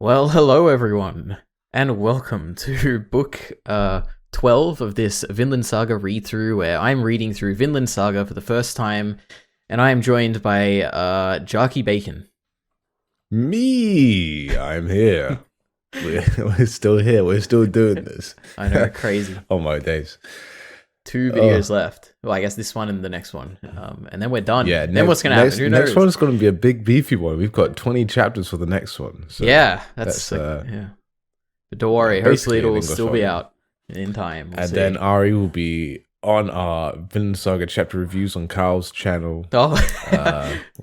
Well, hello everyone, and welcome to book 12 of this Vinland Saga read-through, where I'm reading through Vinland Saga for the first time, and I am joined by Jarkey Bacon. Me, I'm here. We're still here. We're still doing this. I know, crazy. Oh my days. 2 videos left. Well, I guess this one and the next one. And then we're done. Yeah. Then what's going to happen? Who knows? Next one's going to be a big beefy one. We've got 20 chapters for the next one. So yeah, that's yeah. But don't worry. Hopefully it'll still be out in time. We'll see. Then Ari will be on our Vinland Saga chapter reviews on Carl's channel. Oh,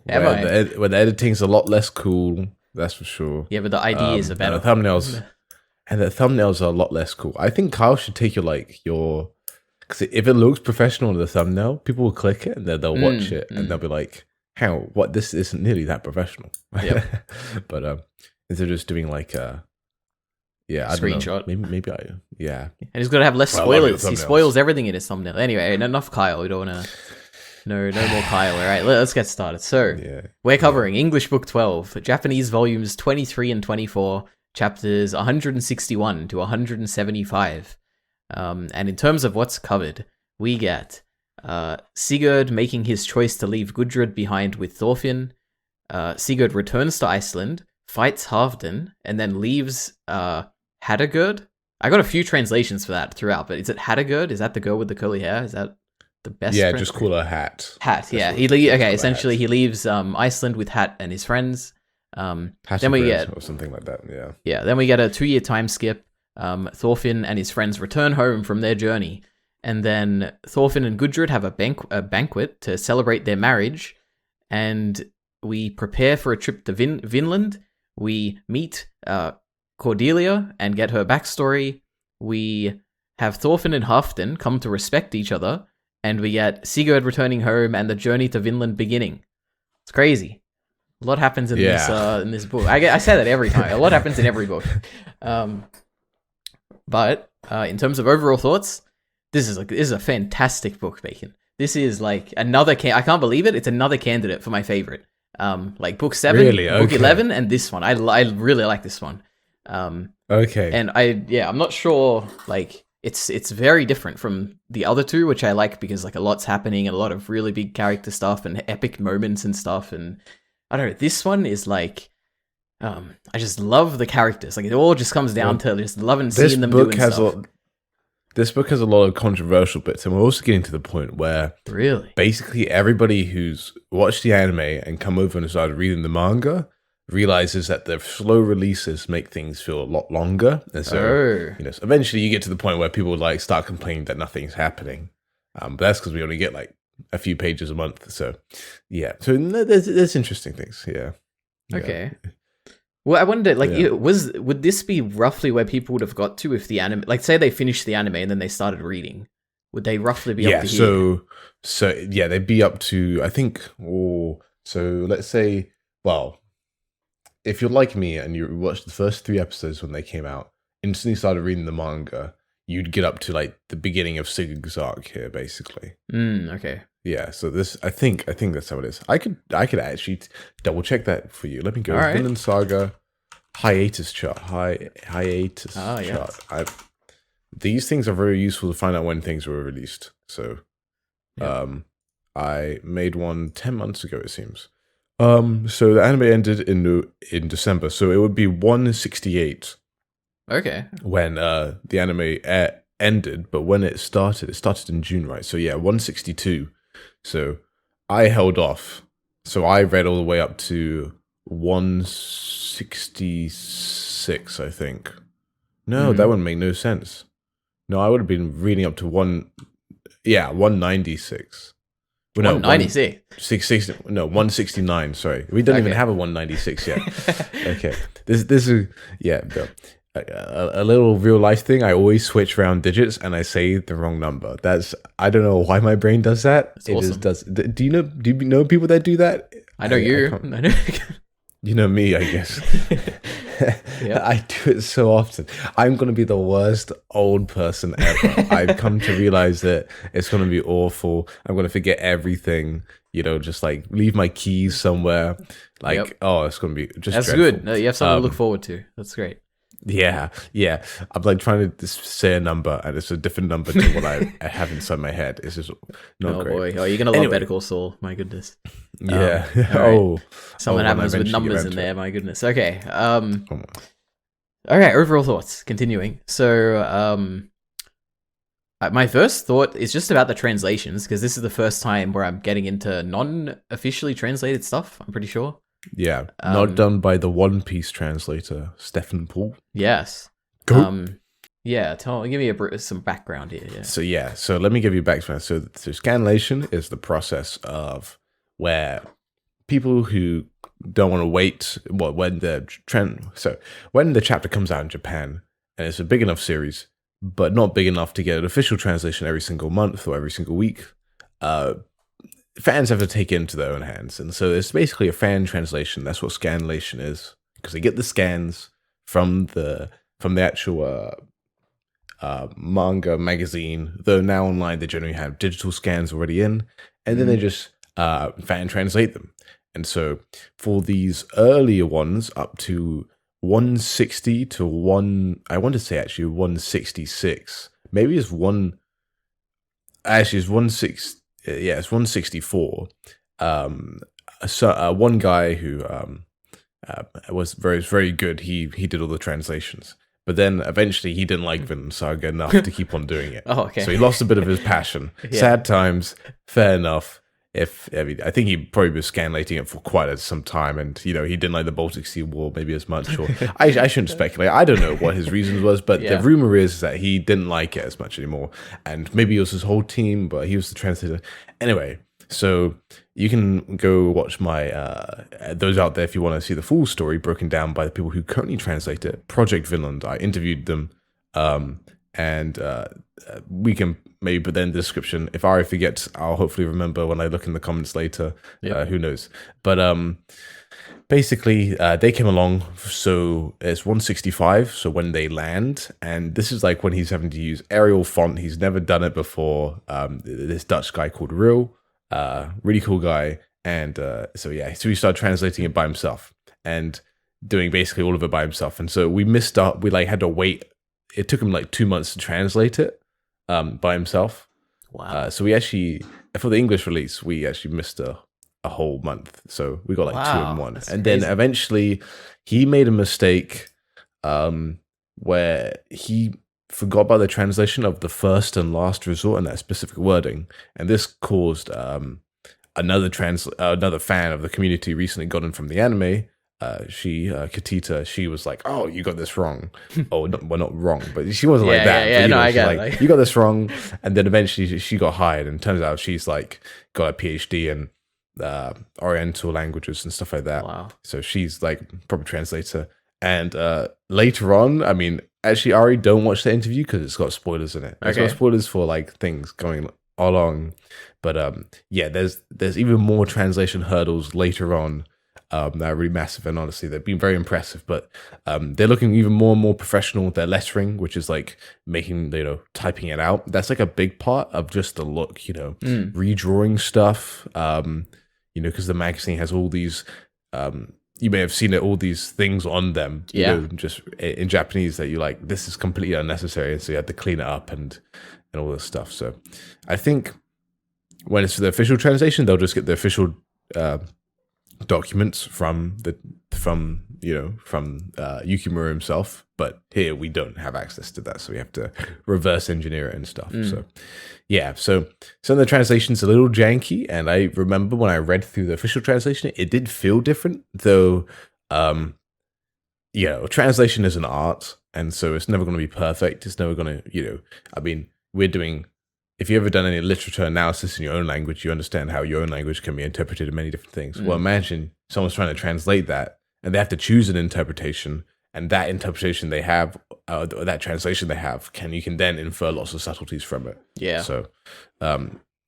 where the editing's a lot less cool. That's for sure. Yeah, but the ideas are better. And the thumbnails are a lot less cool. I think Kyle should take your. Because if it looks professional in the thumbnail, people will click it and then they'll watch it and they'll be like, "How? What? This isn't nearly that professional." Yep. But instead of just doing like I screenshot. Don't know. Maybe yeah. And he's got to have less spoilers. He spoils everything in his thumbnail. Anyway, enough Kyle. We don't want to. No more Kyle. All right, let's get started. So we're covering English Book 12, Japanese volumes 23 and 24, chapters 161 to 175. And in terms of what's covered, we get Sigurd making his choice to leave Gudrid behind with Thorfinn. Sigurd returns to Iceland, fights Halfdan, and then leaves Hadagurd. I got a few translations for that throughout, but is it Hadagurd? Is that the girl with the curly hair? Is that the best? Yeah, just call her Hat. Hat, yeah. He leaves Iceland with Hat and his friends. Then we get or something like that. Yeah. Yeah. Then we get a 2-year time skip. Thorfinn and his friends return home from their journey, and then Thorfinn and Gudrid have a banquet to celebrate their marriage, and we prepare for a trip to Vinland. We meet Cordelia and get her backstory. We have Thorfinn and Halfdan come to respect each other, and we get Sigurd returning home and the journey to Vinland beginning. It's crazy. A lot happens in this book. I say that every time. A lot happens in every book. But in terms of overall thoughts, this is a fantastic book, Bacon. This is like another I can't believe it. It's another candidate for my favorite. Like book 7, book 11, and this one. I really like this one. Okay. And I'm not sure. Like it's very different from the other two, which I like because like a lot's happening and a lot of really big character stuff and epic moments and stuff. And I don't know. This one is like. I just love the characters. Like it all just comes down to just loving seeing them doing stuff. This book has a lot of controversial bits, and we're also getting to the point where basically everybody who's watched the anime and come over and started reading the manga realizes that the slow releases make things feel a lot longer, and so so eventually you get to the point where people like start complaining that nothing's happening. But that's because we only get like a few pages a month. So there's interesting things. Yeah. Okay. Well, I wondered, like, would this be roughly where people would have got to if the anime, like, say they finished the anime and then they started reading, would they roughly be up to here? So they'd be up to, I think, so let's say, well, if you're like me and you watched the first 3 episodes when they came out, instantly started reading the manga, you'd get up to, like, the beginning of Sigurd's arc here, basically. Okay. Yeah, so this, I think that's how it is. I could actually double check that for you. Let me go. All right. Vinland Saga hiatus chart. Hiatus chart. Yeah. These things are very useful to find out when things were released. So, I made one 10 months ago, it seems. So the anime ended in December, so it would be 168. Okay. When the anime ended, but when it started in June, right? So yeah, 162. So I held off. So I read all the way up to 166, I think. No, that wouldn't make no sense. No, I would have been reading up to 196. Well, no, 196. 169. Sorry, we don't even have a 196 yet. Okay, this is a little real life thing. I always switch around digits and I say the wrong number. I don't know why my brain does that. That's awesome. Do you know people that do that? I know you. I know. You know me, I guess. I do it so often. I'm going to be the worst old person ever. I've come to realize that it's going to be awful. I'm going to forget everything. just like leave my keys somewhere. Like, it's going to be just That's dreadful. good. No, you have something to look forward to. That's great. Yeah. I'm like trying to say a number, and it's a different number to what I have inside my head. It's just not great. Boy. Oh, you're going to love Better Call Saul. My goodness. Yeah. Right. Something happens with numbers in there. My goodness. Okay. All right. Overall thoughts. Continuing. So, my first thought is just about the translations, because this is the first time where I'm getting into non-officially translated stuff, I'm pretty sure. Yeah, not done by the One Piece translator, Stefan Paul. Yes. Yeah, give me some background here. Yeah. So let me give you background. So scanlation is the process of where people who don't want to wait, when the chapter comes out in Japan, and it's a big enough series, but not big enough to get an official translation every single month or every single week, fans have to take it into their own hands. And so it's basically a fan translation. That's what scanlation is, because they get the scans from the actual manga magazine. Though now online they generally have digital scans already in, and then they just fan translate them. And so for these earlier ones, up to 160 to 166. Maybe it's 164. So one guy who was very, very good. He did all the translations, but then eventually he didn't like Vinland Saga enough to keep on doing it. Oh, okay. So he lost a bit of his passion. Yeah. Sad times. Fair enough. I think he probably was scanlating it for quite some time, and he didn't like the Baltic Sea War maybe as much. Or I shouldn't speculate. I don't know what his reasons was, but the rumor is that he didn't like it as much anymore, and maybe it was his whole team, but he was the translator. Anyway, so you can go watch my those out there if you want to see the full story broken down by the people who currently translate it. Project Vinland. I interviewed them, and we can maybe put that in the description. If I forget, I'll hopefully remember when I look in the comments later. Who knows? But basically, they came along. So it's 165. So when they land, and this is like when he's having to use Arial font. He's never done it before. This Dutch guy called Real, really cool guy. And so he started translating it by himself and doing basically all of it by himself. And so we missed out. We had to wait. It took him 2 months to translate it by himself. Wow. So we actually, for the English release, we actually missed a whole month. So we got 2 in 1. And then eventually he made a mistake where he forgot about the translation of the first and last resort and that specific wording. And this caused another fan of the community recently got in from the anime. Katita, she was like, "Oh, you got this wrong." Oh, well, not wrong, but she wasn't like that. Yeah, but, I get it. You got this wrong, and then eventually she got hired, and turns out she's got a PhD in Oriental languages and stuff like that. Wow! So she's proper translator. And later on, I mean, actually, Ari, don't watch the interview because it's got spoilers in it. It's got spoilers for things going along, but there's even more translation hurdles later on. That are really massive, and honestly, they've been very impressive. But they're looking even more and more professional. Their lettering, which is making typing it out, that's a big part of just the look. Redrawing stuff. Because the magazine has all these. You may have seen it, all these things on them. Just in Japanese that you this is completely unnecessary, and so you had to clean it up and all this stuff. So I think when it's the official translation, they'll just get the official. Documents from Yukimura himself, but here we don't have access to that, so we have to reverse engineer it and stuff. So some of the translation's a little janky, and I remember when I read through the official translation, it did feel different, though. Translation is an art, and so it's never going to be perfect. It's never going to, we're doing. If you've ever done any literature analysis in your own language, you understand how your own language can be interpreted in many different things. Well, imagine someone's trying to translate that, and they have to choose an interpretation, and that interpretation they have, that translation they have, you can then infer lots of subtleties from it. Yeah. So,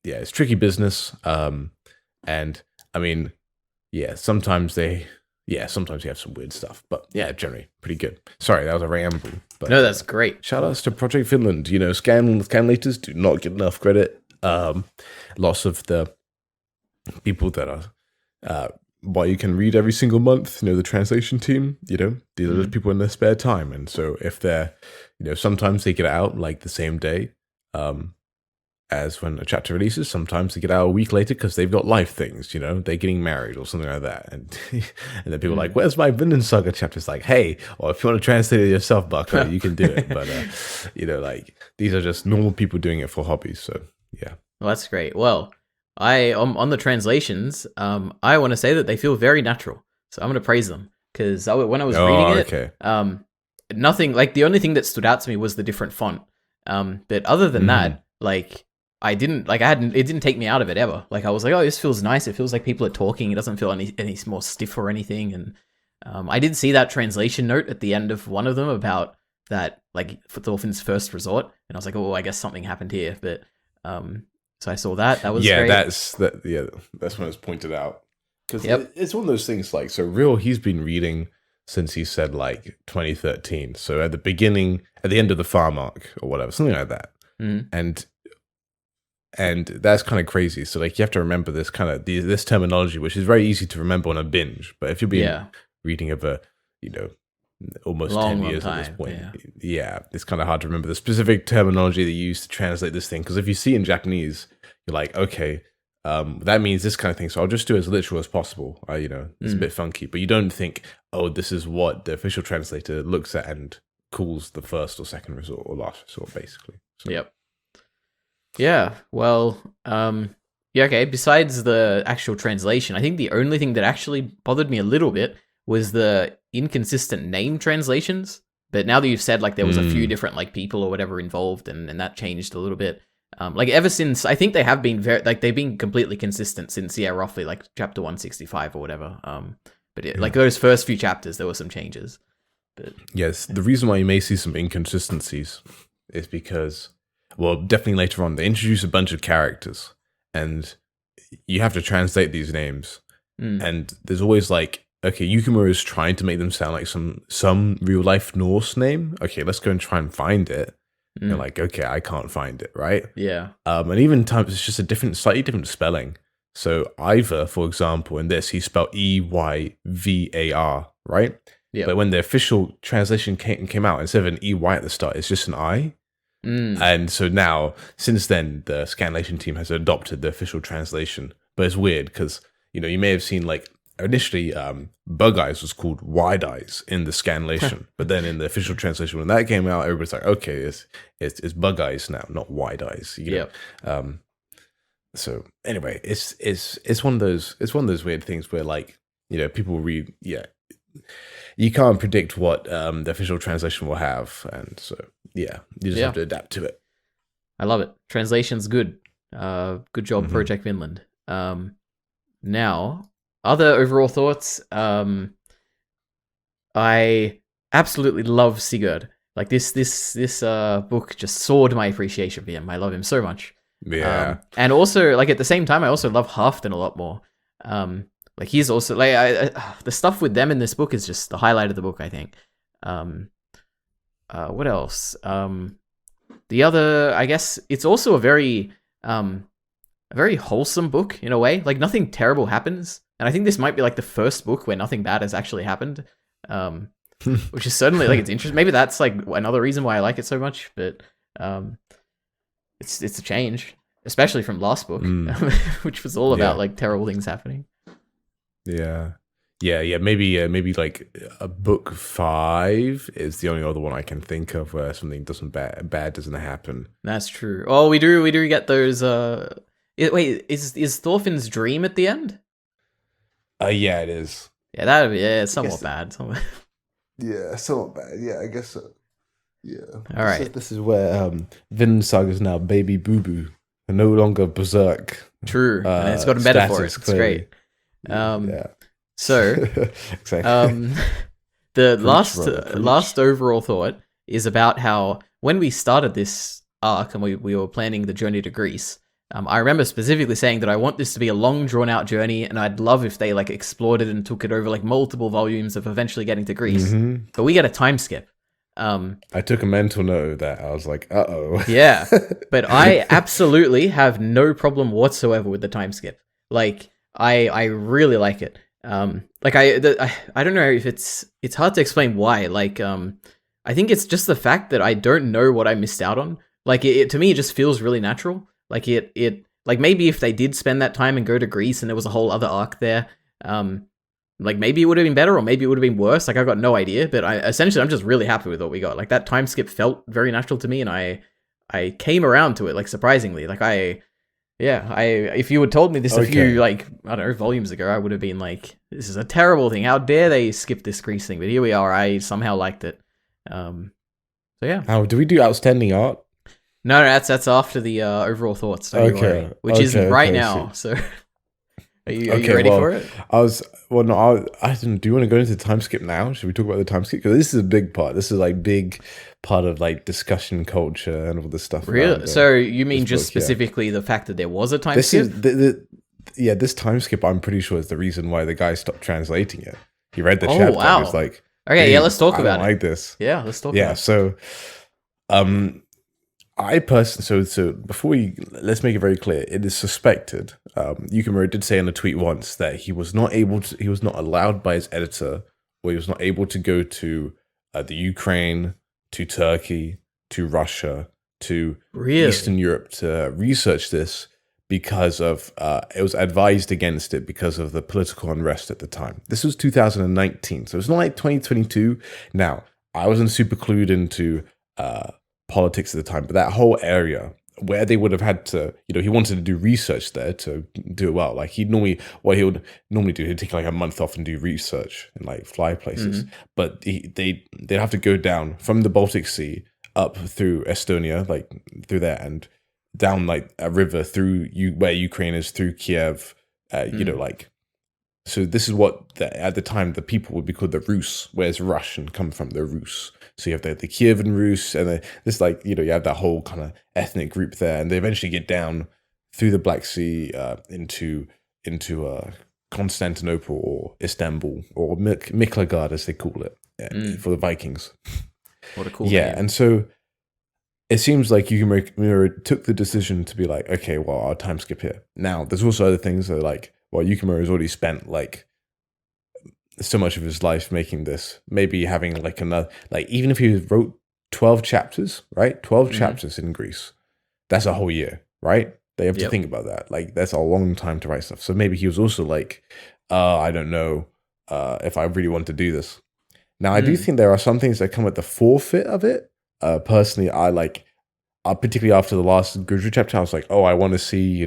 it's tricky business. And I mean, sometimes you have some weird stuff, but generally pretty good. Sorry, that was a ramble. But no, that's great. Shout outs to Project Finland. Scanlators do not get enough credit. Lots of the people that are what you can read every single month. The translation team. These are just people in their spare time, and so if they're, sometimes they get it out like the same day, as when a chapter releases. Sometimes they get out a week later because they've got life things. They're getting married or something like that, and and then people are like, "Where's my Vinland Saga chapter?" It's like, hey, or if you want to translate it yourself, Bucko, you can do it. But like these are just normal people doing it for hobbies. So yeah, well, that's great. Well, I on the translations, I want to say that they feel very natural. So I'm going to praise them because when I was reading it, nothing like the only thing that stood out to me was the different font. But other than that, like. It didn't take me out of it ever. Like I was like, oh, this feels nice. It feels like people are talking. It doesn't feel any more stiff or anything. And I did see that translation note at the end of one of them about that, like for Thorfinn's first resort. And I was like, oh, I guess something happened here. But so I saw that. That was great. That's when it's pointed out. Because it's one of those things like, so Real, he's been reading since he said like 2013. So at the end of the farm arc or whatever, something like that. And that's kind of crazy. So like you have to remember this kind of this terminology, which is very easy to remember on a binge. But if you're being reading over, almost 10 years at this point, it's kind of hard to remember the specific terminology that you use to translate this thing. Because if you see in Japanese, you're like, okay, that means this kind of thing. So I'll just do it as literal as possible. It's a bit funky, but you don't think, oh, this is what the official translator looks at and calls the first or second resort or last resort, basically. So. Yep. Yeah, well, okay, besides the actual translation, I think the only thing that actually bothered me a little bit was the inconsistent name translations. But now that you've said, like, there was a few different, like, people or whatever involved, and that changed a little bit. Like, ever since, I think they have been they've been completely consistent since, roughly, like, chapter 165 or whatever. But, like, those first few chapters, there were some changes. But yes, the reason why you may see some inconsistencies is because... Well, definitely later on, they introduce a bunch of characters, and you have to translate these names. And there's always like, okay, Yukimura is trying to make them sound like some real life Norse name. Okay, let's go and try and find it. You're like, okay, I can't find it, right? Yeah. And even times it's just a slightly different spelling. So Ivar, for example, in this, he spelled Eyvar, right? Yeah. But when the official translation came out, instead of an EY at the start, it's just an I. And so now, since then, the Scanlation team has adopted the official translation. But it's weird because, you may have seen, like, initially, Bug Eyes was called Wide Eyes in the Scanlation. But then in the official translation, when that came out, everybody's like, okay, it's Bug Eyes now, not Wide Eyes. So anyway, it's one of those weird things where, like, people read, you can't predict what the official translation will have, and so you just have to adapt to it. I love it. Translation's good. Good job, Project Vinland. Now, other overall thoughts. I absolutely love Sigurd. Like this book just soared my appreciation for him. I love him so much. Yeah. And also, like at the same time, I also love Halfdan a lot more. Like he's also like the stuff with them in this book is just the highlight of the book, I think. What else? The other, I guess, it's also a very wholesome book in a way. Like nothing terrible happens, and I think this might be like the first book where nothing bad has actually happened. Which is certainly like it's interesting. Maybe that's like another reason why I like it so much. But it's a change, especially from last book, which was all about like terrible things happening. Yeah. Maybe like a book 5 is the only other one I can think of where something bad doesn't happen. That's true. Oh, we do get those. Wait, is Thorfinn's dream at the end? Yeah, it is. Yeah, it's somewhat bad. Yeah, somewhat bad. Yeah, I guess so. Yeah. All right. This is where Vinland Saga is now baby boo boo, and no longer berserk. True, and it's gotten better for it. It's great. Yeah. So, exactly. The last overall thought is about how when we started this arc and we were planning the journey to Greece, I remember specifically saying that I want this to be a long, drawn-out journey, and I'd love if they like explored it and took it over like multiple volumes of eventually getting to Greece. But we get a time skip. I took a mental note of that. I was like, uh-oh. Yeah, but I absolutely have no problem whatsoever with the time skip. Like, I really like it. Like I don't know if it's hard to explain why. Like I think it's just the fact that I don't know what I missed out on. Like it to me, it just feels really natural. Like it like maybe if they did spend that time and go to Greece and there was a whole other arc there, like maybe it would have been better or maybe it would have been worse. Like I've got no idea, but I'm just really happy with what we got. Like that time skip felt very natural to me, and I came around to it, like surprisingly. Like if you had told me this a few, like, I don't know, volumes ago, I would have been like, this is a terrible thing. How dare they skip this Greece thing? But here we are. I somehow liked it. So yeah. Oh, do we do outstanding art? No, that's after the overall thoughts. Don't you worry, which is right now. So are you ready for it? I didn't. Do you want to go into the time skip now? Should we talk about the time skip? Because this is a big part. This is like big part of like discussion culture and all this stuff. Really? So you mean just specifically the fact that there was a time skip? This time skip, I'm pretty sure is the reason why the guy stopped translating it. He read the chapter. Wow. And he was like, okay, yeah, let's talk about it. Like this. Yeah, let's talk about it. So, I personally, so before let's make it very clear. It is suspected. Yukimura did say in a tweet once that he was not allowed by his editor, or he was not able to go to the Ukraine, to Turkey, to Russia, to Eastern Europe to research this because of it was advised against it because of the political unrest at the time. This was 2019, so it's not like 2022. Now, I wasn't super clued into politics at the time, but that whole area where they would have had to, he wanted to do research there to do it well. Like he would normally do, he'd take like a month off and do research and like fly places. Mm-hmm. But they'd have to go down from the Baltic Sea up through Estonia, like through there, and down like a river through where Ukraine is, through Kiev, so this is what at the time the people would be called the Rus. Where's Russian come from? The Rus. So you have the Kievan Rus, and this you have that whole kind of ethnic group there, and they eventually get down through the Black Sea into Constantinople or Istanbul or Miklagard as they call it for the Vikings. What a cool name. And so it seems like Yukimura took the decision to be like, okay, well, I'll time skip here. Now, there's also other things that are like, well, Yukimura has already spent like so much of his life making this. Maybe having like another, like even if he wrote 12 chapters, right? 12 chapters in Greece. That's a whole year, right? They have to think about that. Like that's a long time to write stuff. So maybe he was also like, I don't know if I really want to do this. Now, I do think there are some things that come at the forefeit of it. Personally, particularly after the last Gudrid chapter, I was like, oh, I want to see,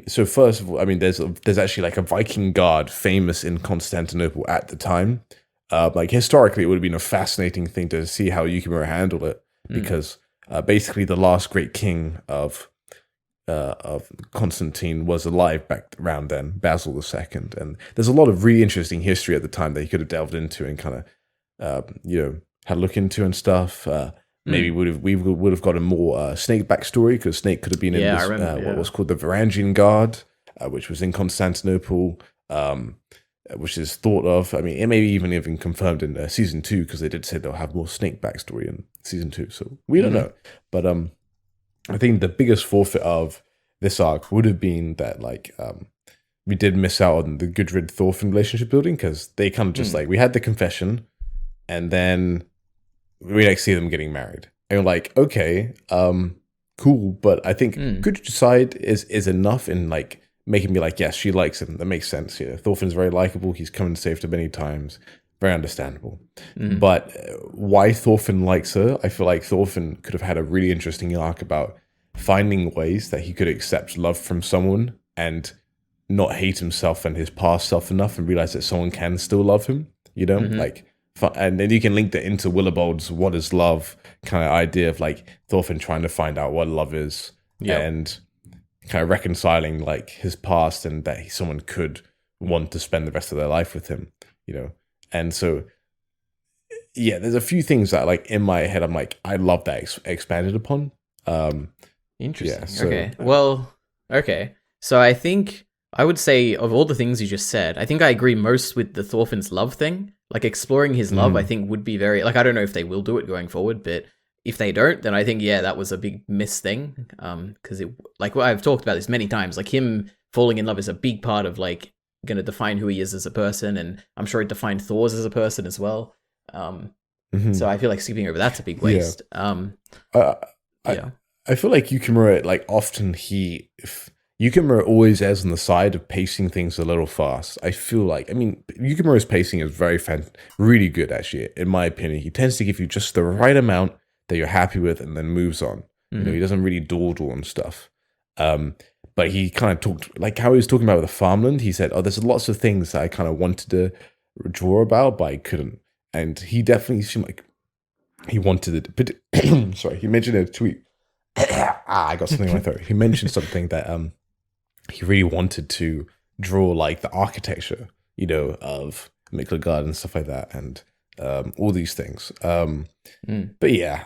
so first of all, there's actually like a Viking god famous in Constantinople at the time. Like historically, it would have been a fascinating thing to see how Yukimura handled it, because basically the last great king of Constantine was alive back around then, Basil II, and there's a lot of really interesting history at the time that he could have delved into and kind of had a look into and stuff. Maybe we would have got a more Snake backstory, because Snake could have been in this, what was called the Varangian Guard, which was in Constantinople, which is thought of. I mean, it may be even confirmed in season 2, because they did say they'll have more Snake backstory in season 2. So we don't know, but I think the biggest forfeit of this arc would have been that we did miss out on the Gudrid Thorfinn relationship building, because they kind of just we had the confession, and then we see them getting married, and we're like, okay, cool, but I think Gudrid's side is enough in making me like, yes, she likes him. That makes sense. Yeah, Thorfinn's very likable. He's come and saved her many times. Very understandable. But why Thorfinn likes her, I feel like Thorfinn could have had a really interesting arc about finding ways that he could accept love from someone and not hate himself and his past self enough, and realize that someone can still love him. And then you can link that into Willibald's "What is love" kind of idea of Thorfinn trying to find out what love is, and kind of reconciling his past, and that someone could want to spend the rest of their life with him, And so, there's a few things that in my head I'm like, I love that expanded upon. Interesting. Okay. So I think I would say, of all the things you just said, I think I agree most with the Thorfinn's love thing. Exploring his love, I think would be very, I don't know if they will do it going forward, but if they don't, then I think, that was a big miss thing. Because I've talked about this many times, like him falling in love is a big part of like going to define who he is as a person, and I'm sure it defined Thor's as a person as well. So I feel like skipping over that's a big waste. I feel like Yukimura, like often Yukimura always is on the side of pacing things a little fast. I feel like, Yukimura's pacing is really good, actually, in my opinion. He tends to give you just the right amount that you're happy with and then moves on. He doesn't really dawdle on stuff. But he kind of talked, like how he was talking about with the farmland, he said, there's lots of things that I kind of wanted to draw about, but I couldn't. And he definitely seemed like he wanted it. But sorry, he mentioned in a tweet. I got something in my throat. He mentioned something that he really wanted to draw, like the architecture, of Miklagard and stuff like that, and all these things. But yeah,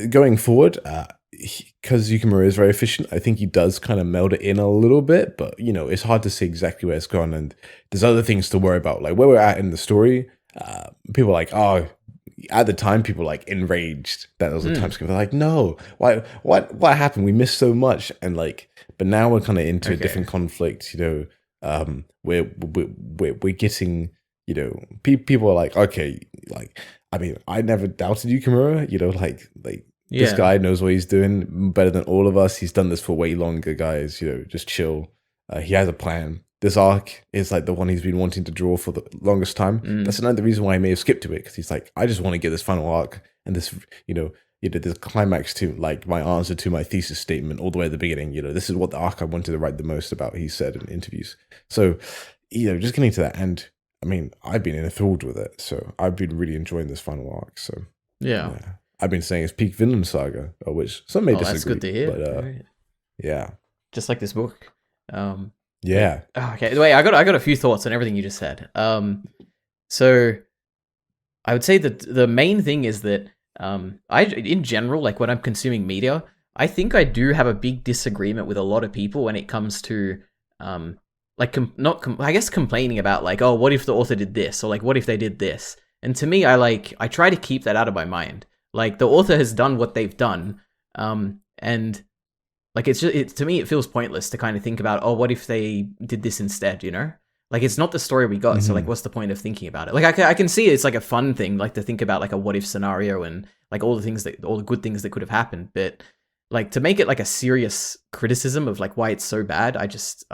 going forward, because Yukimura is very efficient, I think he does kind of meld it in a little bit, but it's hard to see exactly where it's gone, and there's other things to worry about, like where we're at in the story. People are like, at the time, people were like enraged that there was a time skip. They're like, no, what happened? We missed so much, and like, but now we're kind of into a different conflict. We're getting, people are like, okay, like, I never doubted Yukimura. This guy knows what he's doing better than all of us. He's done this for way longer, guys. Just chill. He has a plan. This arc is like the one he's been wanting to draw for the longest time. That's another reason why I may have skipped to it, because he's like, I just want to get this final arc and this, this climax to like my answer to my thesis statement all the way at the beginning. This is what the arc I wanted to write the most about, he said in interviews. So, just getting to that. And I've been enthralled with it. So I've been really enjoying this final arc. So yeah. I've been saying it's peak Vinland Saga, which some may disagree. That's good to hear. But, right. Yeah. Just like this book. Yeah. Okay. Wait, I got a few thoughts on everything you just said. So I would say that the main thing is that in general, like when I'm consuming media, I think I do have a big disagreement with a lot of people when it comes to complaining about like, oh, what if the author did this, or like what if they did this? And to me, I try to keep that out of my mind. Like the author has done what they've done, and like to me, it feels pointless to kind of think about, oh, what if they did this instead? Like it's not the story we got, so like, what's the point of thinking about it? Like I can see it's like a fun thing, like to think about like a what if scenario and like all the good things that could have happened, but like to make it like a serious criticism of like why it's so bad, I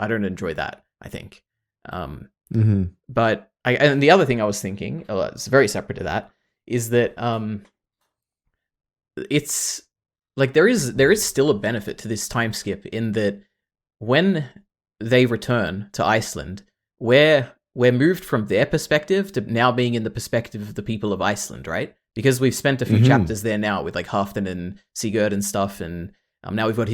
don't enjoy that. I think, but and the other thing I was thinking, it's very separate to that, is that it's like there is still a benefit to this time skip in that when they return to Iceland, we're moved from their perspective to now being in the perspective of the people of Iceland, right? Because we've spent a few chapters there now with like Halfdan and Sigurd and stuff, and now we've got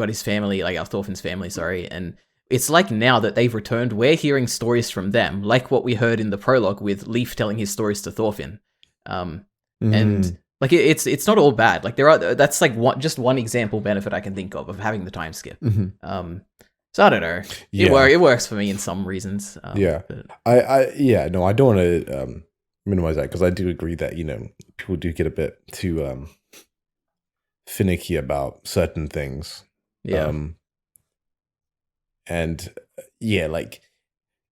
his family, like our Thorfinn's family, sorry, and it's like now that they've returned, we're hearing stories from them, like what we heard in the prologue with Leif telling his stories to Thorfinn, and like it's not all bad. Like that's like just one example benefit I can think of having the time skip. So I don't know. It works for me in some reasons. But... I don't want to minimize that, because I do agree that people do get a bit too finicky about certain things. Yeah. And like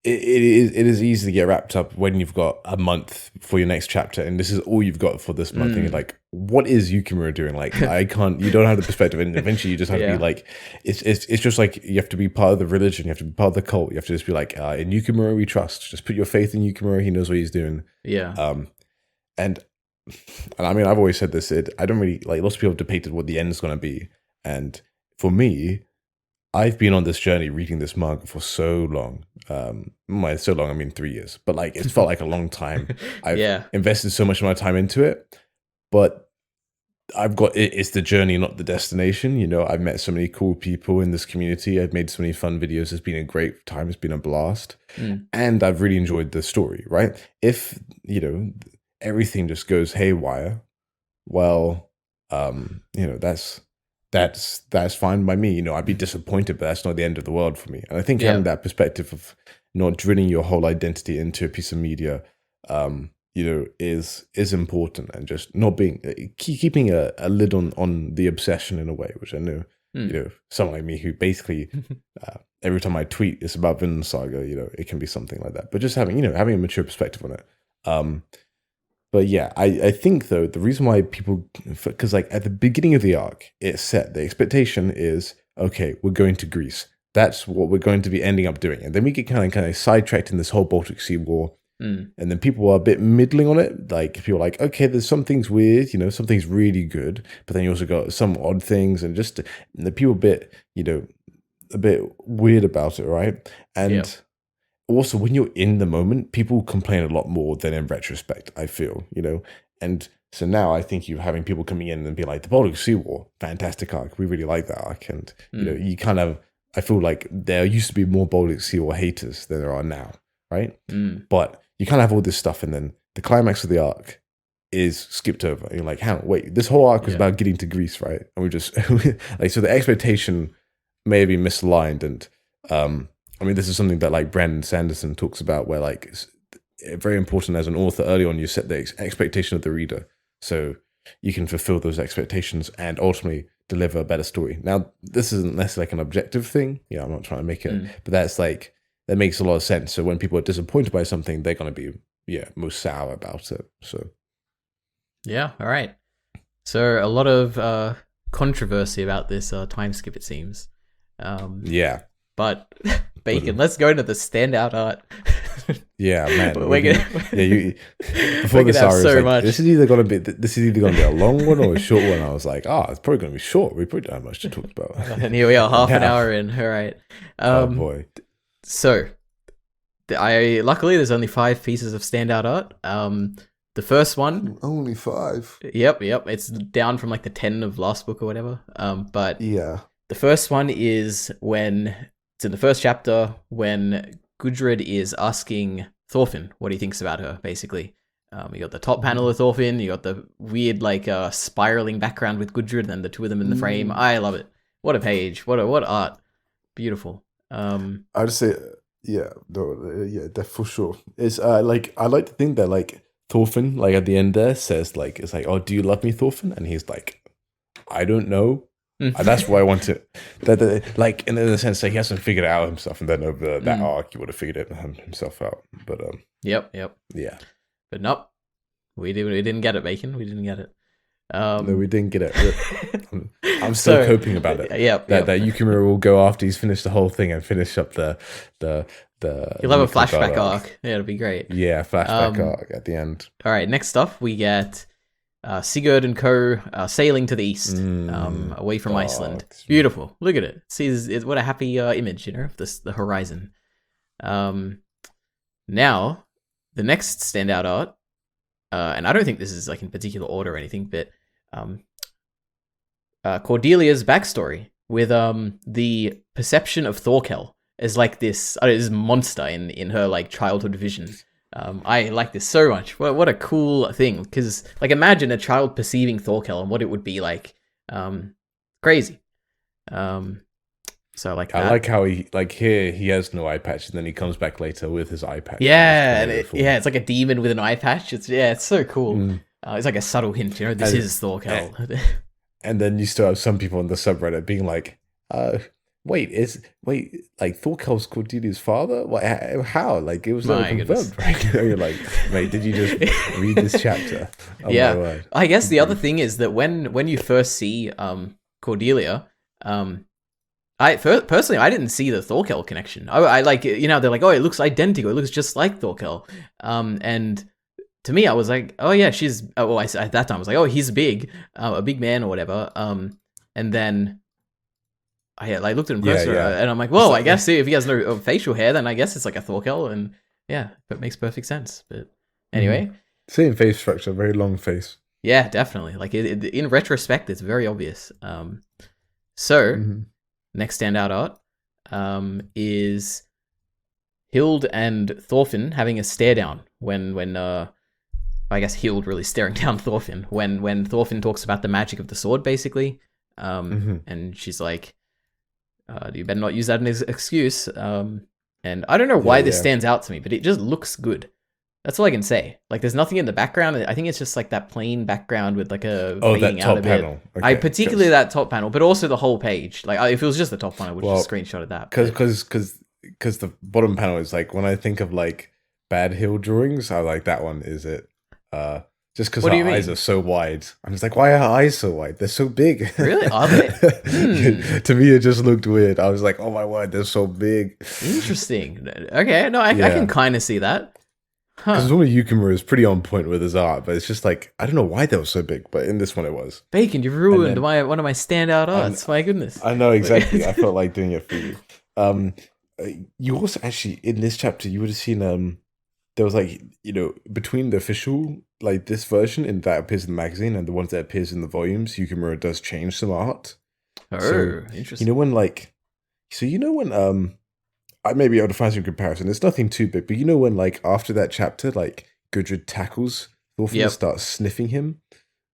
it is easy to get wrapped up when you've got a month for your next chapter, and this is all you've got for this month. And you're like, what is Yukimura doing? Like, you don't have the perspective, and eventually you just have to be like, it's just like you have to be part of the religion, you have to be part of the cult, you have to just be like, in Yukimura we trust. Just put your faith in Yukimura, he knows what he's doing. Yeah. And I've always said this, I don't really like, lots of people have debated what the end is going to be, and for me, I've been on this journey reading this manga for so long. So long, I mean 3 years. But like it's felt like a long time. I've invested so much of my time into it. But it's the journey, not the destination. I've met so many cool people in this community. I've made so many fun videos. It's been a great time. It's been a blast. And I've really enjoyed the story, right? If, everything just goes haywire, well, that's fine by me. I'd be disappointed, but that's not the end of the world for me. And I think having that perspective of not drilling your whole identity into a piece of media is important, and just not being keeping a lid on the obsession in a way, which I know someone like me who basically every time I tweet it's about Vinland Saga, it can be something like that. But just having a mature perspective on it. But yeah, I think though the reason why people, because like at the beginning of the arc, it's set the expectation is, okay, we're going to Greece. That's what we're going to be ending up doing, and then we get kind of sidetracked in this whole Baltic Sea War. And then people are a bit middling on it. Like people are like, okay, there's some things weird, some things really good, but then you also got some odd things, and just the people a bit weird about it, right? And also when you're in the moment, people complain a lot more than in retrospect, I feel, And so now I think you're having people coming in and be like, the Baltic Sea War, fantastic arc. We really like that arc. And, you kind of, I feel like there used to be more Baltic Sea War haters than there are now, right? But you kind of have all this stuff, and then the climax of the arc is skipped over. And you're like, wait, this whole arc was about getting to Greece, right? And we just, like, so the expectation may be misaligned. And, I mean, this is something that like Brandon Sanderson talks about, where like it's very important as an author early on, you set the expectation of the reader so you can fulfill those expectations and ultimately deliver a better story. Now, this isn't necessarily like an objective thing. I'm not trying to make it, but that's like, that makes a lot of sense. So when people are disappointed by something, they're going to be, most sour about it. So, yeah, all right. So a lot of controversy about this time skip, it seems. But Bacon, let's go into the standout art. Yeah, man. We're gonna before this hour, so much. This is either gonna be a long one or a short one. I was like, it's probably gonna be short. We probably don't have much to talk about. And here we are, half an hour in. All right. Oh boy. So, luckily there's only 5 pieces of standout art. The first one, only 5. Yep. It's down from like the 10 of last book or whatever. But yeah, the first one is when it's in the first chapter when Gudrid is asking Thorfinn what he thinks about her. Basically, you got the top panel of Thorfinn. You got the weird like spiraling background with Gudrid, and the two of them in the frame. I love it. What a page! What art! Beautiful. I'd say, that for sure. It's like I like to think that like Thorfinn, like at the end there, says like it's like, oh, do you love me, Thorfinn? And he's like, I don't know. And that's why I want to. That like in the sense that he hasn't figured it out himself, and then over that arc, he would have figured it himself out. But Yep. Yeah. But nope, we didn't get it, Bacon. We didn't get it. No, we didn't get it. I'm still coping about it. That Yukimura will go after he's finished the whole thing and finish up the. He'll have a flashback arc. Yeah, it'll be great. Yeah, flashback arc at the end. All right, next up we get Sigurd and co. Sailing to the east, away from Iceland. Beautiful. Look at it. See, what a happy image, of the horizon. Now, the next standout art, and I don't think this is like in particular order or anything, but Cordelia's backstory with the perception of Thorkel as like this monster in her like childhood vision. I like this so much. What a cool thing, because like imagine a child perceiving Thorkel and what it would be like. Crazy. So like I like how he like here he has no eye patch, and then he comes back later with his eye patch. Yeah, it's like a demon with an eye patch. It's so cool. It's like a subtle hint, this is Thorkel. And then you still have some people on the subreddit being like, wait, like Thorkel's Cordelia's father? How? Like it was never confirmed, right? You're like, wait, did you just read this chapter? Oh, yeah, I guess the other thing is that when you first see Cordelia, personally I didn't see the Thorkel connection. I like they're like, oh, it looks identical, it looks just like Thorkel, and to me I was like, oh yeah, she's at that time I was like, oh, he's big, a big man or whatever, and then I looked at him closer, and I'm like, well, I guess if he has no facial hair, then I guess it's like a Thorkel, and yeah, that makes perfect sense. But anyway, same face structure, very long face. Yeah, definitely. Like in retrospect, it's very obvious. Next standout art is Hild and Thorfinn having a stare down when I guess Hild really staring down Thorfinn when Thorfinn talks about the magic of the sword, basically, and she's like, you better not use that as an excuse. And I don't know why this stands out to me, but it just looks good. That's all I can say. Like, there's nothing in the background. I think it's just like that plain background with like a fading out a bit. Panel. Okay. I particularly that top panel, but also the whole page. Like, if it was just the top panel, I would just screenshotted that. Because the bottom panel is like, when I think of like bad Hild drawings, I like that one. Is it? Just because her eyes are so wide. I'm just like, why are her eyes so wide? They're so big. Really? Are they? To me, it just looked weird. I was like, oh my word, they're so big. Interesting. Okay, no, I can kind of see that. Because normally Yukimura is pretty on point with his art, but it's just like, I don't know why they were so big, but in this one it was. Bacon, you've ruined one of my standout arts. My goodness. I know, exactly. I felt like doing it for you. You also actually, in this chapter, you would have seen, there was like, between the official, like this version and that appears in the magazine and the ones that appears in the volumes, Yukimura does change some art. Interesting. When I may be able to find some comparison. It's nothing too big, but when like after that chapter, like Gudrid tackles Thorfinn and starts sniffing him,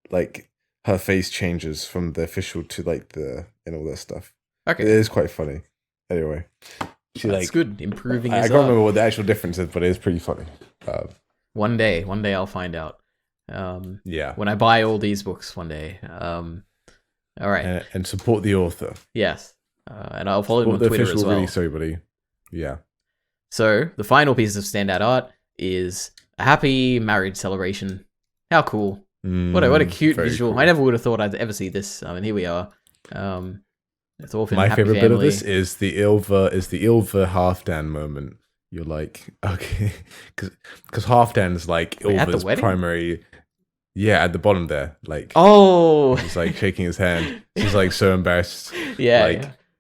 like her face changes from the official to like and all that stuff. Okay. It is quite funny. Anyway. That's good. Improving I can't remember what the actual difference is, but it is pretty funny. One day I'll find out. When I buy all these books one day. All right. And support the author. Yes. And I'll follow him on Twitter as well. Release, everybody. Yeah. So the final piece of standout art is a happy marriage celebration. How cool. What a cute visual. Cool. I never would have thought I'd ever see this. I mean, here we are. Thorfinn, my favorite bit of this is the Ylva Halfdan moment. You're like, okay, because Halfdan is like Ylva's primary. Yeah, at the bottom there, like, he's like shaking his hand. She's like so embarrassed.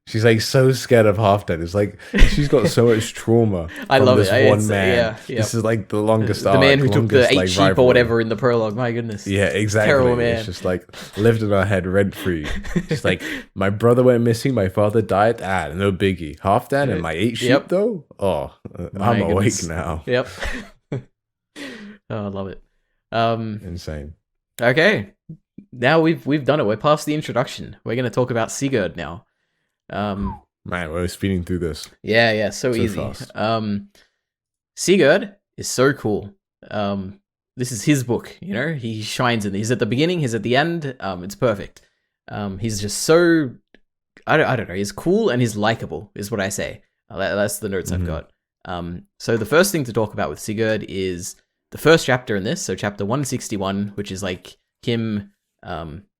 She's like so scared of Halfdan. It's like she's got so much trauma. I love this one man. This is like the longest arc. The man who took the 8 sheep or whatever in the prologue. My goodness. Yeah, exactly. Terrible man. It's just like lived in our head rent free. She's like, my brother went missing. My father died. No biggie. Halfdan and my 8 sheep though. Oh, I'm awake now. Yep. I love it. Insane. Okay, now we've done it. We're past the introduction. We're going to talk about Sigurd now. Man, we're speeding through this. Yeah, so easy. Fast. Sigurd is so cool. This is his book, he shines in it. He's at the beginning, he's at the end. It's perfect. He's just so, I don't know, he's cool and he's likable is what I say. That's the notes I've got. So the first thing to talk about with Sigurd is the first chapter in this, so chapter 161, which is like him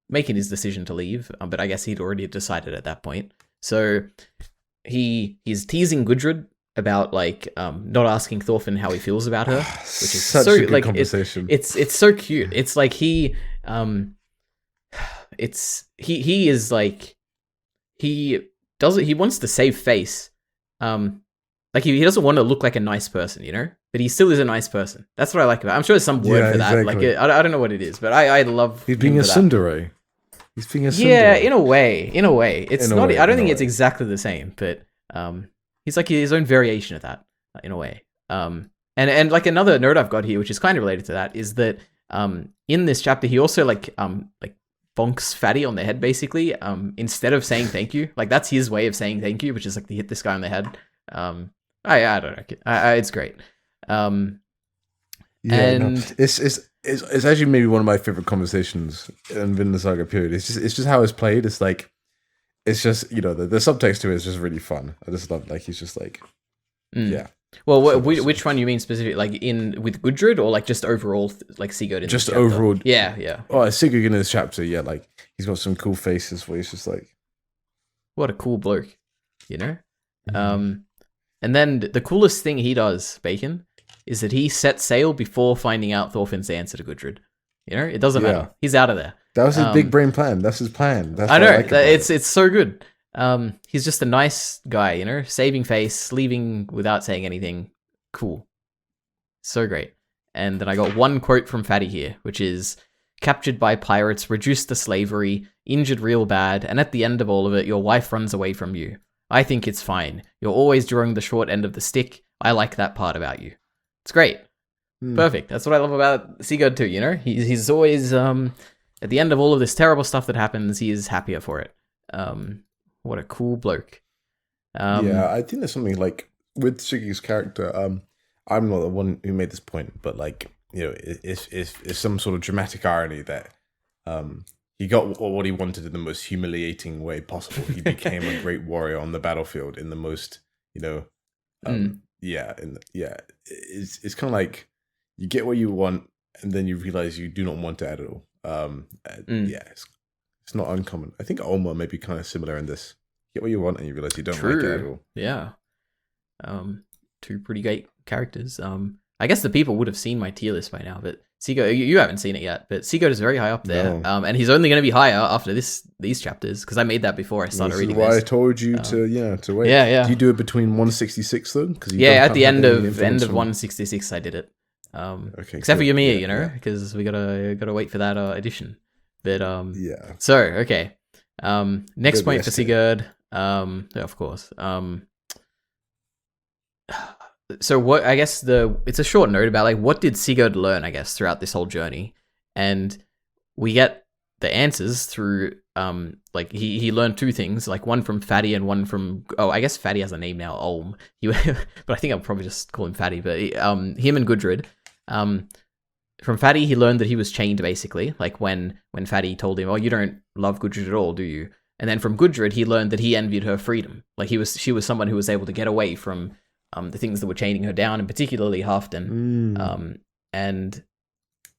making his decision to leave, but I guess he'd already decided at that point. So he's teasing Gudrid about like not asking Thorfinn how he feels about her, which is such a good conversation. It's so cute. It's like he is like he wants to save face. Like he doesn't want to look like a nice person, but he still is a nice person. That's what I like about it. I'm sure there's some word for that. Exactly. Like I don't know what it is, but I love. He's being a tsundere. He's being a tsundere. Yeah, in a way. It's not. I don't think it's exactly the same, but he's like his own variation of that in a way. And like another note I've got here, which is kind of related to that, is that in this chapter he also like bonks Fatty on the head basically. Instead of saying thank you, like that's his way of saying thank you, which is like to hit this guy on the head. I don't know. It's great. It's actually maybe one of my favorite conversations in Vinland Saga period. It's just how it's played. It's like, it's just, the subtext to it is just really fun. I just love, like, he's just like, yeah. Well, which one you mean specifically? Like with Gudrid or like just overall, like Sigurd in just this chapter? Overall. Yeah. Oh, Sigurd in this chapter, yeah, like he's got some cool faces where he's just like, what a cool bloke, And then the coolest thing he does, Bacon, is that he sets sail before finding out Thorfinn's answer to Gudrid. It doesn't matter. He's out of there. That was his big brain plan. That's his plan. That's I know. It's so good. He's just a nice guy, saving face, leaving without saying anything. Cool. So great. And then I got one quote from Fatty here, which is, captured by pirates, reduced to slavery, injured real bad, and at the end of all of it, your wife runs away from you. I think it's fine. You're always drawing the short end of the stick. I like that part about you. It's great. Perfect. That's what I love about Sigurd too, He's always, at the end of all of this terrible stuff that happens, he is happier for it. What a cool bloke. Yeah, I think there's something like, with Sigurd's character, I'm not the one who made this point, but like, you know, it's some sort of dramatic irony that he got what he wanted in the most humiliating way possible. He became a great warrior on the battlefield in the most, you know, it's kind of like you get what you want and then you realize you do not want it at all. It's not uncommon. I think Olma may be kind of similar in this. You get what you want and you realize you don't like it at all. Yeah. Two pretty great characters. I guess the people would have seen my tier list by now, but Sigurd, you haven't seen it yet, but Sigurd is very high up there. No. And he's only going to be higher after these chapters, because I made that before I started reading this. This is why I told you to wait. Yeah. Do you do it between 166 though? At the end of 166 I did it. Okay, except for Ymir, you know, because we gotta wait for that edition. But So okay. Next point for Sigurd. Of course. So what? I guess it's a short note about like what did Sigurd learn? I guess throughout this whole journey, and we get the answers through like he learned two things, like one from Fatty and one from I guess Fatty has a name now, Olm. But I think I'll probably just call him Fatty. But him and Gudrid. From Fatty, he learned that he was chained, basically, like when Fatty told him, "Oh, you don't love Gudrid at all, do you?" And then from Gudrid, he learned that he envied her freedom. Like she was someone who was able to get away from the things that were chaining her down, and particularly Halfdan. And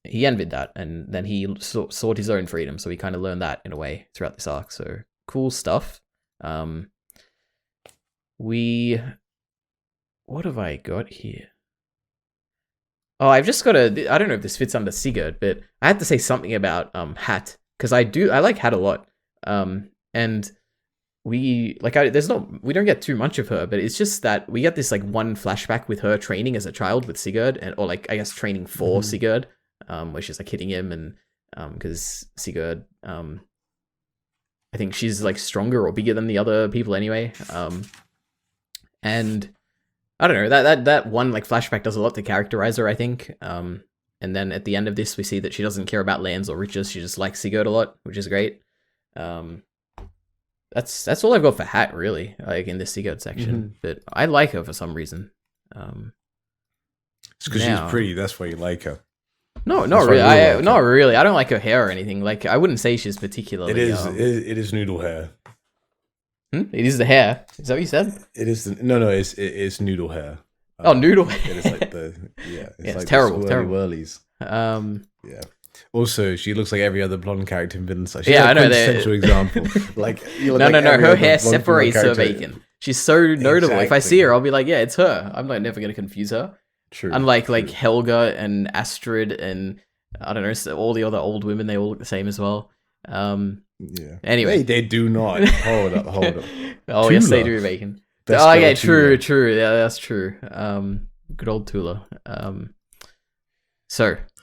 he envied that, and then he sought his own freedom. So he kind of learned that in a way throughout this arc. So cool stuff. What have I got here? Oh, I've just got I don't know if this fits under Sigurd, but I had to say something about Hat, because I like Hat a lot. And we we don't get too much of her, but it's just that we get this like one flashback with her training as a child with Sigurd, or like I guess training for Sigurd, where she's like hitting him, and because Sigurd, I think she's like stronger or bigger than the other people anyway, and I don't know, that one like flashback does a lot to characterize her, I think. And then at the end of this, we see that she doesn't care about lands or riches. She just likes Sigurd a lot, which is great. That's all I've got for Hat, really, like in this Sigurd section. But I like her for some reason. It's because she's pretty. That's why you like her. No, not really. Not really. I don't like her hair or anything. Like I wouldn't say she's particularly. It is noodle hair. It is the hair. Is that what you said? It is it's noodle hair. Noodle hair. It is like it's like terrible. Whirlies. Yeah. Also, she looks like every other blonde character in Vinland Saga. She's a quintessential example. Like no. Her hair separates her Bacon. She's so notable. Exactly. If I see her, I'll be like, yeah, it's her. I'm like never gonna confuse her. True. Unlike like Helga and Astrid and I don't know, all the other old women, they all look the same as well. Yeah. Anyway, they do not. Hold up. Oh, Tula. Yes, they do, Bacon. Yeah, true. Yeah, that's true. Good old Tula.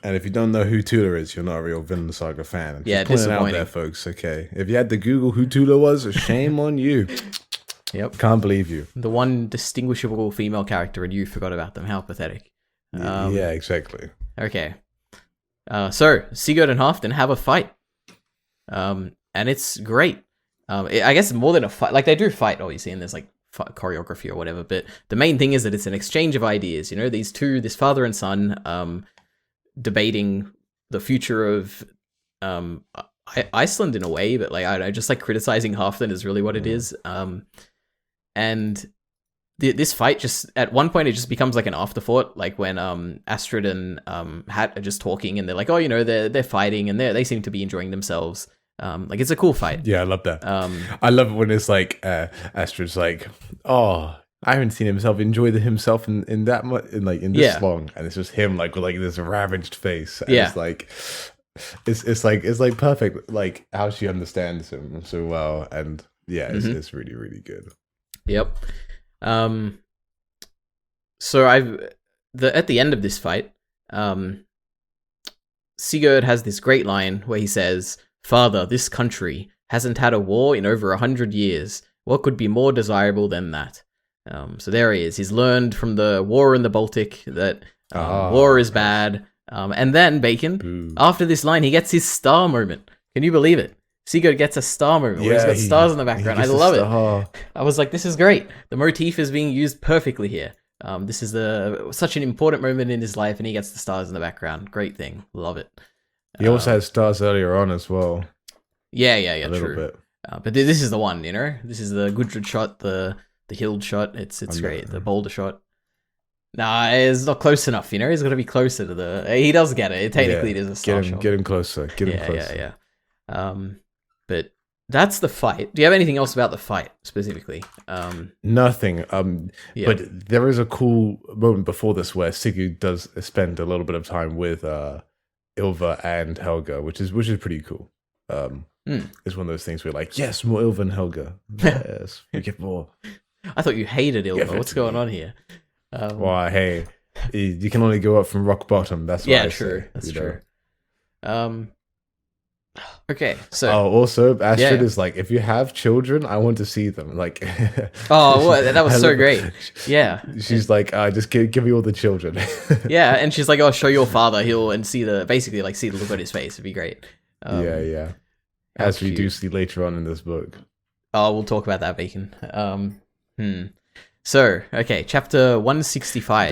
And if you don't know who Tula is, you're not a real Vinland Saga fan. Yeah, just putting it out there, folks. Okay, if you had to Google who Tula was, shame on you. Yep, can't believe you. The one distinguishable female character, and you forgot about them. How pathetic. Yeah, exactly. Okay. So Sigurd and Halfdan have a fight. And it's great. I guess more than a fight, like they do fight, obviously, and there's like choreography or whatever. But the main thing is that it's an exchange of ideas. You know, this father and son, debating the future of Iceland in a way, but like I don't know, just like criticizing Halfdan is really what it is. And this fight just at one point it just becomes like an afterthought, like when Astrid and Hat are just talking and they're like, oh, you know, they're fighting and they seem to be enjoying themselves. Like it's a cool fight. Yeah, I love that. I love it when it's like Astrid's like, oh, I haven't seen himself enjoy himself in that much in this long, and it's just him like with like this ravaged face. And it's like it's like perfect, like how she understands him so well, and it's really, really good. Yep. So at the end of this fight, Sigurd has this great line where he says, "Father, this country hasn't had a war in over 100 years. What could be more desirable than that?" So there he is. He's learned from the war in the Baltic that war is bad. And then, Bacon, after this line, he gets his star moment. Can you believe it? Sigurd gets a star moment where he's got stars in the background. I love it. I was like, this is great. The motif is being used perfectly here. This is such an important moment in his life, and he gets the stars in the background. Great thing. Love it. He also had stars earlier on as well. Yeah, a little bit. But this is the one, you know? This is the Gudrid shot, the Hild shot. It's great. The boulder shot. Nah, it's not close enough, you know? He's got to be closer to the... He does get it. Technically, it is a star shot. Get him closer. Get him closer. Yeah. But that's the fight. Do you have anything else about the fight, specifically? Nothing. But there is a cool moment before this where Sigurd does spend a little bit of time with Ylva and Helga, which is pretty cool. It's one of those things where like, yes, more Ylva and Helga. Yes, we get more. I thought you hated Ylva. What's going on here? Why, hey, you can only go up from rock bottom. That's what I say. That's true. Okay, so also Astrid is like, if you have children, I want to see them. Like, that was so great. Yeah, she's like, just give me all the children. Yeah, and she's like, oh, show your father. He'll see the look on his face. It'd be great. Yeah. As we do see later on in this book. Oh, we'll talk about that, Bacon. So, okay, chapter 165.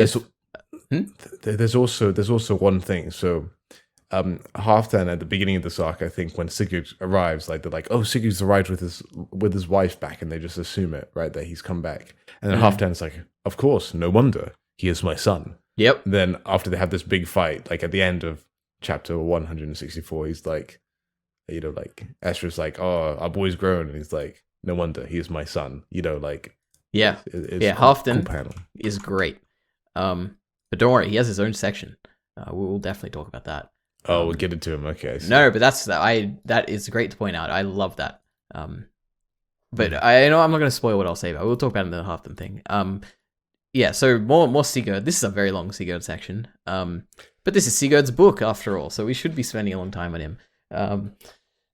There's also one thing. So, Halfdan at the beginning of this arc, I think, when Sigurd arrives, like they're like, "Oh, Sigurd's arrived with his wife back," and they just assume it, right, that he's come back. And then Halfdan's like, "Of course, no wonder, he is my son." Yep. Then after they have this big fight, like at the end of chapter 164, he's like, you know, like Esther's like, "Oh, our boy's grown," and he's like, "No wonder, he is my son." You know, like, Halfdan is great. But don't worry, he has his own section. We'll definitely talk about that. We'll get into him. Okay. So. No, but that is great to point out. I love that. But I know I'm not going to spoil what I'll say, but we'll talk about it in the Halfdan thing. So more Sigurd. This is a very long Sigurd section. But this is Sigurd's book after all, so we should be spending a long time on him.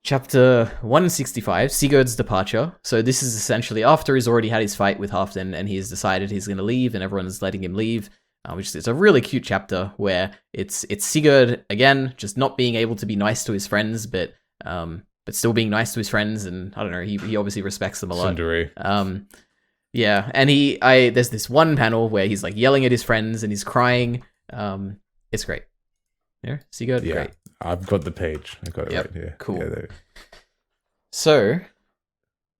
Chapter 165, Sigurd's departure. So this is essentially after he's already had his fight with Halfdan and he's decided he's going to leave and everyone's letting him leave. Which is a really cute chapter where it's Sigurd again, just not being able to be nice to his friends, but still being nice to his friends, and I don't know, he obviously respects them a lot. Sundari. And there's this one panel where he's like yelling at his friends and he's crying. It's great. Yeah, Sigurd, great. I've got the page. I got it right here. Cool. Yeah, so,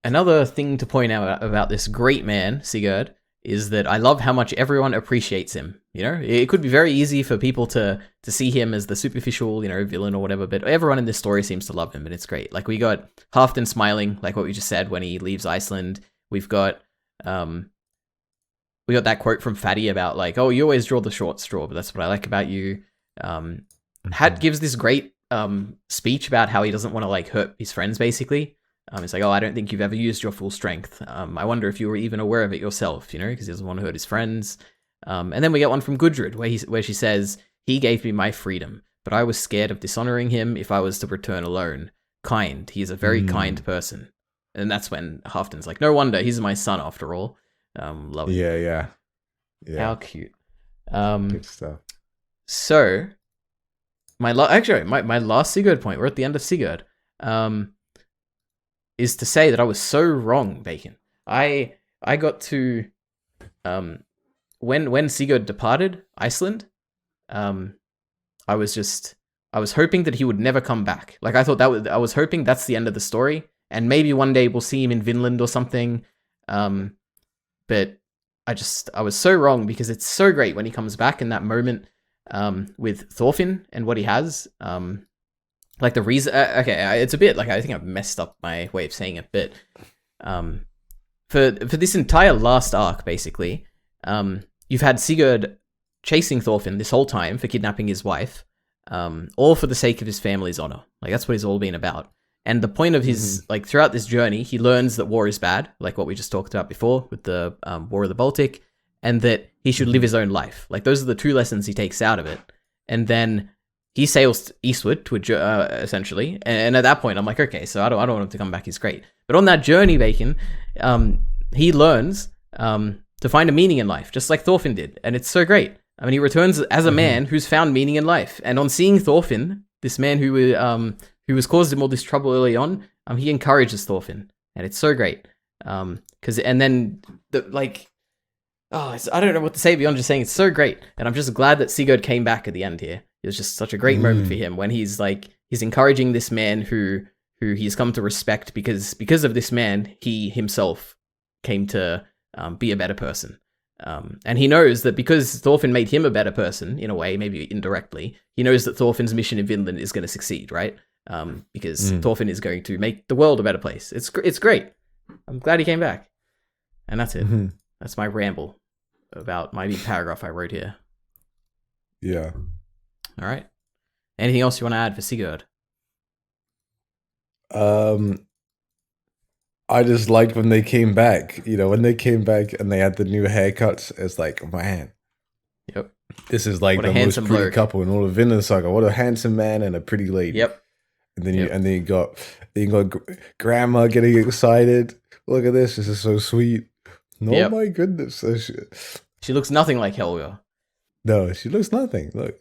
another thing to point out about this great man, Sigurd, is that I love how much everyone appreciates him. You know, it could be very easy for people to see him as the superficial, you know, villain or whatever, but everyone in this story seems to love him, and it's great. Like, we got Halfdan smiling, like what we just said when he leaves Iceland. We've got that quote from Fatty about like, "Oh, you always draw the short straw, but that's what I like about you." Hat gives this great speech about how he doesn't want to like hurt his friends, basically. He's like, "Oh, I don't think you've ever used your full strength. I wonder if you were even aware of it yourself," you know, because he doesn't want to hurt his friends. And then we get one from Gudrid where she says, "He gave me my freedom, but I was scared of dishonoring him if I was to return alone. Kind. He is a very kind person." And that's when Halfdan's like, "No wonder, he's my son after all." Love it. Yeah. How cute. Good stuff. So, my last Sigurd point, we're at the end of Sigurd, is to say that I was so wrong, Bacon. I got to when Sigurd departed Iceland, I was hoping that he would never come back. Like, I was hoping that's the end of the story, and maybe one day we'll see him in Vinland or something. But I was so wrong, because it's so great when he comes back in that moment with Thorfinn and what he has. Like the reason, it's a bit like, I think I've messed up my way of saying it, but for this entire last arc, basically, you've had Sigurd chasing Thorfinn this whole time for kidnapping his wife, all for the sake of his family's honor. Like, that's what it's all been about. And the point of his, like, throughout this journey, he learns that war is bad, like what we just talked about before with the War of the Baltic, and that he should live his own life. Like, those are the two lessons he takes out of it. And then he sails eastward to essentially, and at that point, I'm like, okay, so I don't want him to come back. He's great, but on that journey, Bacon, he learns to find a meaning in life, just like Thorfinn did, and it's so great. I mean, he returns as a man who's found meaning in life, and on seeing Thorfinn, this man who has caused him all this trouble early on, he encourages Thorfinn, and it's so great. I don't know what to say beyond just saying it's so great. And I'm just glad that Sigurd came back at the end here. It was just such a great moment for him when he's encouraging this man who he's come to respect because of this man, he himself came to be a better person. And he knows that because Thorfinn made him a better person, in a way, maybe indirectly, he knows that Thorfinn's mission in Vinland is going to succeed, right? Because Thorfinn is going to make the world a better place. It's great. I'm glad he came back. And that's it. That's my ramble about my paragraph I wrote here. Yeah. All right. Anything else you want to add for Sigurd? I just liked when they came back. When they came back and they had the new haircuts, it's like, man. Yep. This is like the most pretty couple in all of Vinland Saga. What a handsome man and a pretty lady. Yep. And then you got grandma getting excited. Look at this. This is so sweet. Oh my goodness. She looks nothing like Helga. No, she looks nothing. Look.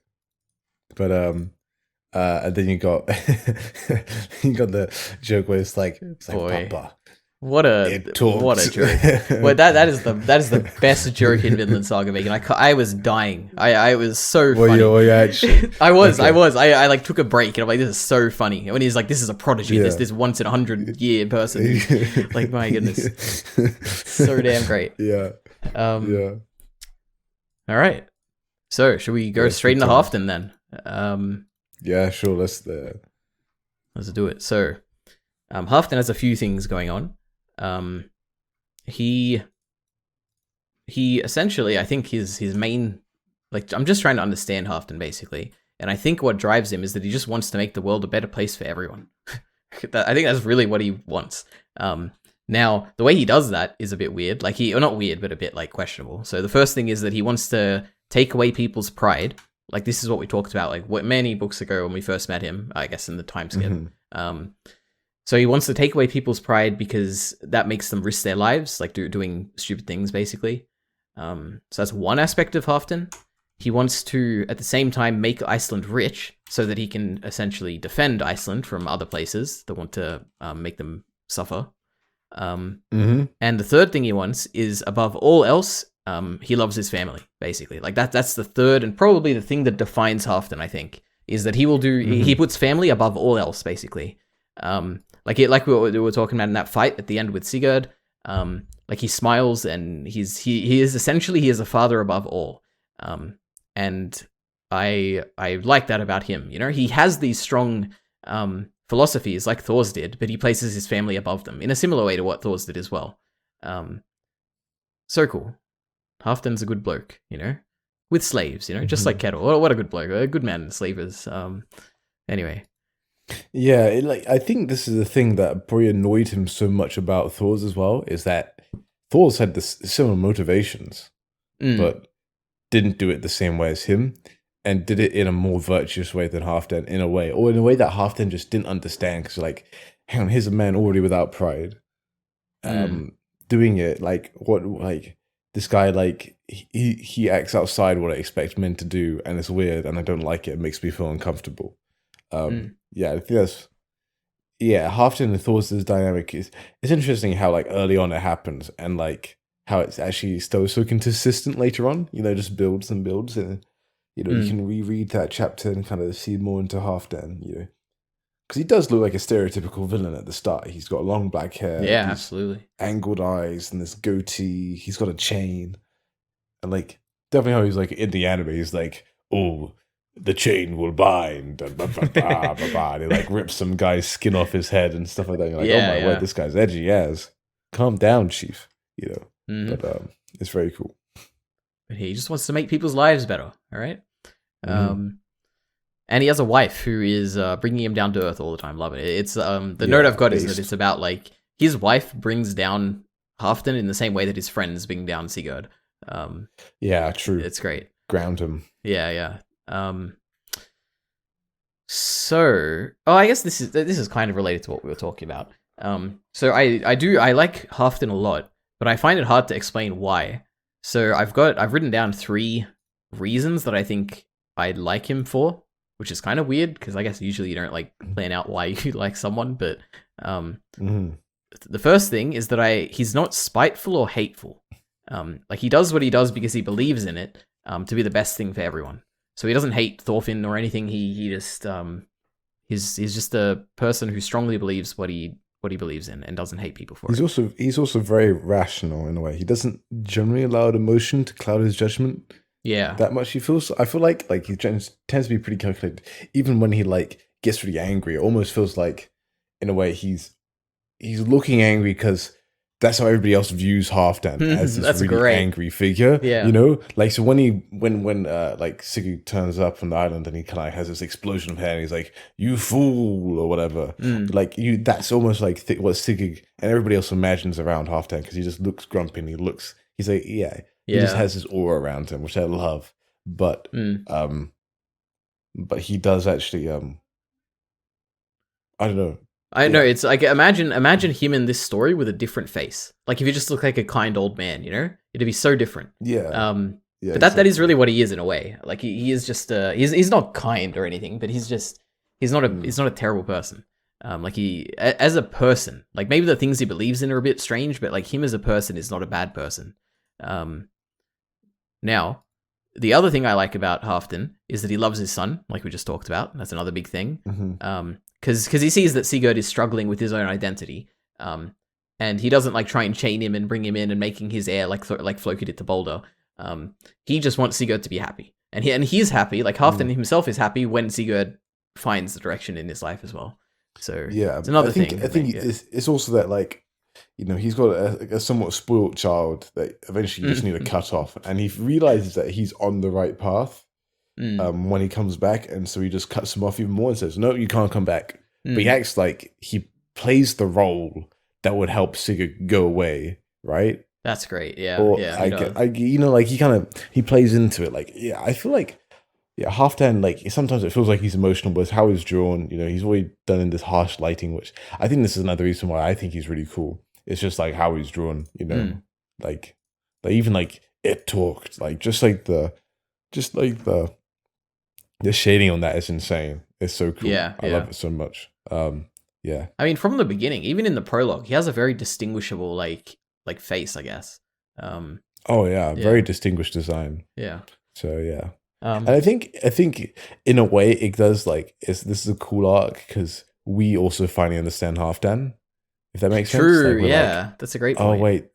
But and then you got the joke where it's like Papa. What a joke! Well, that is the best joke in Vinland Saga Bacon. I was dying. I was so funny. Were you actually? I was. I like took a break and I'm like, this is so funny. And when he's like, this is a prodigy. This once in 100-year person. Like, my goodness, so damn great. Yeah. Yeah. All right. So should we go straight into Halfdan then? Yeah, sure. Let's do it. So, Halfdan has a few things going on. He essentially, I think his main, I'm just trying to understand Halfdan basically, and I think what drives him is that he just wants to make the world a better place for everyone. I think that's really what he wants. Now the way he does that is a bit weird, not weird, but a bit questionable. So the first thing is that he wants to take away people's pride. This is what we talked about, many books ago when we first met him, I guess in the time skip. So he wants to take away people's pride because that makes them risk their lives, doing stupid things, basically. So that's one aspect of Halfdan. He wants to, at the same time, make Iceland rich so that he can essentially defend Iceland from other places that want to make them suffer. And the third thing he wants is, above all else, he loves his family, basically. That's the third and probably the thing that defines Halfdan, I think, is that he will do, he puts family above all else, basically. We were talking about in that fight at the end with Sigurd, he smiles and he is essentially, he is a father above all. And I like that about him. He has these strong philosophies like Thor's did, but he places his family above them in a similar way to what Thor's did as well. So cool. Halfdan's a good bloke, with slaves, just like Kettle. What a good bloke, a good man in slavers. Anyway. Yeah, I think this is the thing that probably annoyed him so much about Thor's as well, is that Thor's had similar motivations, but didn't do it the same way as him, and did it in a more virtuous way than Halfdan, in a way, or in a way that Halfdan just didn't understand, because hang on, here's a man already without pride, doing it, this guy, he acts outside what I expect men to do, and it's weird, and I don't like it. It makes me feel uncomfortable. Yeah, I think that's... Yeah, Halfdan and Thor's dynamic it's interesting how, early on it happens, and, how it's actually still so consistent later on, just builds and builds, and, you can reread that chapter and kind of see more into Halfdan, Because he does look like a stereotypical villain at the start. He's got long black hair. Yeah, absolutely. Angled eyes and this goatee. He's got a chain. And definitely how he's in the anime, he's oh, the chain will bind. And and he rips some guy's skin off his head and stuff like that. You're oh my word, this guy's edgy as. Calm down, chief. But it's very cool. But he just wants to make people's lives better. All right. And he has a wife who is bringing him down to earth all the time. Loving it. It's the note I've got is that it's about his wife brings down Halfdan in the same way that his friends bring down Sigurd. Yeah, true. It's great. Ground him. Yeah. I guess this is kind of related to what we were talking about. So I like Halfdan a lot, but I find it hard to explain why. So I've written down 3 reasons that I think I like him for, which is kind of weird because I guess usually you don't plan out why you like someone, but the first thing is that he's not spiteful or hateful. Like he does what he does because he believes in it to be the best thing for everyone. So he doesn't hate Thorfinn or anything. He just he's just a person who strongly believes what he believes in and doesn't hate people for it. He's also very rational in a way. He doesn't generally allow emotion to cloud his judgment. Yeah, that much. I feel like he tends to be pretty calculated. Even when he like gets really angry, it almost feels like, in a way, he's looking angry because that's how everybody else views Halfdan as this really angry figure. Yeah, you know, like so when like Sigurd turns up on the island and he kind of has this explosion of hair and he's like, "You fool" or whatever. Like that's almost like what Sigurd and everybody else imagines around Halfdan, because he just looks grumpy and he's like, yeah. He just has this aura around him, which I love. But he does actually I don't know. I know, it's like imagine him in this story with a different face. Like if you just look like a kind old man, you know? It'd be so different. Yeah. But that is really what he is in a way. Like he is just he's not kind or anything, but he's not a terrible person. Like he as a person, like maybe the things he believes in are a bit strange, but like him as a person is not a bad person. Now, the other thing I like about Halfdan is that he loves his son, like we just talked about. That's another big thing. Because he sees that Sigurd is struggling with his own identity, and he doesn't like try and chain him and bring him in and making his heir like Floki did to Balder. He just wants Sigurd to be happy, and he's happy. Like Halfdan himself is happy when Sigurd finds the direction in his life as well. So yeah, it's another thing. I think it's also that, like, you know, he's got a somewhat spoiled child that eventually you just need to cut off, and he realizes that he's on the right path when he comes back, and so he just cuts him off even more and says, "No, you can't come back." But he acts like he plays the role that would help Sigurd go away, right? That's great. Yeah, or yeah. You know, like he plays into it. Like, yeah, I feel like. Yeah, Halfdan, like, sometimes it feels like he's emotional, but it's how he's drawn. You know, he's always done in this harsh lighting, which I think this is another reason why I think he's really cool. It's just like how he's drawn, you know, like even like it talked, like just like the shading on that is insane. It's so cool. Yeah, I love it so much. Yeah. I mean, from the beginning, even in the prologue, he has a very distinguishable like face, I guess. Very distinguished design. Yeah. So yeah. And I think in a way it does, like, this is a cool arc because we also finally understand Halfdan, if that makes sense. True, like, yeah, like, that's a great point. Oh wait,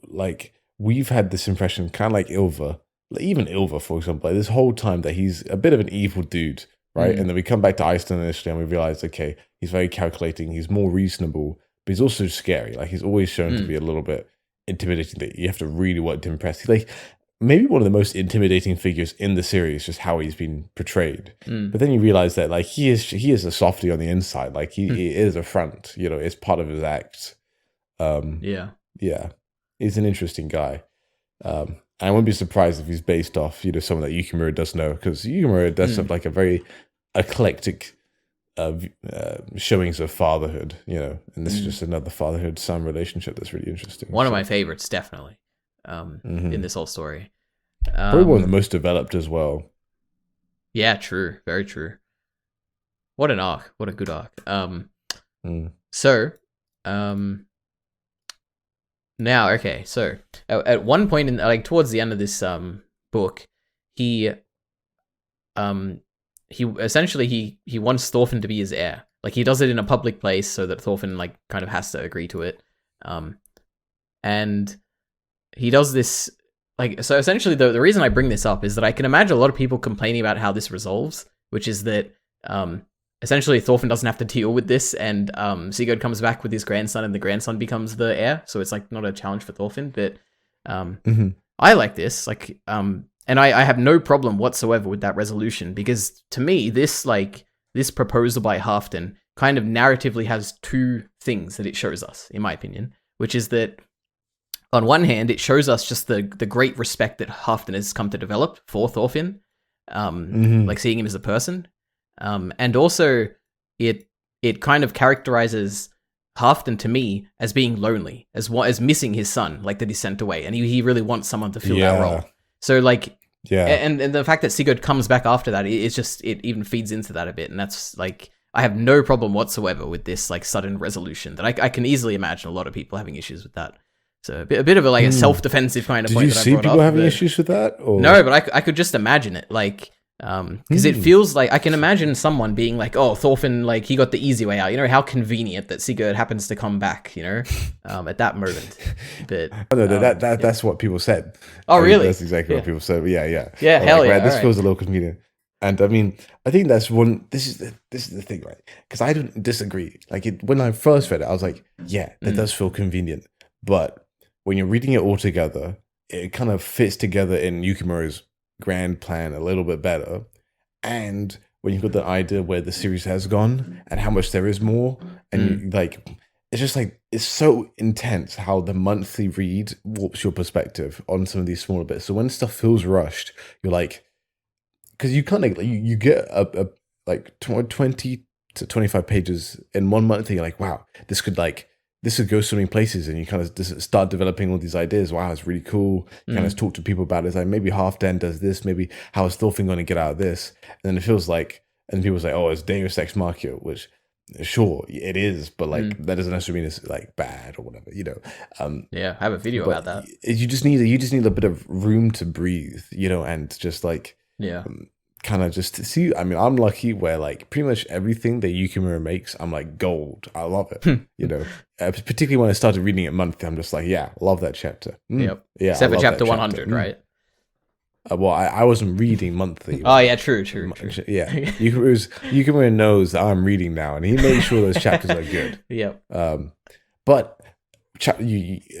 like we've had this impression, kind of like Ylva, like, even Ylva, for example, like this whole time that he's a bit of an evil dude, right? And then we come back to Iceland initially and we realize, okay, he's very calculating, he's more reasonable, but he's also scary. Like he's always shown to be a little bit intimidating, that you have to really want to impress. He's like maybe one of the most intimidating figures in the series, just how he's been portrayed. But then you realize that, like, he is a softie on the inside. Like he is a front, you know, it's part of his act. Yeah, he's an interesting guy. I wouldn't be surprised if he's based off, you know, someone that Yukimura does know, because Yukimura does have like a very eclectic showings of fatherhood, you know, and this is just another fatherhood-son relationship that's really interesting. One of my favorites, definitely. In this whole story. Probably one of the most developed as well. Yeah, true. Very true. What an arc. What a good arc. So, now, okay, so, at one point, in like, towards the end of this book, he essentially, he wants Thorfinn to be his heir. Like, he does it in a public place so that Thorfinn, like, kind of has to agree to it. And he does this, like, so essentially the reason I bring this up is that I can imagine a lot of people complaining about how this resolves, which is that essentially Thorfinn doesn't have to deal with this, and Sigurd comes back with his grandson, and the grandson becomes the heir, so it's like not a challenge for Thorfinn. But I like this, like, and I have no problem whatsoever with that resolution, because to me this proposal by Halfdan kind of narratively has two things that it shows us, in my opinion, which is that on one hand, it shows us just the great respect that Halfdan has come to develop for Thorfinn, like seeing him as a person, and also it kind of characterizes Halfdan to me as being lonely, as missing his son, like that he sent away, and he really wants someone to fill that role. So like, and the fact that Sigurd comes back after that, it even feeds into that a bit, and that's like, I have no problem whatsoever with this like sudden resolution that I can easily imagine a lot of people having issues with that. So a bit of a self-defensive kind of point. Did you see people having issues with that? Or? No, but I could just imagine it, like, because it feels like I can imagine someone being like, "Oh, Thorfinn, like he got the easy way out." You know how convenient that Sigurd happens to come back. You know, at that moment. But that's what people said. Oh, really? That's exactly what people said. Yeah. Yeah, hell yeah. This feels a little convenient. And I mean, I think that's one. This is the thing, right? Because I don't disagree. Like when I first read it, I was like, yeah, that does feel convenient. But when you're reading it all together, it kind of fits together in Yukimura's grand plan a little bit better. And when you've got the idea where the series has gone and how much there is more, and it's just like it's so intense how the monthly read warps your perspective on some of these smaller bits. So when stuff feels rushed, you're like. Because you kind of you get a 20 to 25 pages in 1 month, and you're like, wow, this could go so many places, and you kind of just start developing all these ideas. Wow, it's really cool. You kind of talk to people about it. It's like maybe Halfdan does this. Maybe how is Thorfinn going to get out of this? And then it feels like, and people say, oh, it's Deus Ex Machina, which sure it is, but that doesn't necessarily mean it's like bad or whatever, you know. I have a video about that. You just need a bit of room to breathe, you know, and just like. Yeah, kind of just to see. I mean, I'm lucky where like pretty much everything that Yukimura makes, I'm like gold. I love it. You know, particularly when I started reading it monthly, I'm just like, yeah, love that chapter. Yep. Yeah, except for chapter 100, right? Well, I wasn't reading monthly. Oh yeah, true. Yeah, Yukimura knows that I'm reading now, and he makes sure those chapters are good. Yep. But.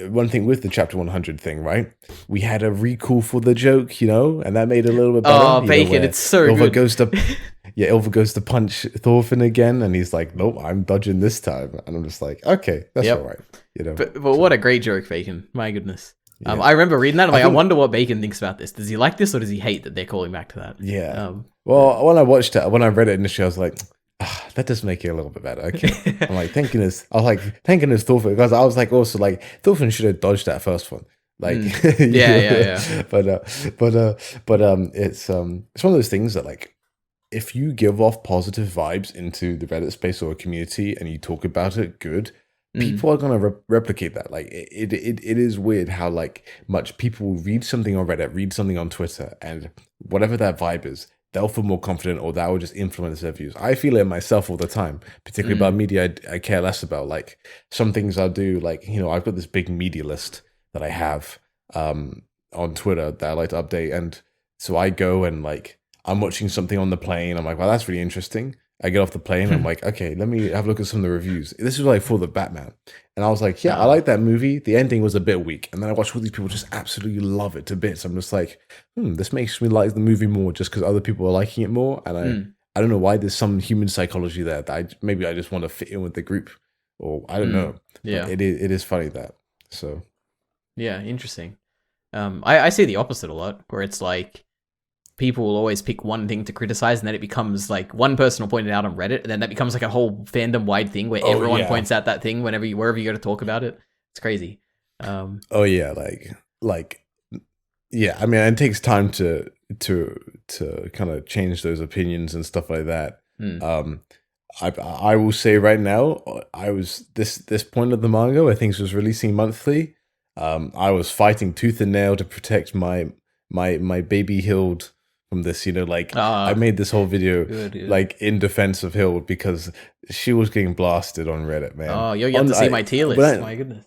One thing with the chapter 100 thing, right? We had a recall for the joke, you know, and that made it a little bit better. Oh, Bacon, it's so good. Ilva goes to punch Thorfinn again, and he's like, nope, I'm dodging this time. And I'm just like, okay, that's all right. You know, but what a great joke, Bacon. My goodness. Yeah. I remember reading that. I'm like, I wonder what Bacon thinks about this. Does he like this, or does he hate that they're calling back to that? Yeah. Well, when I read it initially, I was like, that does make it a little bit better. Okay. I'm like, thank goodness Thorfinn, because I was like, also like Thorfinn should have dodged that first one. Like, yeah. But it's one of those things that like, if you give off positive vibes into the Reddit space or a community and you talk about it good, people are gonna replicate that. Like, it is weird how like much people read something on Reddit, read something on Twitter, and whatever that vibe is, they'll feel more confident, or that will just influence their views. I feel it myself all the time, particularly about media I care less about. Like some things I'll do, like, you know, I've got this big media list that I have on Twitter that I like to update. And so I go and like, I'm watching something on the plane. I'm like, wow, that's really interesting. I get off the plane. I'm like, okay, let me have a look at some of the reviews. This is like for the Batman. And I was like, yeah, I like that movie. The ending was a bit weak. And then I watched all these people just absolutely love it to bits. I'm just like, this makes me like the movie more just because other people are liking it more. And I don't know why there's some human psychology there that maybe I just want to fit in with the group, or I don't know. Yeah, but it is funny that. So yeah, interesting. I see the opposite a lot, where it's like, people will always pick one thing to criticize, and then it becomes like one person will point it out on Reddit, and then that becomes like a whole fandom-wide thing where everyone points out that thing wherever you go to talk about it. It's crazy. I mean, it takes time to kind of change those opinions and stuff like that. I will say right now, I was this point of the manga, I think it was releasing monthly. I was fighting tooth and nail to protect my baby Hild from this, you know, like I made this whole video like in defense of Hild because she was getting blasted on Reddit, man. Oh, you have to see my tier list. My goodness.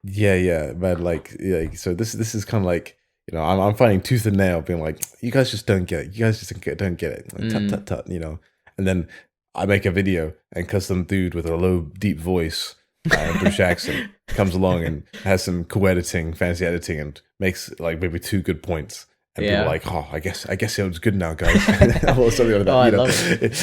Yeah, man. Like, so this is kind of like, you know, I'm fighting tooth and nail, being like, you guys just don't get it. You guys just don't get it. Like, tut, you know. And then I make a video, and cause some dude with a low, deep voice, British accent, comes along and has some cool editing, fancy editing, and makes like maybe 2 good points. And people are like, oh, I guess it was good now, guys. Or something like that. I love it.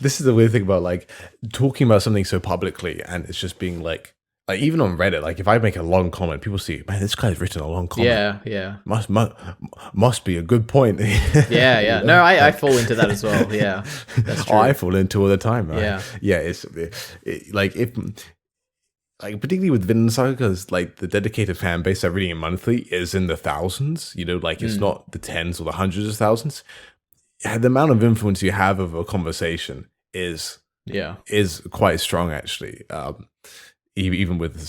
This is the weird thing about like talking about something so publicly, and it's just being like even on Reddit, like if I make a long comment, people see, man, this guy's written a long comment. Yeah. Must be a good point. Yeah. You know? No, I fall into that as well. Yeah, that's true. I fall into all the time. Right? Yeah. It's like if. Like particularly with Vinland Saga, because like the dedicated fan base that reading it monthly is in the thousands, you know, like it's not the tens or the hundreds of thousands. The amount of influence you have of a conversation is quite strong, actually. Even with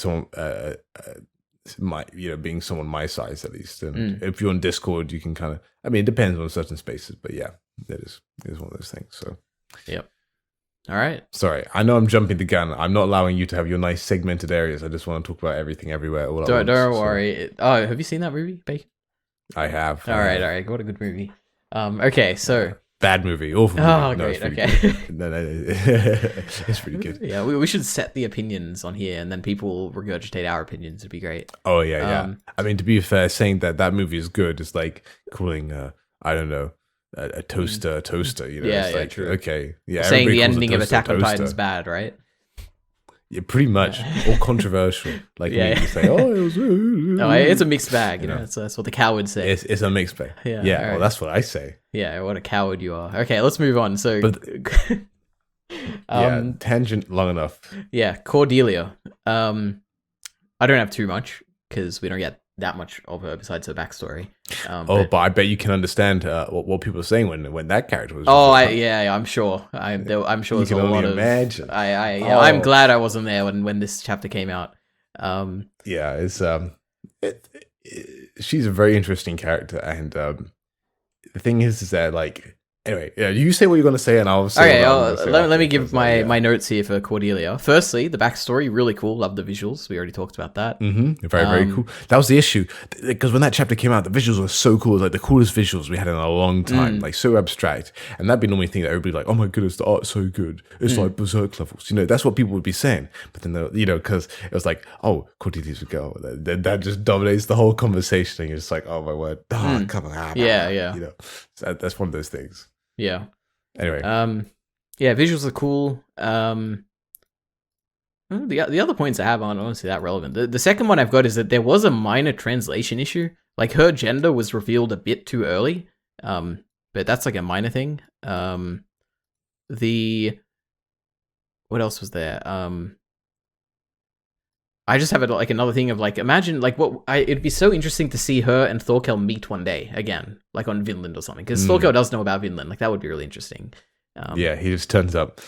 being someone my size at least. And if you're on Discord, you can kind of, it depends on certain spaces, but yeah, it is one of those things. So, yep. All right. Sorry, I know I'm jumping the gun. I'm not allowing you to have your nice segmented areas. I just want to talk about everything everywhere. Don't worry. Oh, have you seen that movie, Bacon? I have. All right. What a good movie. Okay, so bad movie, awful movie. Oh, great. Okay. No, it's pretty good. Yeah, we should set the opinions on here, and then people regurgitate our opinions. It'd be great. Oh yeah. To be fair, saying that movie is good is like calling I don't know. A toaster, true. Okay, yeah. Saying the ending of Attack on Titan is bad, right? Yeah, pretty much, or controversial. Like you say, oh, it was. No, it's a mixed bag. You know, that's what the cowards say. It's a mixed bag. Yeah. Right. Well, that's what I say. Yeah, what a coward you are. Okay, let's move on. So, tangent long enough. Yeah, Cordelia. I don't have too much because we don't get that much of her besides her backstory. But I bet you can understand what people are saying when that character was. I'm sure. I'm sure there's a lot of. Imagine. I'm glad I wasn't there when this chapter came out. It's she's a very interesting character, and the thing is that like. Anyway, you say what you're going to say, and I'll say. Okay, let me give my notes here for Cordelia. Firstly, the backstory, really cool. Love the visuals. We already talked about that. Mm-hmm. Very cool. That was the issue, because when that chapter came out, the visuals were so cool. Like the coolest visuals we had in a long time. Like so abstract, and that'd be normally thing that everybody like, oh my goodness, the art's so good. It's like Berserk levels. That's what people would be saying. But then because it was like, oh, Cordelia's a girl. That just dominates the whole conversation. And you're just like, oh my word, come on. Yeah. So that's one of those things. Yeah. Anyway. Visuals are cool. The other points I have aren't honestly that relevant. The second one I've got is that there was a minor translation issue. Like her gender was revealed a bit too early. But that's like a minor thing. What else was there? I just have it like another thing of like, imagine like it'd be so interesting to see her and Thorkel meet one day again, like on Vinland or something. Because Thorkel does know about Vinland. Like that would be really interesting. He just turns up.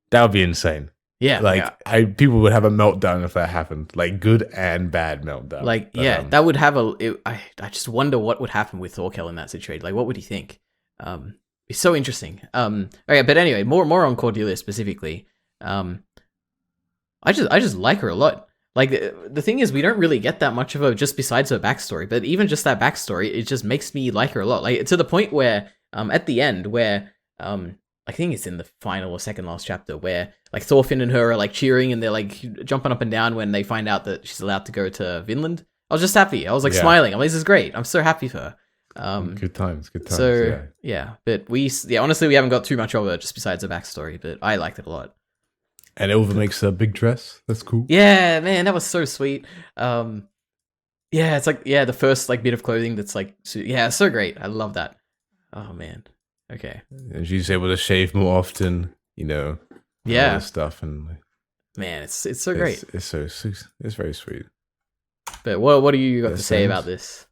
That would be insane. Yeah. People would have a meltdown if that happened. Like good and bad meltdown. Like, that would have I just wonder what would happen with Thorkel in that situation. Like what would he think? It's so interesting. Okay, but anyway, more on Cordelia specifically. I just like her a lot. Like, the thing is, we don't really get that much of her just besides her backstory, but even just that backstory, it just makes me like her a lot. Like, to the point where, at the end, where, I think it's in the final or second last chapter, where, like, Thorfinn and her are, like, cheering and they're, like, jumping up and down when they find out that she's allowed to go to Vinland. I was just happy. I was, like, smiling. I'm like, this is great. I'm so happy for her. Good times. So, but honestly, we haven't got too much of her just besides her backstory, but I liked it a lot. And Ilva makes a big dress. That's cool. Yeah, man, that was so sweet. It's like the first like bit of clothing that's like so great. I love that. Oh man. Okay. And she's able to shave more often. All this stuff and. Man, it's so great. It's very sweet. But what do you got to say about this?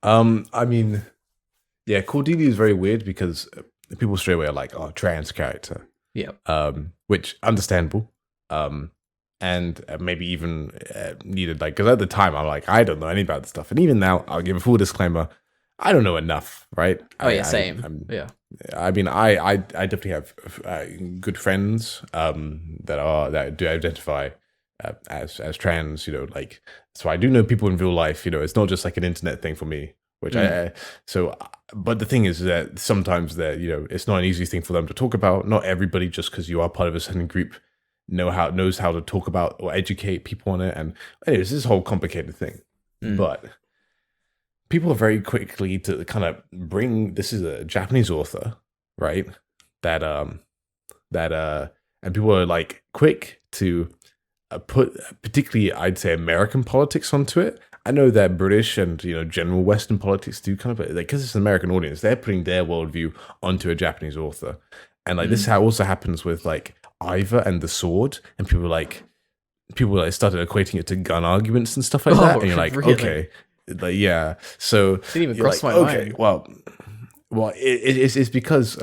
Cordelia is very weird because people straight away are like, oh, trans character. Yeah. Which understandable. And maybe even needed, like, because at the time I'm like, I don't know anything about this stuff, and even now I'll give a full disclaimer, I don't know enough, right? Same. I mean, I definitely have good friends that do identify as trans, like, so I do know people in real life. It's not just like an internet thing for me. But the thing is that sometimes that it's not an easy thing for them to talk about. Not everybody, just because you are part of a certain group, knows how to talk about or educate people on it. And anyways, this is a whole complicated thing. But people are very quickly to kind of bring. This is a Japanese author, right? And people are like quick to put, particularly I'd say American politics onto it. I know that British and general Western politics do kind of, like, because it's an American audience, they're putting their worldview onto a Japanese author, and like this also happens with like Ivar and the sword, and people started equating it to gun arguments and stuff like that, and you're like, really? Okay, like so didn't even cross my mind. Well, it's because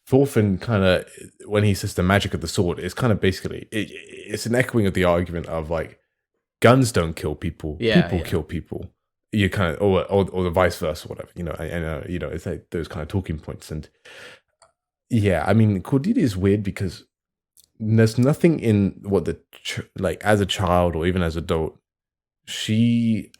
Thorfinn kind of, when he says the magic of the sword, is kind of basically it's an echoing of the argument of like guns don't kill people, people yeah. kill people. You kind of, or the vice versa, whatever. It's like those kind of talking points. And yeah, I mean, Cordelia is weird because there's nothing in what like as a child or even as an adult, she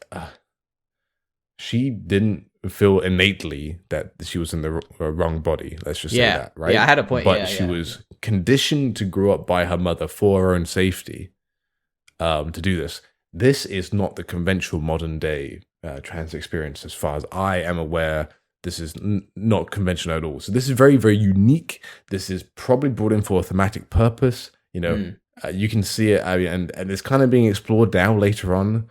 didn't feel innately that she was in the wrong body. Let's just say that, right? Yeah, I had a point. But she was conditioned to grow up by her mother for her own safety, to do this. This is not the conventional modern day trans experience, as far as I am aware. This is not conventional at all. So this is very, very unique. This is probably brought in for a thematic purpose. You can see it. I mean, and it's kind of being explored now later on.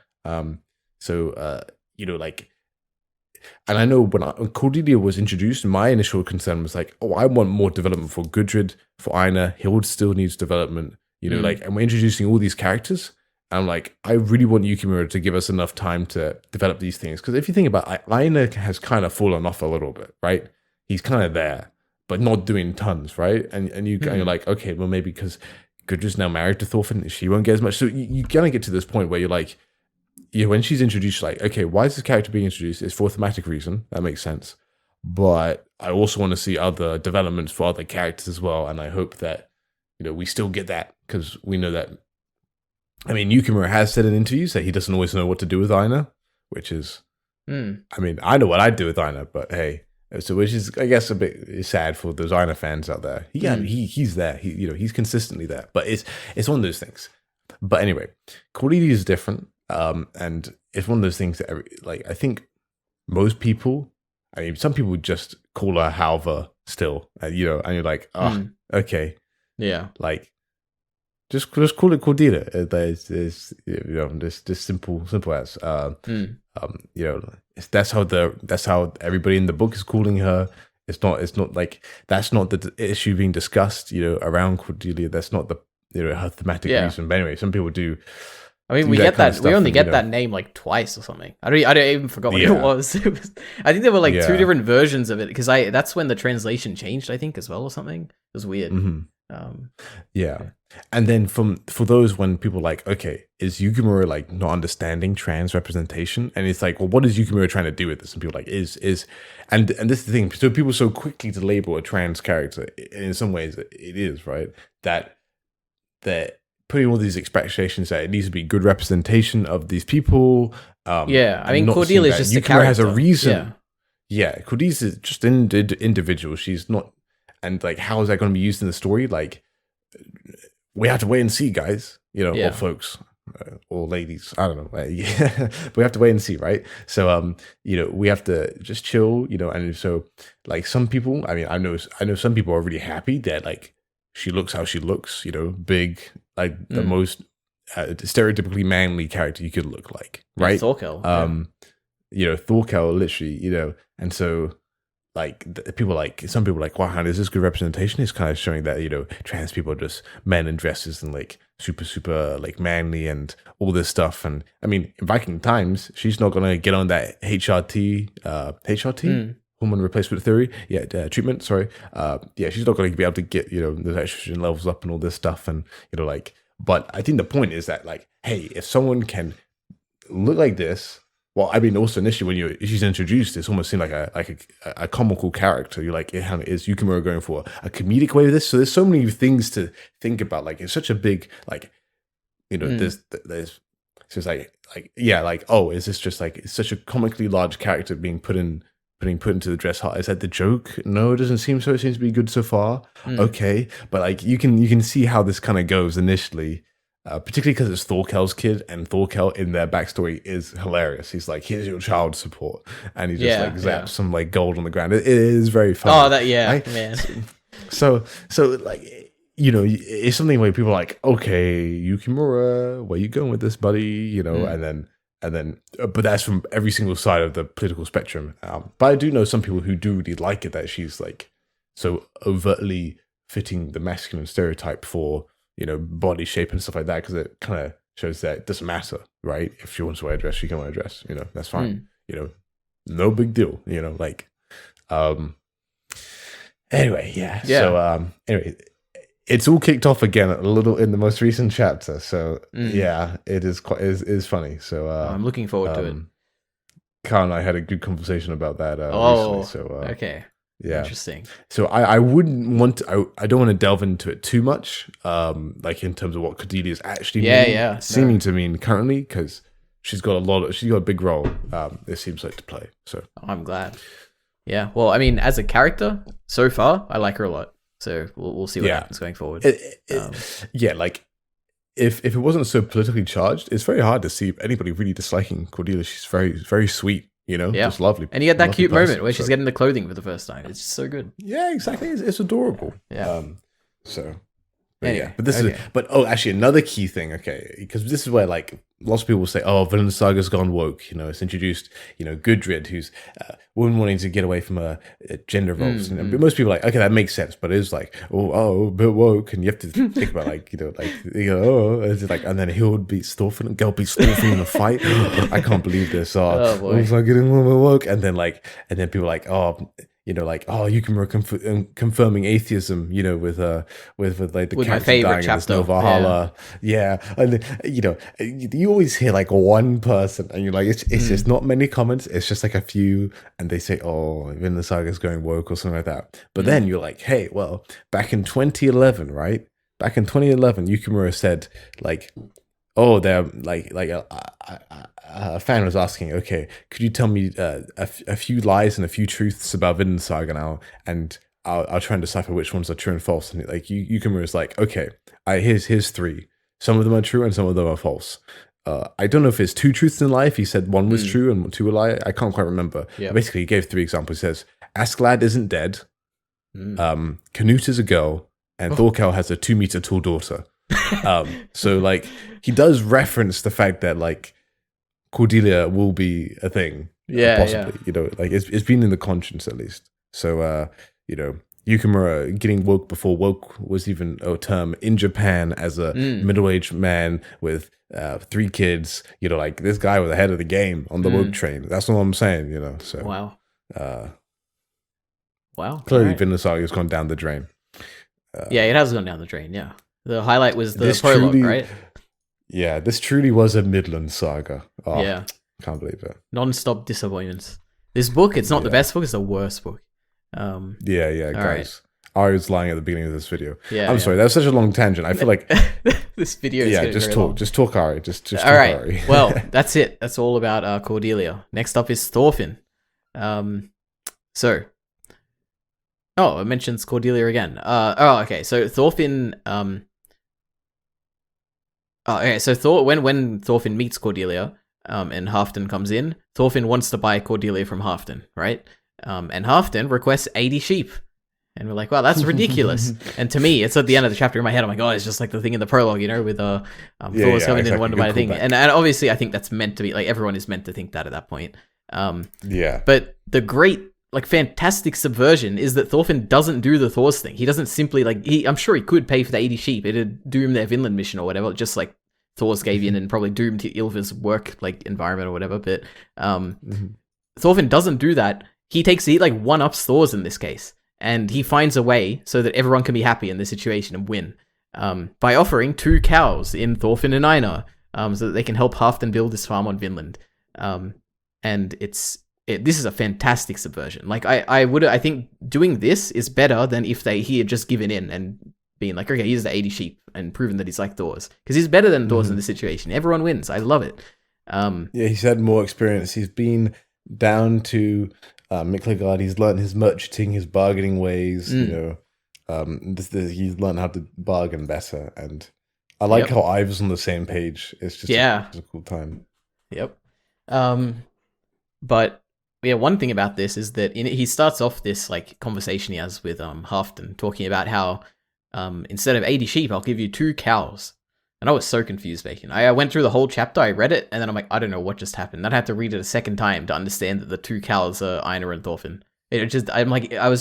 And I know when Cordelia was introduced, my initial concern was like, oh, I want more development for Gudrid, for Einar. Hild still needs development. And we're introducing all these characters. And I'm like, I really want Yukimura to give us enough time to develop these things. Because if you think about it, Einar has kind of fallen off a little bit, right? He's kind of there, but not doing tons, right? And you're like, okay, well, maybe because Gudrid's now married to Thorfinn, she won't get as much. So you kind of get to this point where you're like, when she's introduced, like, okay, why is this character being introduced? It's for a thematic reason. That makes sense. But I also want to see other developments for other characters as well. And I hope that, we still get that, because we know that, I mean, Yukimura has said in interviews that he doesn't always know what to do with Einar, which is, I mean, I know what I'd do with Einar, but hey, so which is, I guess, a bit sad for those Einar fans out there. He's there. He's consistently there, but it's one of those things. But anyway, Cordelia is different. And it's one of those things that, I think most people, I mean, some people just call her Halva still, and you're like, okay. Yeah. Like, just call it Cordelia. It's just simple as, that's how everybody in the book is calling her. It's not like, that's not the issue being discussed, around Cordelia. That's not the, her thematic reason. But anyway, some people do. I mean, we get that. We only get that name like twice or something. I don't even forgot what it was. I think there were like two different versions of it, because that's when the translation changed, I think, as well, or something. It was weird. Mm-hmm. And then for those, when people are like, okay, is Yukimura like not understanding trans representation? And it's like, well, what is Yukimura trying to do with this? And people are like, and this is the thing. So people so quickly to label a trans character, in some ways it is, right? That putting all these expectations that it needs to be good representation of these people. I mean, Cordelia is just a character. Has a reason. Yeah, Cordelia is just an individual. She's not, and like, how is that going to be used in the story? Like, we have to wait and see, guys. Or folks, or ladies. I don't know. But we have to wait and see, right? So, we have to just chill. And so, like, some people. I mean, I know some people are really happy that like she looks how she looks. Big. Like the most stereotypically manly character you could look like, right? Thorkel. Thorkel, literally, and so like some people are like, wow, is this good representation? It's kind of showing that trans people are just men in dresses and like super like manly and all this stuff. And I mean, in Viking times, she's not gonna get on that HRT. Hormone replacement theory, treatment. Sorry, she's not going to be able to get those estrogen levels up and all this stuff, and But I think the point is that like, hey, if someone can look like this, well, I mean, also initially when she's introduced, it's almost seemed like a comical character. You're like, is Yukimura going for a comedic way with this? So there's so many things to think about. Like, it's such a big like, there's so it's like oh, is this just like, it's such a comically large character being put into the dress heart? Is that the joke? No, it doesn't seem so. It seems to be good so far. Okay, but like you can see how this kind of goes initially, particularly because it's Thorkel's kid, and Thorkel in their backstory is hilarious. He's like, here's your child support, and he just zaps some like gold on the ground. It is very funny. Oh, that right? Man. So like, it's something where people are like, okay, Yukimura, where you going with this, buddy? And then, but that's from every single side of the political spectrum. But I do know some people who do really like it, that she's like so overtly fitting the masculine stereotype for, body shape and stuff like that, because it kind of shows that it doesn't matter, right? If she wants to wear a dress, she can wear a dress, that's fine. No big deal, anyway, yeah. So, anyway, it's all kicked off again a little in the most recent chapter. So yeah, it is funny. So I'm looking forward to it. Carl and I had a good conversation about that recently. So okay. Yeah. Interesting. So I wouldn't want to, I don't want to delve into it too much, like in terms of what Cordelia is actually seeming to mean currently, because she's got a big role, it seems like, to play. So I'm glad. Yeah. Well, I mean, as a character, so far, I like her a lot. So we'll see what happens going forward. Yeah, like if it wasn't so politically charged, it's very hard to see anybody really disliking Cordelia. She's very, very sweet. Just lovely. And you had that cute moment where she's getting the clothing for the first time. It's just so good. Yeah, exactly. It's adorable. Yeah. Anyway, but this is. But actually, another key thing. Okay, because this is where like lots of people will say, "Oh, Vinland Saga's gone woke." It's introduced. Gudrid, who's woman wanting to get away from gender roles. And most people are like, okay, that makes sense. But it's like, a bit woke, and you have to think about it's like, and then Hild beats Thorfinn, and Girl beats Thorfinn in a fight. I can't believe this. It's like getting more woke, and then people are like, you can confirming atheism, with like the character dying in this Valhalla. Yeah. And then, you always hear like one person and you're like, it's just not many comments. It's just like a few, and they say, oh, Vinland Saga is going woke or something like that. But then you're like, hey, well, back in 2011, right? Back in 2011, Yukimura said like, oh, they're like a fan was asking, okay, could you tell me a few lies and a few truths about Vinland Saga now, and I'll try and decipher which ones are true and false. And like Yukimura is like, okay, here's three. Some of them are true and some of them are false. I don't know if it's two truths in life. He said one was true and two were lie. I can't quite remember. Yep. Basically, he gave three examples. He says, Askeladd isn't dead. Canute is a girl, and Thorkel has a 2-meter tall daughter. So like he does reference the fact that like Cordelia will be a thing, possibly. Like it's been in the conscience at least. So Yukimura getting woke before woke was even a term in Japan as a middle-aged man with 3 kids. Like this guy was ahead of the game on the woke train. That's what I'm saying. So wow. Clearly, Vinland Saga has gone down the drain. It has gone down the drain. Yeah. The highlight was the prologue, right? Yeah, this truly was a Midland Saga. Oh, yeah. Can't believe it. Non-stop disappointments. This book, it's not the best book, it's the worst book. Guys. Right. I was lying at the beginning of this video. Yeah, I'm sorry, that was such a long tangent. I feel like this video is just talk. Long. Just talk, Ari. Just all talk, right. Ari. Well, that's it. That's all about Cordelia. Next up is Thorfinn. It mentions Cordelia again. Okay. So Thorfinn. When Thorfinn meets Cordelia, and Halfdan comes in, Thorfinn wants to buy Cordelia from Halfdan, right? And Halfdan requests 80 sheep. And we're like, wow, that's ridiculous. And to me, it's at the end of the chapter in my head. I'm like, oh, it's just like the thing in the prologue, with Thor's coming in and wanting to buy a thing. And obviously, I think that's meant to be, like, everyone is meant to think that at that point. But the great, like, fantastic subversion is that Thorfinn doesn't do the Thor's thing. He doesn't simply, like, I'm sure he could pay for the 80 sheep. It'd doom their Vinland mission or whatever, just like Thor's gave in and probably doomed Ylva's work, like, environment or whatever. But Thorfinn doesn't do that. He one-ups Thor's in this case. And he finds a way so that everyone can be happy in this situation and win by offering 2 cows in Thorfinn and Einar so that they can help Halfdan build his farm on Vinland. And this is a fantastic subversion. Like I think doing this is better than if he had just given in and been like, okay, here's the 80 sheep and proven that he's like Thor's, because he's better than Thor's in this situation. Everyone wins. I love it. He's had more experience. He's been down to Miklagard. He's learned his merchanting, his bargaining ways. He's learned how to bargain better, and I like how Ivar's on the same page. It's just it's a cool time. Yep. But one thing about this is that he starts off this like conversation he has with Halfdan, talking about how instead of 80 sheep, I'll give you 2 cows. And I was so confused, Bacon. I went through the whole chapter, I read it, and then I'm like, I don't know what just happened. Then I had to read it a second time to understand that the 2 cows are Einar and Thorfinn. I was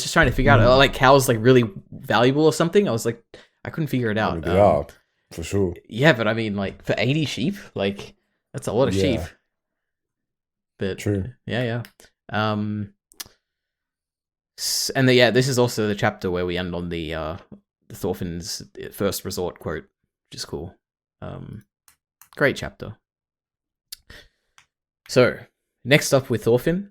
just trying to figure out, are like cows like really valuable or something? I was like, I couldn't figure it out. They are, for sure. Yeah, but I mean, like, for 80 sheep, like, that's a lot of sheep. But true. Yeah. And this is also the chapter where we end on the Thorfinn's first resort quote, which is cool. Great chapter. So, next up with Thorfinn,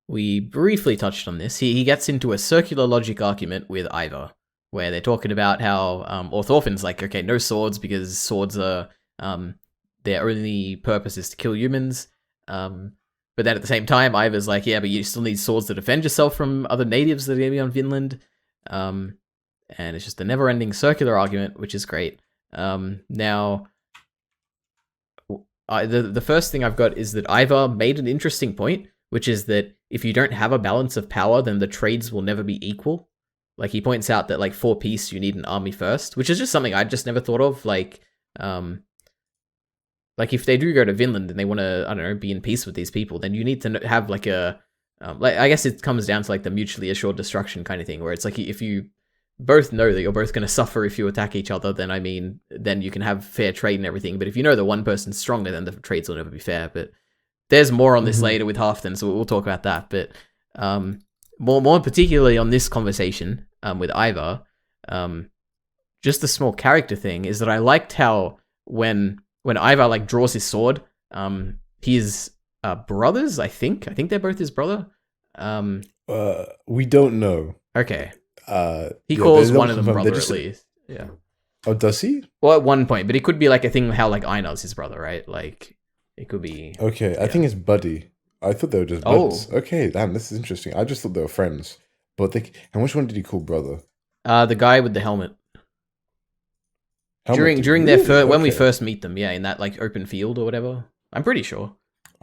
we briefly touched on this. He gets into a circular logic argument with Ivar, where they're talking about how, or Thorfinn's like, okay, no swords because swords are, their only purpose is to kill humans. But then at the same time, Ivar's like, yeah, but you still need swords to defend yourself from other natives that are going to be on Vinland. And it's just a never-ending circular argument, which is great. Now, the first thing I've got is that Ivar made an interesting point, which is that if you don't have a balance of power, then the trades will never be equal. Like, he points out that, like, for peace, you need an army first, which is just something I just never thought of. Like, if they do go to Vinland and they want to, I don't know, be in peace with these people, then you need to have, like, a... like, I guess it comes down to, like, the mutually assured destruction kind of thing, where it's like, if you both know that you're both going to suffer if you attack each other, then, I mean, then you can have fair trade and everything. But if you know that one person's stronger, then the trades will never be fair. But there's more on this later with Halfdan, so we'll talk about that. But more particularly on this conversation with Ivar, just a small character thing is that I liked how when Ivar, like, draws his sword, his brothers, I think they're both his brother. We don't know. Okay. He calls one of them brother at least. Yeah. Oh, does he? Well, at one point, but it could be like a thing how like Einar's his brother, right? Like it could be. Okay, yeah. I think it's Buddy. I thought they were just buds. Okay, damn, this is interesting. I just thought they were friends. But and which one did he call brother? The guy with the helmet. During their when we first meet them, yeah, in that like open field or whatever. I'm pretty sure.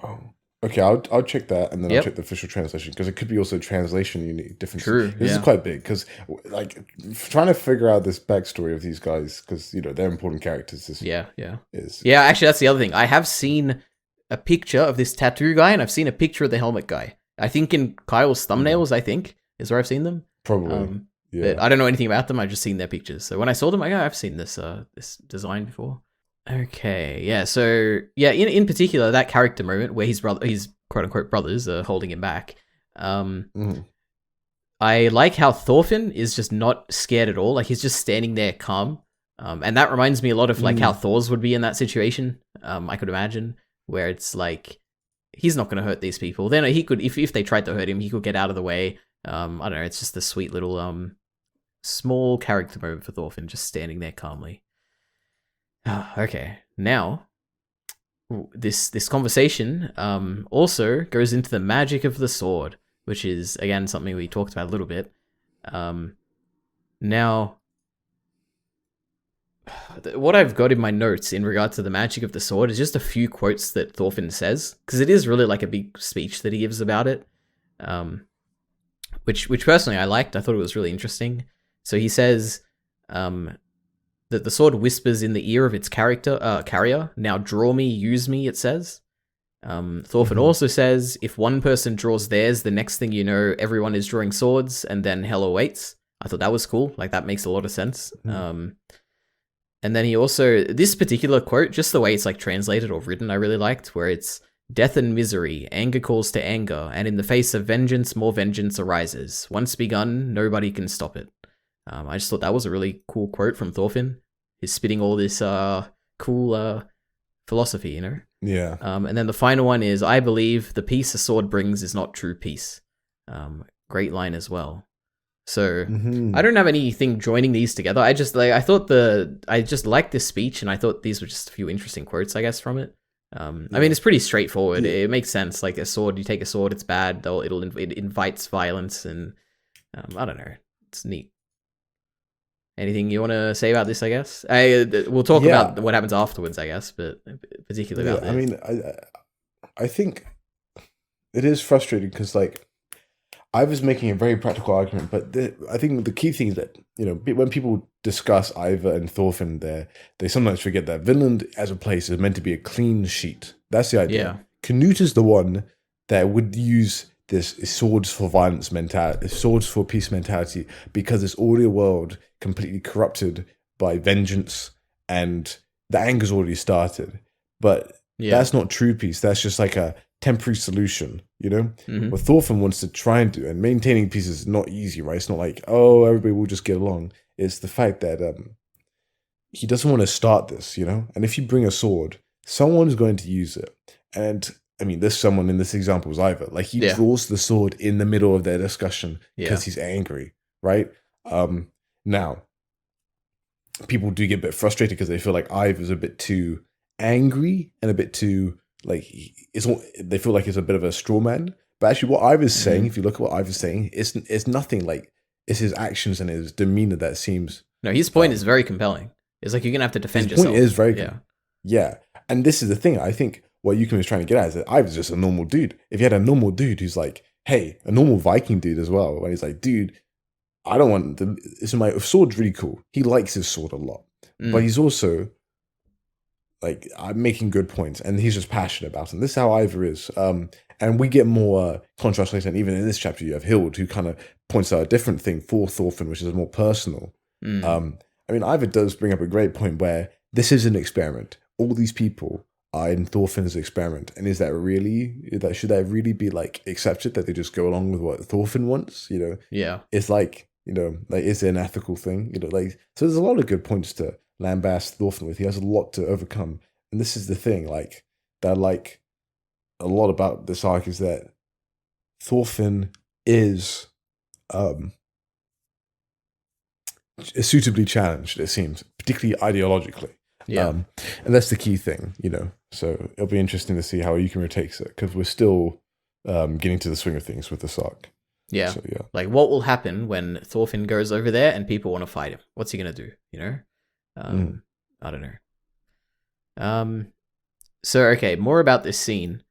Oh. Okay, I'll check that, and then I'll check the official translation, because it could be also translation unique differences. True, this is quite big, because like trying to figure out this backstory of these guys, because they're important characters. Yeah. Actually, that's the other thing. I have seen a picture of this tattoo guy, and I've seen a picture of the helmet guy. I think in Kyle's thumbnails, I think is where I've seen them. Probably. But I don't know anything about them. I've just seen their pictures. So when I saw them, I've seen this design before. Okay, yeah, so, yeah, in particular, that character moment where his quote-unquote brothers are holding him back, I like how Thorfinn is just not scared at all, like, he's just standing there calm, and that reminds me a lot of, like, how Thor's would be in that situation, I could imagine, where it's, like, he's not going to hurt these people, then he could, if they tried to hurt him, he could get out of the way, I don't know, it's just a sweet little, small character moment for Thorfinn, just standing there calmly. Okay, now this conversation also goes into the magic of the sword, which is again something we talked about a little bit. Now, what I've got in my notes in regard to the magic of the sword is just a few quotes that Thorfinn says, because it is really like a big speech that he gives about it, which personally I liked. I thought it was really interesting. So he says, that the sword whispers in the ear of its carrier, now draw me, use me, it says. Thorfinn also says, if one person draws theirs, the next thing you know, everyone is drawing swords, and then hell awaits. I thought that was cool. Like, that makes a lot of sense. And then he also, this particular quote, just the way it's like translated or written, I really liked, where it's, death and misery, anger calls to anger, and in the face of vengeance, more vengeance arises. Once begun, nobody can stop it. I just thought that was a really cool quote from Thorfinn. He's spitting all this cool philosophy, Yeah. And then the final one is, I believe the peace a sword brings is not true peace. Great line as well. So I don't have anything joining these together. I just liked this speech, and I thought these were just a few interesting quotes, I guess, from it. I mean, it's pretty straightforward. It makes sense. Like a sword, you take a sword, it's bad. It invites violence, and I don't know. It's neat. Anything you want to say about this, I guess? We'll talk about what happens afterwards, I guess, but particularly about this. I mean, I think it is frustrating because, like, I was making a very practical argument, but I think the key thing is that, when people discuss Ivar and Thorfinn they sometimes forget that Vinland as a place is meant to be a clean sheet. That's the idea. Yeah. Canute is the one that would use this swords for violence mentality, swords for peace mentality, because it's already a world completely corrupted by vengeance, and the anger's already started. But that's not true peace. That's just like a temporary solution. you know? Mm-hmm. What Thorfinn wants to try and do, and maintaining peace is not easy, right? It's not like, oh, everybody will just get along. It's the fact that he doesn't want to start this, you know? And if you bring a sword, someone's going to use it. And I mean, this someone in this example is Ivar. Like, he draws the sword in the middle of their discussion because he's angry, right? Now, people do get a bit frustrated because they feel like Ivar's a bit too angry and a bit too, like, they feel like he's a bit of a straw man. But actually, what Ivar's saying, if you look at what Ivar's saying, it's nothing like, it's his actions and his demeanor that seems... No, his point is very compelling. It's like, you're going to have to defend yourself. His point is very... Yeah. And this is the thing, I think what Yukon was trying to get at is that Ivar's just a normal dude. If you had a normal dude who's like, hey, a normal Viking dude as well, when he's like, dude, I don't want the... So my sword's really cool. He likes his sword a lot. But he's also... like, I'm making good points, and he's just passionate about it. And this is how Ivar is. And we get more contrast later, and even in this chapter, you have Hild, who kind of points out a different thing for Thorfinn, which is more personal. I mean, Ivar does bring up a great point where this is an experiment. All these people are in Thorfinn's experiment, and should that really be like accepted, that they just go along with what Thorfinn wants? You know, it's like, you know, like, is it an ethical thing? You know, like, so there's a lot of good points to lambast Thorfinn with. He has a lot to overcome, and this is the thing, like, that I like a lot about this arc is that Thorfinn is suitably challenged, it seems, particularly ideologically. And that's the key thing, you know. So it'll be interesting to see how Yukimura takes it, because we're still getting to the swing of things with this arc. So, like, what will happen when Thorfinn goes over there and people want to fight him? What's he gonna do? You know, I don't know. So okay, more about this scene.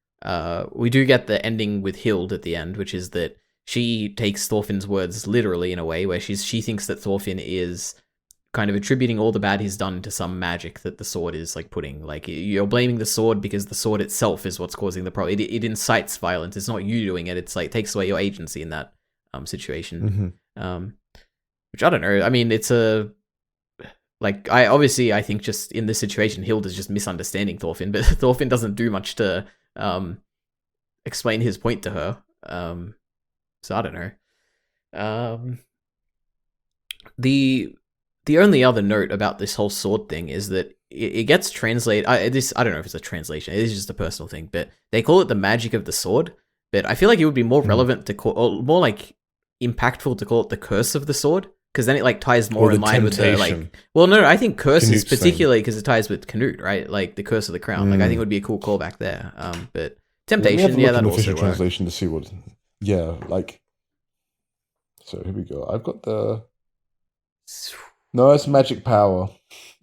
We do get the ending with Hild at the end, which is that she takes Thorfinn's words literally in a way where she thinks that Thorfinn is kind of attributing all the bad he's done to some magic that the sword is like putting. Like, you're blaming the sword because the sword itself is what's causing the problem. It incites violence. It's not you doing it. It's like, takes away your agency in that situation. Which I don't know. I mean, it's a... like, I think just in this situation, Hild is just misunderstanding Thorfinn, but Thorfinn doesn't do much to explain his point to her. So I don't know. The only other note about this whole sword thing is that it gets translated. I don't know if it's a translation. It is just a personal thing, but they call it the magic of the sword. But I feel like it would be more relevant to call, or more like impactful to call it the curse of the sword, because then it like ties more in line with the like. Well, no, I think curse is particularly because it ties with Canute, right? Like the curse of the crown. Like, I think it would be a cool callback there. But temptation, that also works. Translation to see what. Yeah, like. So here we go. I've got the. No, it's magic power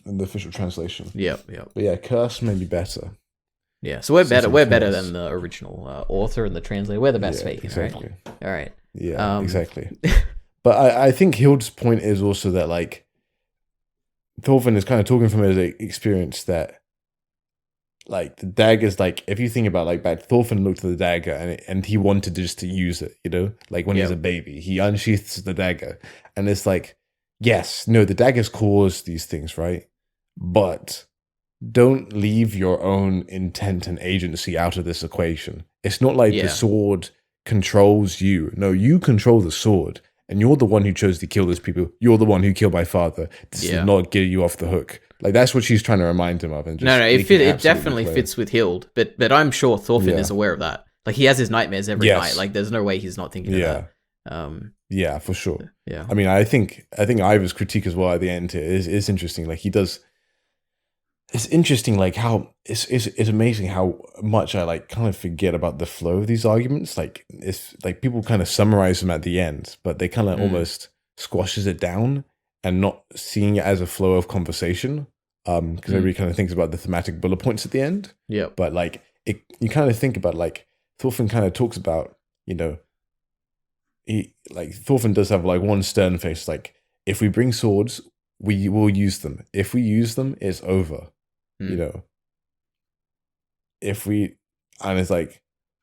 in the official translation. Yep. But yeah, curse may be better. Yeah, so we're better. We're better than the original author and the translator. We're the best faking, exactly. right? All right. Yeah, exactly. But I think Hild's point is also that, like, Thorfinn is kind of talking from his experience that, like, the dagger's like, if you think about, like, back, Thorfinn looked at the dagger and he wanted just to use it, you know? Like, when he's a baby, he unsheaths the dagger. And it's like, yes, no, the daggers cause these things, right? But don't leave your own intent and agency out of this equation. It's not like the sword controls you. No, you control the sword. And you're the one who chose to kill those people. You're the one who killed my father. This does not get you off the hook. Like, that's what she's trying to remind him of. And just it definitely fits with Hild. But I'm sure Thorfinn is aware of that. Like, he has his nightmares every night. Like, there's no way he's not thinking of that. Yeah, for sure. Yeah. I mean, I think Ivar's critique as well at the end here is interesting. Like, he does. It's interesting, like, how it's amazing how much I like kind of forget about the flow of these arguments. Like, it's like people kind of summarize them at the end, but they kind of almost squashes it down and not seeing it as a flow of conversation. Because everybody kind of thinks about the thematic bullet points at the end. Yeah. But like, you kind of think about, like, Thorfinn kind of talks about, you know, Thorfinn does have like one stern face. Like, if we bring swords, we will use them. If we use them, it's over. You know, and it's like,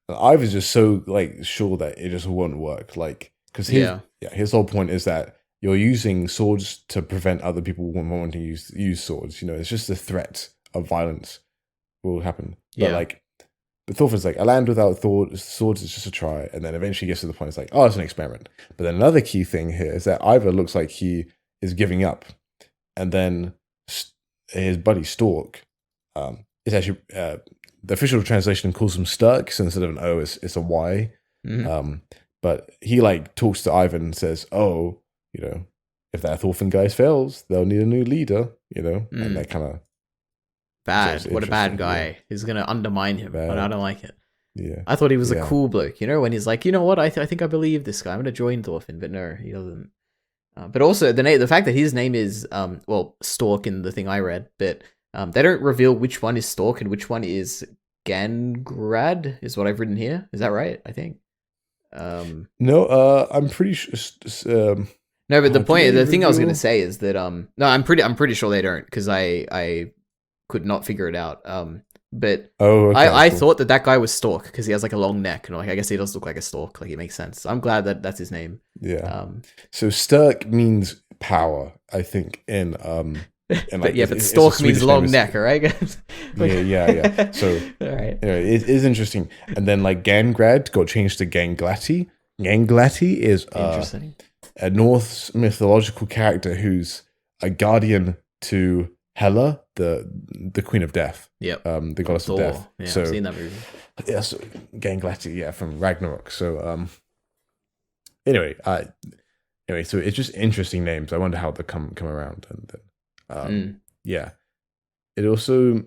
I was just so like sure that it just won't work. Like, because his whole point is that you're using swords to prevent other people from wanting to use swords. You know, it's just the threat of violence will happen. But like, But Thorfinn's like, a land without swords is just a try. And then eventually gets to the point, it's like, oh, it's an experiment. But then another key thing here is that Ivar looks like he is giving up. And then his buddy Stork is actually, the official translation calls him Sturk. So instead of an O, it's a Y. Mm-hmm. But he like talks to Ivan and says, oh, if that Thorfinn guy fails, they'll need a new leader, and that kind of... Bad. What a bad guy. Yeah. He's going to undermine him, but I don't like it. Yeah. I thought he was a cool bloke, when he's like, you know what, I think I believe this guy. I'm going to join Thorfinn, but no, he doesn't. But also, the fact that his name is, Stork in the thing I read, but they don't reveal which one is Stork and which one is Gangrad, is what I've written here. Is that right? I think. No, I'm pretty sure... no, but the thing I was going to say is that, no, I'm pretty sure they don't, because I could not figure it out. But I thought that guy was Stork because he has like a long neck, and I guess he does look like a stork. Like, it makes sense. I'm glad that that's his name. Yeah. So Sturk means power, I think. But Stork means long neck, all right? yeah. So all right. Anyway, it is interesting. And then like Gangrad got changed to Ganglati. Ganglati is a Norse mythological character who's a guardian to Hela, the Queen of Death. Yep. The goddess of death. Yeah, so, I've seen that movie. Yeah, so Ganglati, from Ragnarok. So anyway, so it's just interesting names. I wonder how they come around. And then yeah. It also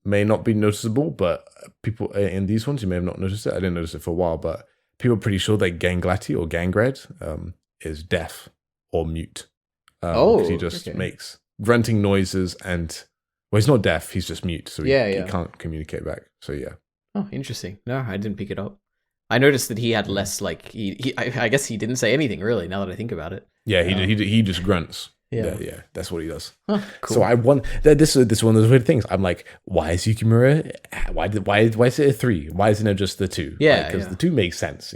may not be noticeable, but people in these ones, you may have not noticed it. I didn't notice it for a while, but people are pretty sure that Ganglati or Gangrad is deaf or mute. Because he just makes grunting noises and... Well, he's not deaf, he's just mute, so he can't communicate back. So, yeah. Oh, interesting. No, I didn't pick it up. I noticed that he had less, like... I guess he didn't say anything, really, now that I think about it. Yeah, he just grunts. Yeah, that's what he does. Huh, cool. So I won. This is one of those weird things. I'm like, why is Yukimura? Why is it a 3? Why isn't it just the 2? Yeah, because the 2 makes sense,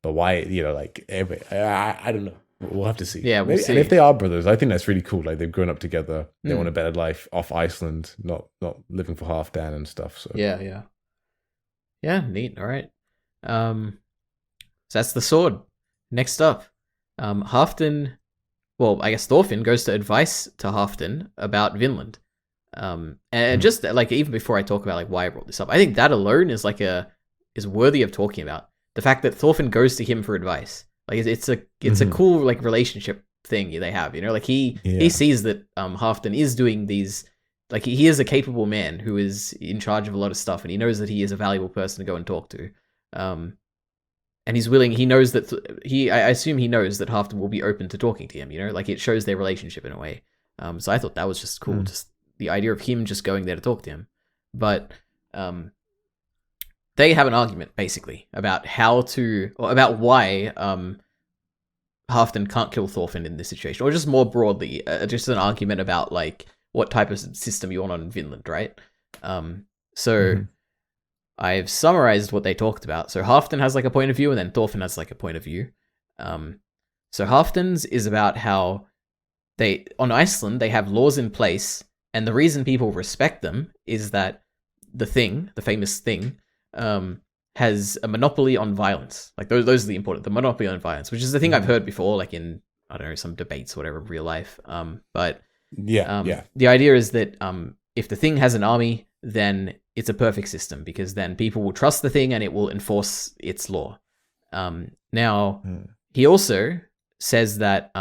But why, I don't know. We'll have to see. Yeah, we'll see. And if they are brothers, I think that's really cool. Like, they've grown up together. They want a better life off Iceland, not living for Halfdan and stuff. So yeah, neat. All right. So that's the sword. Next up, Halfdan. Well, I guess Thorfinn goes to advice to Halfdan about Vinland. And just like, even before I talk about like why I brought this up, I think that alone is is worthy of talking about. The fact that Thorfinn goes to him for advice. Like, it's a cool like relationship thing they have, Like, he sees that Halfdan is doing these, like, he is a capable man who is in charge of a lot of stuff, and he knows that he is a valuable person to go and talk to. And he's willing. He knows that I assume he knows that Halfdan will be open to talking to him. Like, it shows their relationship in a way. So I thought that was just cool. Just the idea of him just going there to talk to him. But they have an argument basically about about why Halfdan can't kill Thorfinn in this situation, or just more broadly, just an argument about like what type of system you want on Vinland, right? I've summarized what they talked about. So Halfdan has like a point of view, and then Thorfinn has like a point of view. So Halfdan's is about how on Iceland, they have laws in place, and the reason people respect them is that the famous thing, has a monopoly on violence. Like, those are the monopoly on violence, which is the thing I've heard before, like in, I don't know, some debates or whatever, real life. But the idea is that if the thing has an army, then it's a perfect system, because then people will trust the thing and it will enforce its law. Now, he also says that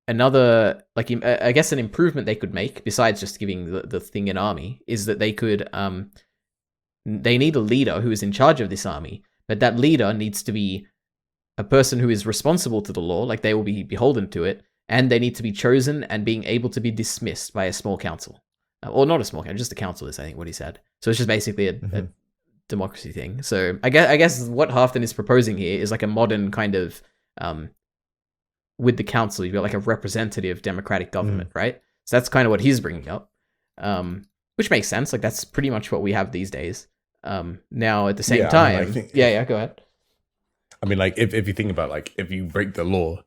another, like, I guess an improvement they could make, besides just giving the thing an army, is that they could, they need a leader who is in charge of this army, but that leader needs to be a person who is responsible to the law, like they will be beholden to it, and they need to be chosen and being able to be dismissed by a small council. Or not a small council, just a council is, I think, what he said. So it's just basically a democracy thing. So I guess what Halfdan is proposing here is like a modern kind of, with the council, you've got like a representative democratic government, right? So that's kind of what he's bringing up, which makes sense. Like, that's pretty much what we have these days. Now, at the same time, go ahead. I mean, like, if you think about, like, if you break the law,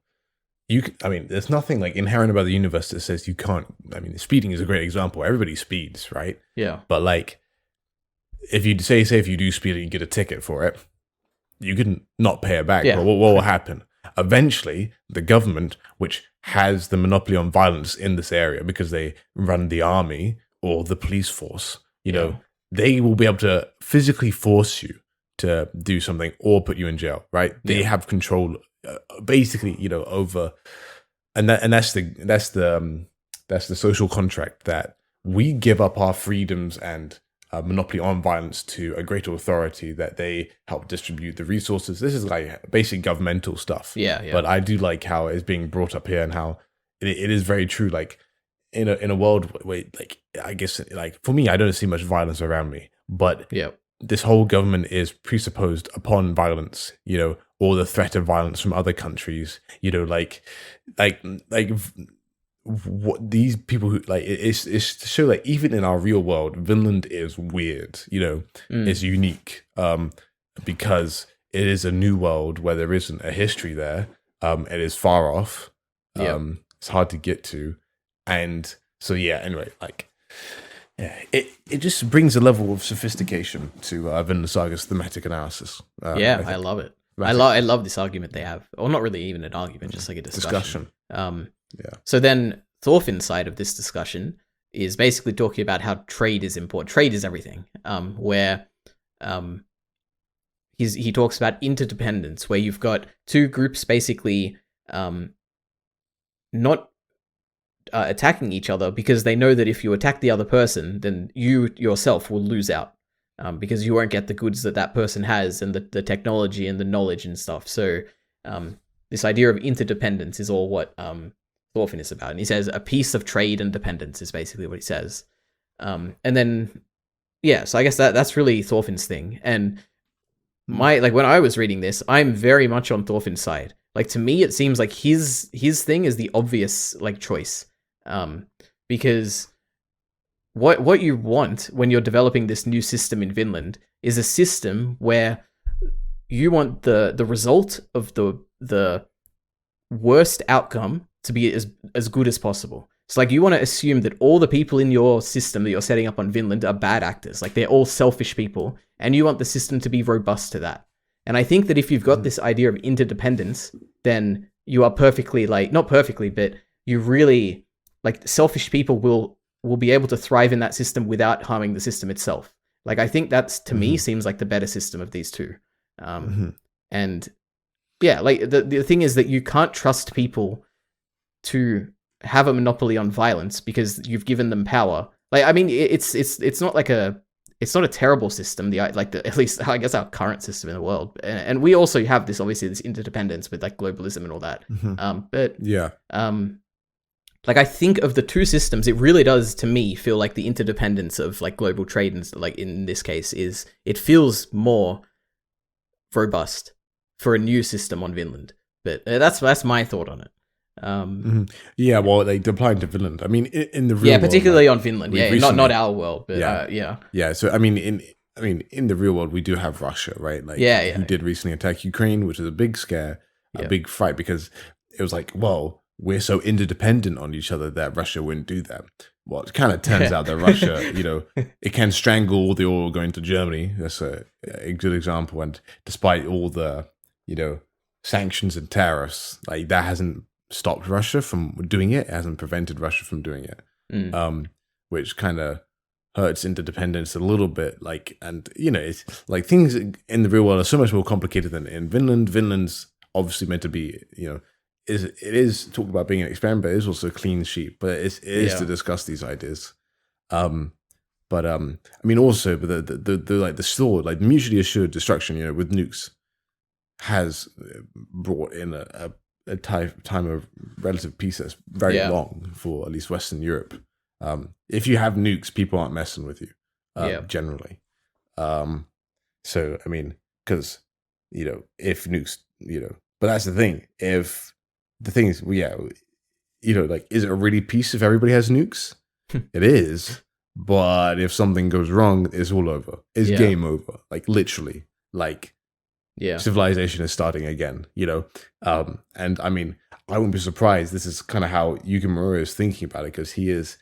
there's nothing like inherent about the universe that says you can't. I mean, speeding is a great example. Everybody speeds, right? Yeah. But like, if you if you do speed and you get a ticket for it, you can not pay it back. But what will happen? Eventually, the government, which has the monopoly on violence in this area because they run the army or the police force, you know, they will be able to physically force you to do something or put you in jail, right? They have control, basically, you know, over, and that's the social contract that we give up our freedoms and monopoly on violence to a greater authority that they help distribute the resources. This is like basic governmental stuff. Yeah. But I do like how it's being brought up here and how it is very true. Like in a world where, like, I guess, like for me, I don't see much violence around me, but this whole government is presupposed upon violence, you know, or the threat of violence from other countries, you know, like what these people who like it's to show like even in our real world, Vinland is weird, you know, it's unique, because it is a new world where there isn't a history there. It is far off. It's hard to get to, and so anyway, like it just brings a level of sophistication to Vinland Saga's thematic analysis. I love it. I love this argument they have, or not really even an argument, just like a discussion. So then Thorfinn's side of this discussion is basically talking about how trade is important. Trade is everything. Where he talks about interdependence, where you've got two groups basically not attacking each other because they know that if you attack the other person, then you yourself will lose out. Because you won't get the goods that person has and the technology and the knowledge and stuff. So this idea of interdependence is all what Thorfinn is about. And he says a piece of trade and dependence is basically what he says. And then, so I guess that's really Thorfinn's thing. And when I was reading this, I'm very much on Thorfinn's side. Like, to me, it seems like his thing is the obvious, like, choice. Because what you want when you're developing this new system in Vinland is a system where you want the result of the worst outcome to be as good as possible. So, like, you want to assume that all the people in your system that you're setting up on Vinland are bad actors. Like, they're all selfish people, and you want the system to be robust to that. And I think that if you've got this idea of interdependence, then you are perfectly, like, not perfectly, but you really, like, selfish people will be able to thrive in that system without harming the system itself. Like, I think that's, to me, seems like the better system of these two. And like, the thing is that you can't trust people to have a monopoly on violence because you've given them power. Like, I mean, it's not like it's not a terrible system. At least I guess our current system in the world, and we also have this, obviously, this interdependence with, like, globalism and all that. Like, I think of the two systems, it really does, to me, feel like the interdependence of, like, global trade, and, like, in this case, it feels more robust for a new system on Vinland. But that's my thought on it. Well, they apply to Vinland. I mean, in the real world, particularly on Vinland. Not our world, but So I mean, in the real world, we do have Russia, right? Like, who did recently attack Ukraine, which is a big scare, a big fight, because it was like, well, we're so interdependent on each other that Russia wouldn't do that. Well, it kind of turns out that Russia, you know, it can strangle all the oil going to Germany. That's a good example. And despite all the, you know, sanctions and tariffs, like, that hasn't stopped Russia from doing it. It hasn't prevented Russia from doing it. Which kind of hurts interdependence a little bit. Like, and, you know, it's like things in the real world are so much more complicated than in Vinland. Vinland's obviously meant to be, you know, it is talked about being an experiment, but it is also a clean sheet. But it is to discuss these ideas. I mean, also, but the sword, like, mutually assured destruction, you know, with nukes, has brought in a time of relative peace that's very long for at least Western Europe. If you have nukes, people aren't messing with you, generally. So, I mean, because, you know, if nukes, you know, but that's the thing. If the thing is, you know, like, is it a really peace if everybody has nukes? It is. But if something goes wrong, it's all over. It's game over. Like, literally. Like, civilization is starting again, you know? And I mean, I wouldn't be surprised. This is kind of how Yukimura is thinking about it, because he is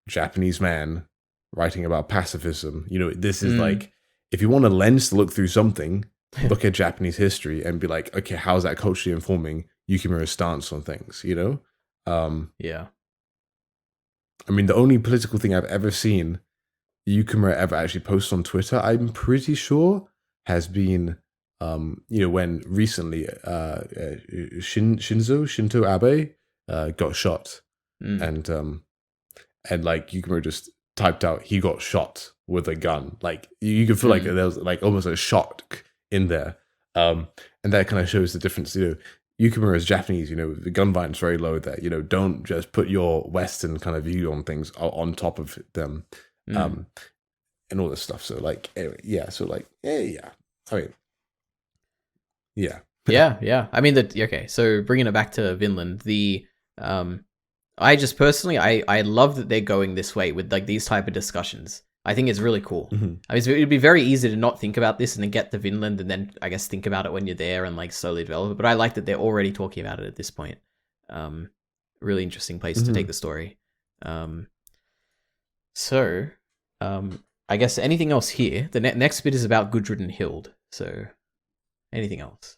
a Japanese man writing about pacifism. You know, this is like, if you want a lens to look through something, look at Japanese history and be like, okay, how's that culturally informing Yukimura's stance on things, you know? Yeah. I mean, the only political thing I've ever seen Yukimura ever actually post on Twitter, I'm pretty sure, has been, when recently Shinto Abe got shot, and like Yukimura just typed out he got shot with a gun. Like you can feel like there was like almost a shock in there, and that kind of shows the difference. Yukimura is Japanese, the gun violence very low there. Don't just put your Western kind of view on things on top of them, and all this stuff. So like, anyway, yeah. So like, yeah. I mean, yeah. Yeah. I mean, okay. So bringing it back to Vinland, I just personally, I love that they're going this way with like these type of discussions. I think it's really cool. I mean, it'd be very easy to not think about this and then get to Vinland and then I guess think about it when you're there and like slowly develop it. But I like that they're already talking about it at this point. Really interesting place to take the story. So, I guess anything else here? The next bit is about Gudrid and Hild. So, anything else?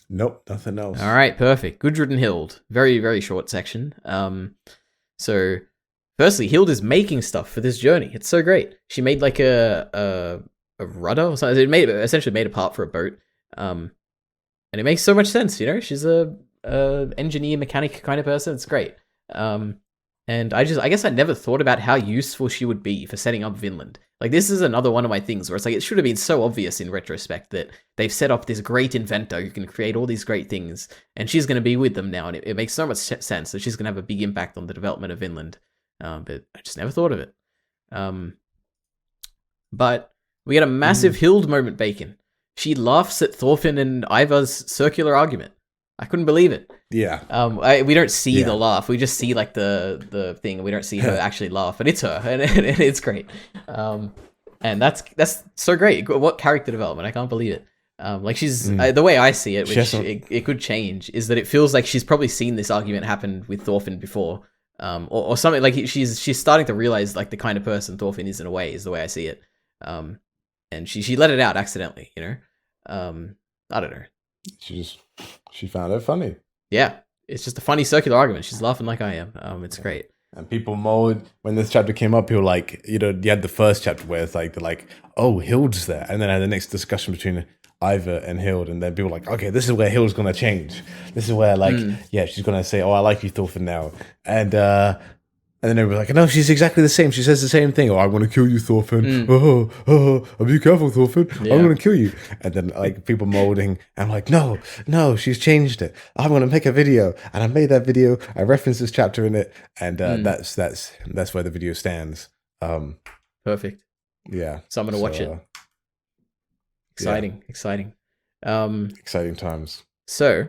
Nope, nothing else. All right, perfect. Gudrid and Hild. Very, very short section. So, firstly, Hild is making stuff for this journey. It's so great. She made like a rudder or something. It essentially made a part for a boat. And it makes so much sense, She's a engineer, mechanic kind of person. It's great. And I guess I never thought about how useful she would be for setting up Vinland. Like, this is another one of my things where it's like, it should have been so obvious in retrospect that they've set up this great inventor who can create all these great things, and she's going to be with them now, and it makes so much sense that she's going to have a big impact on the development of Vinland. But I just never thought of it. But we get a massive Hild moment, Bacon. She laughs at Thorfinn and Ivar's circular argument. I couldn't believe it. Yeah. We don't see the laugh. We just see like the thing. We don't see her actually laugh, and it's her, and it's great. And that's so great. What character development? I can't believe it. Like she's the way I see it, which it could change, is that it feels like she's probably seen this argument happen with Thorfinn before, or something. Like she's starting to realize like the kind of person Thorfinn is in a way, is the way I see it. And she let it out accidentally, I don't know. She found it funny. Yeah, it's just a funny circular argument. She's laughing like I am. It's great. And people moaned when this chapter came up. People like, you had the first chapter where it's like they're like, oh, Hild's there, and then I had the next discussion between Ivar and Hild, and then people were like, okay, this is where Hild's gonna change. This is where she's gonna say, oh, I like you, Thorfinn now, and then everyone's like, no, she's exactly the same. She says the same thing. Oh, I want to kill you, Thorfinn. Oh, be careful, Thorfinn. Yeah. I'm going to kill you. And then like people molding. And I'm like, no, she's changed it. I'm going to make a video. And I made that video. I referenced this chapter in it. And that's where the video stands. Perfect. Yeah. So I'm going to watch it. Exciting. Exciting times. So,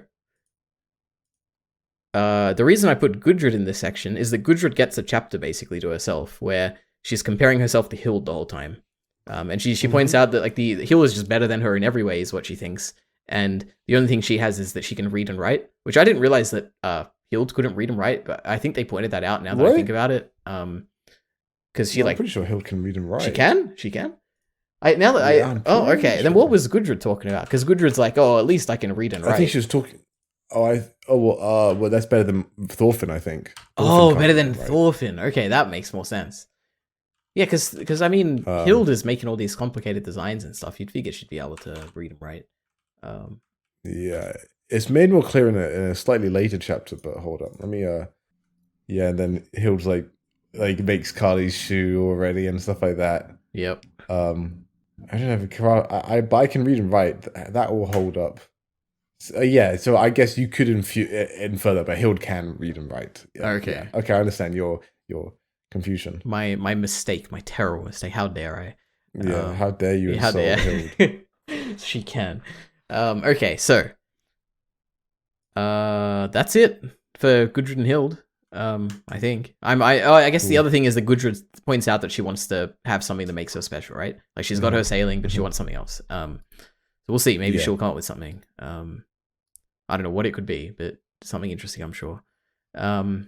the reason I put Gudrid in this section is that Gudrid gets a chapter basically to herself where she's comparing herself to Hild the whole time. And she points out that like the Hild is just better than her in every way is what she thinks. And the only thing she has is that she can read and write, which I didn't realize that Hild couldn't read and write, but I think they pointed that out now that I think about it. Because I'm pretty sure Hild can read and write. She can? Okay. Then what was Gudrid talking about? Because Gudrid's like, oh, at least I can read and write. I think she was talking... well, that's better than Thorfinn, I think. Better than Thorfinn. Okay, that makes more sense. Yeah, because I mean, Hild is making all these complicated designs and stuff. You'd figure she'd be able to read and write. Yeah, it's made more clear in a slightly later chapter. But hold up, let me. Yeah, and then Hild's like makes Carly's shoe already and stuff like that. Yep. I don't know. But I can read and write. That will hold up. So I guess you could infer that, but Hild can read and write. Yeah, okay. Yeah. Okay, I understand your confusion. My mistake, my terrible mistake. How dare I? Yeah, how dare you insult Hild? She can. Okay, so that's it for Gudrid and Hild. I think I guess the other thing is that Gudrid points out that she wants to have something that makes her special, right? Like she's got her sailing, but she wants something else. So we'll see. Maybe she'll come up with something. I don't know what it could be, but something interesting, I'm sure. Or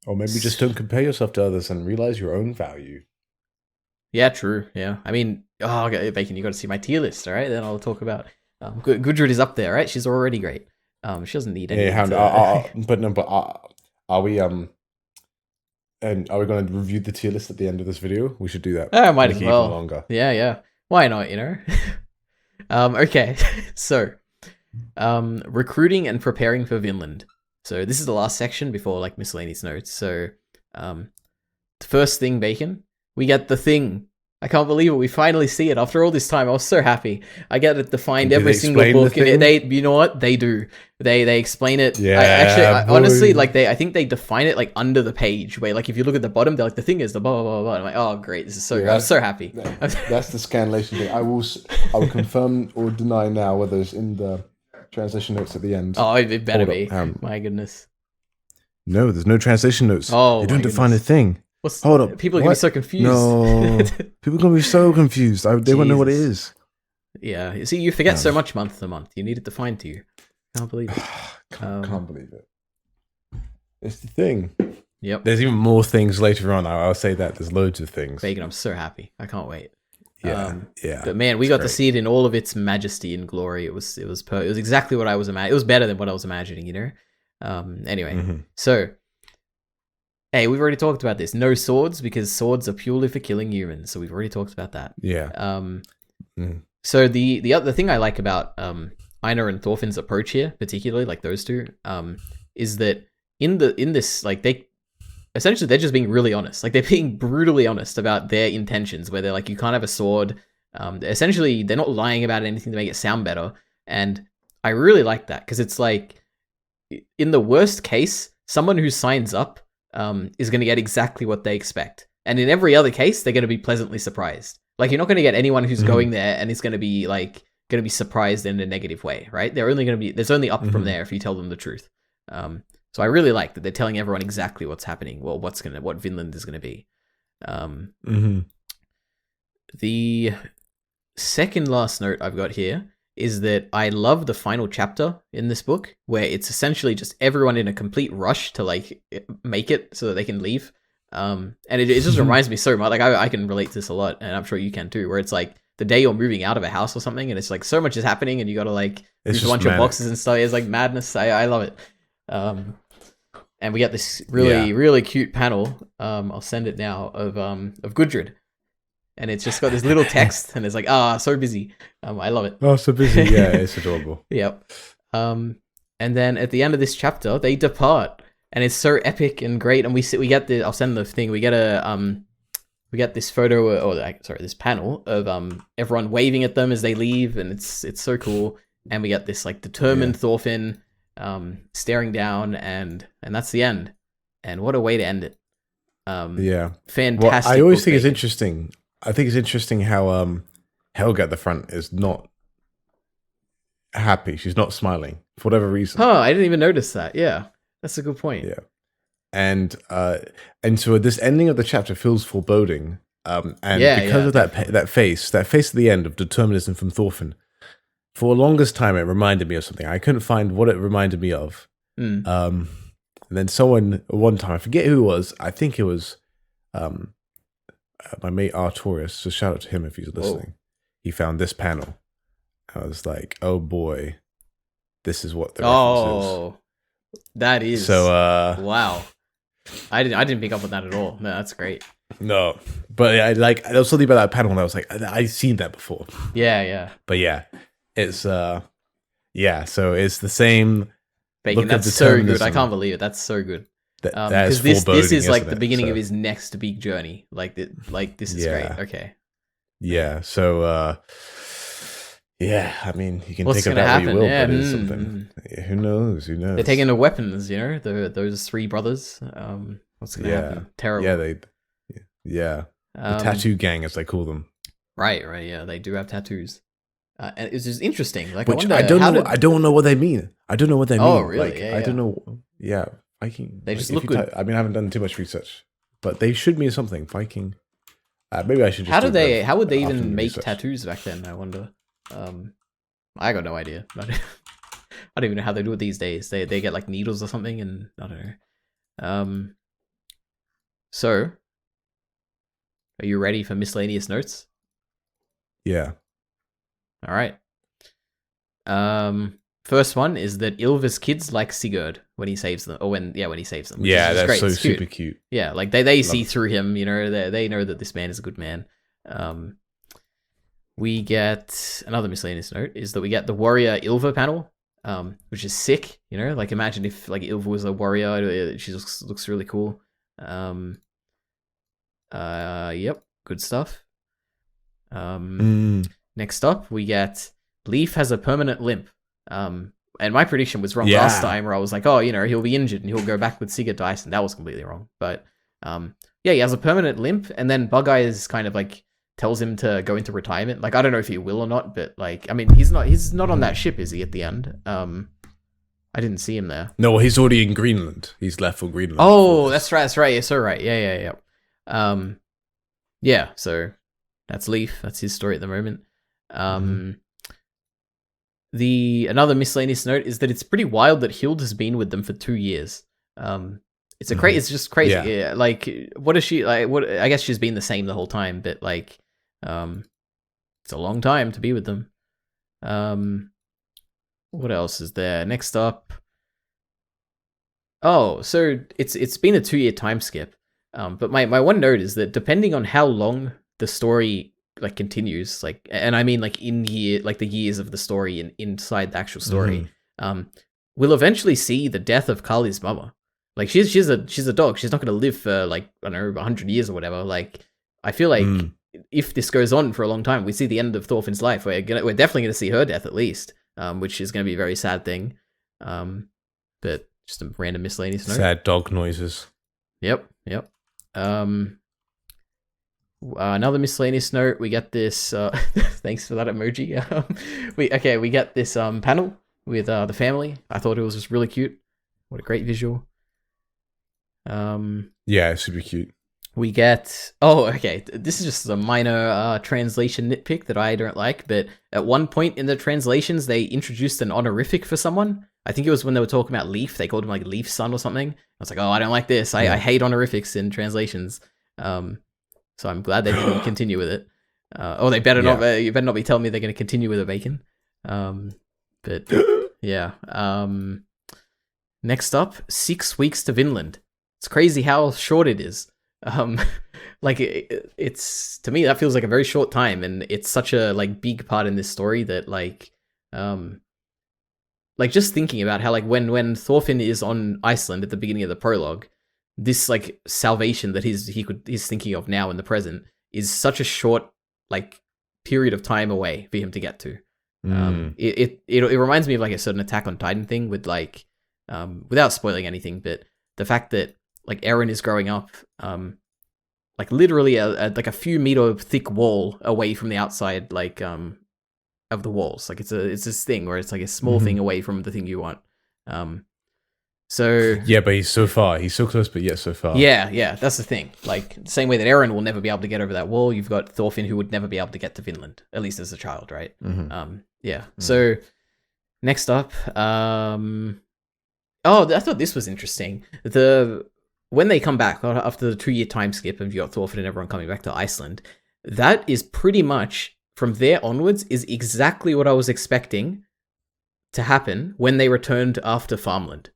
maybe just don't compare yourself to others and realize your own value. Yeah, true. Yeah, I mean, okay, Bacon, you got to see my tier list, all right? Then I'll talk about. Gudrid is up there, right? She's already great. She doesn't need any. Yeah, are we and are we going to review the tier list at the end of this video? We should do that. I might as well. Even longer. Yeah. Why not? Okay, so recruiting and preparing for Vinland. So this is the last section before like miscellaneous notes. So the first thing, Bacon, we get the thing. I can't believe it. We finally see it after all this time. I was so happy. I get it defined every single book. And you know what? They do. They explain it. Yeah. Honestly, like I think they define it like under the page. Where like if you look at the bottom, they're like the thing is the blah blah blah blah. I'm like, oh great, this is so. I'm so happy. That's the scanlation thing. I will confirm or deny now whether it's in the translation notes at the end. Oh, it better be. My goodness. No, there's no translation notes. Oh, they don't define a thing. Hold up. People are going to be so confused. No. People are going to be so confused. They won't know what it is. Yeah. See, you forget so much month to month. You need it defined to you. Can't believe it. Can't believe it. It's the thing. Yep. There's even more things later on. I'll say that. There's loads of things. Bacon, I'm so happy. I can't wait. Yeah. But man, we got to see it in all of its majesty and glory. It was exactly what I was imagining. It was better than what I was imagining, Anyway, So... Hey, we've already talked about this. No swords, because swords are purely for killing humans. So we've already talked about that. Yeah. So the other thing I like about Einar and Thorfinn's approach here, particularly like those two, is that in this like they're just being really honest. Like they're being brutally honest about their intentions. Where they're like, you can't have a sword. Essentially, they're not lying about anything to make it sound better. And I really like that because it's like, in the worst case, someone who signs up is going to get exactly what they expect. And in every other case, they're going to be pleasantly surprised. Like, you're not going to get anyone who's going there and is going to be surprised in a negative way, right? There's only up from there if you tell them the truth. So I really like that they're telling everyone exactly what's happening. Well, what Vinland is going to be. The second last note I've got here is that I love the final chapter in this book, where it's essentially just everyone in a complete rush to like make it so that they can leave. And it just reminds me so much. Like I can relate to this a lot, and I'm sure you can too. Where it's like the day you're moving out of a house or something, and it's like so much is happening, and you got to like use a bunch of boxes and stuff. It's like madness. I love it. And we got this really cute panel. I'll send it now of Gudrid. And it's just got this little text, and it's like, so busy. I love it. Oh, so busy. Yeah, it's adorable. Yep. And then at the end of this chapter, they depart, and it's so epic and great. And we get the. I'll send the thing. We get this photo, this panel of everyone waving at them as they leave, and it's so cool. And we get this like determined Thorfinn, staring down, and that's the end. And what a way to end it. Fantastic. Well, I always think it's interesting. I think it's interesting how Helga at the front is not happy. She's not smiling for whatever reason. Oh, I didn't even notice that. Yeah, that's a good point. Yeah, and so this ending of the chapter feels foreboding. Because of that face at the end of determinism from Thorfinn, for the longest time it reminded me of something. I couldn't find what it reminded me of. And then someone one time, I forget who it was. I think it was. My mate Artorius, so shout out to him if he's listening. He found this panel. I was like, oh boy, this is what the reference is. That is. So, wow. I didn't pick up on that at all. No, that's great. No, but there was something about that panel and I was like, I've seen that before. Yeah. But yeah, it's, so it's the same. Bacon, that's so good. I can't believe it. That's so good. Because this is like the beginning of his next big journey. Like this is great. Okay. Yeah. So I mean, you can take it that way you will, but it's something. Who knows? They're taking the weapons. Those three brothers. What's gonna happen? Terrible. The tattoo gang, as they call them. Right. Yeah, they do have tattoos. And it's just interesting. Like, I don't know what they mean. I don't know what they mean. Oh, really? I don't know. Yeah. Viking. They just look good. I mean, I haven't done too much research, but they should mean something. Viking. Maybe I should just. How would they even make tattoos back then? I wonder. I got no idea. I don't even know how they do it these days. They get like needles or something, and I don't know. So Are you ready for miscellaneous notes? Yeah. All right. First one is that Ylva's kids like Sigurd when he saves them, or when he saves them. Yeah, that's great. So super cute. Yeah, like they see through him. You know, they know that this man is a good man. We get another miscellaneous note is that we get the warrior Ylva panel, which is sick. You know, like imagine if like Ylva was a warrior. She looks really cool. Yep, good stuff. Next up, we get Leif has a permanent limp. And my prediction was wrong last time, where I was like, oh, you know, he'll be injured and he'll go back with Sigurd to Iceland. That was completely wrong. But he has a permanent limp, and then Bug Eyes kind of like tells him to go into retirement. Like, I don't know if he will or not, but like, I mean, he's not on that ship, is he? At the end, I didn't see him there. No, he's already in Greenland. He's left for Greenland. Oh, that's right. You're so right. Yeah. So that's Leif. That's his story at the moment. Another miscellaneous note is that it's pretty wild that Hild has been with them for 2 years. It's just crazy. Yeah. Like, what is she like? What I guess she's been the same the whole time, but like, it's a long time to be with them. What else is there? Next up. Oh, so it's been a 2-year time skip. But my one note is that depending on how long the story like continues, like, and I mean like in year, like the years of the story and inside the actual story, we'll eventually see the death of Kali's mama. Like she's a dog. She's not going to live for like, I don't know, 100 years or whatever. Like I feel like if this goes on for a long time, we see the end of Thorfinn's life. We're definitely going to see her death at least, which is going to be a very sad thing. But just a random miscellaneous note. Sad dog noises. Yep. Another miscellaneous note. We get this. Thanks for that emoji. We get this panel with the family. I thought it was just really cute. What a great visual. Yeah, super cute. We get. Oh, okay. This is just a minor translation nitpick that I don't like. But at one point in the translations, they introduced an honorific for someone. I think it was when they were talking about Leif. They called him like Leif's son or something. I was like, oh, I don't like this. I hate honorifics in translations. So I'm glad they didn't continue with it. They better not. You better not be telling me they're going to continue with the bacon. But yeah. Next up, 6 weeks to Vinland. It's crazy how short it is. Like it's to me that feels like a very short time, and it's such a like big part in this story that like just thinking about how like when Thorfinn is on Iceland at the beginning of the prologue, this like salvation that he's thinking of now in the present is such a short like period of time away for him to get to. It reminds me of like a certain Attack on Titan thing with like without spoiling anything, but the fact that like Eren is growing up like literally like a few meter thick wall away from the outside like of the walls. Like it's this thing where it's like a small thing away from the thing you want. So yeah, but he's so far. He's so close, but yet so far. Yeah, that's the thing. Like the same way that Eren will never be able to get over that wall, you've got Thorfinn who would never be able to get to Vinland, at least as a child, right? So next up, I thought this was interesting. When they come back after the 2-year time skip and you got Thorfinn and everyone coming back to Iceland, that is pretty much from there onwards is exactly what I was expecting to happen when they returned after Farmland.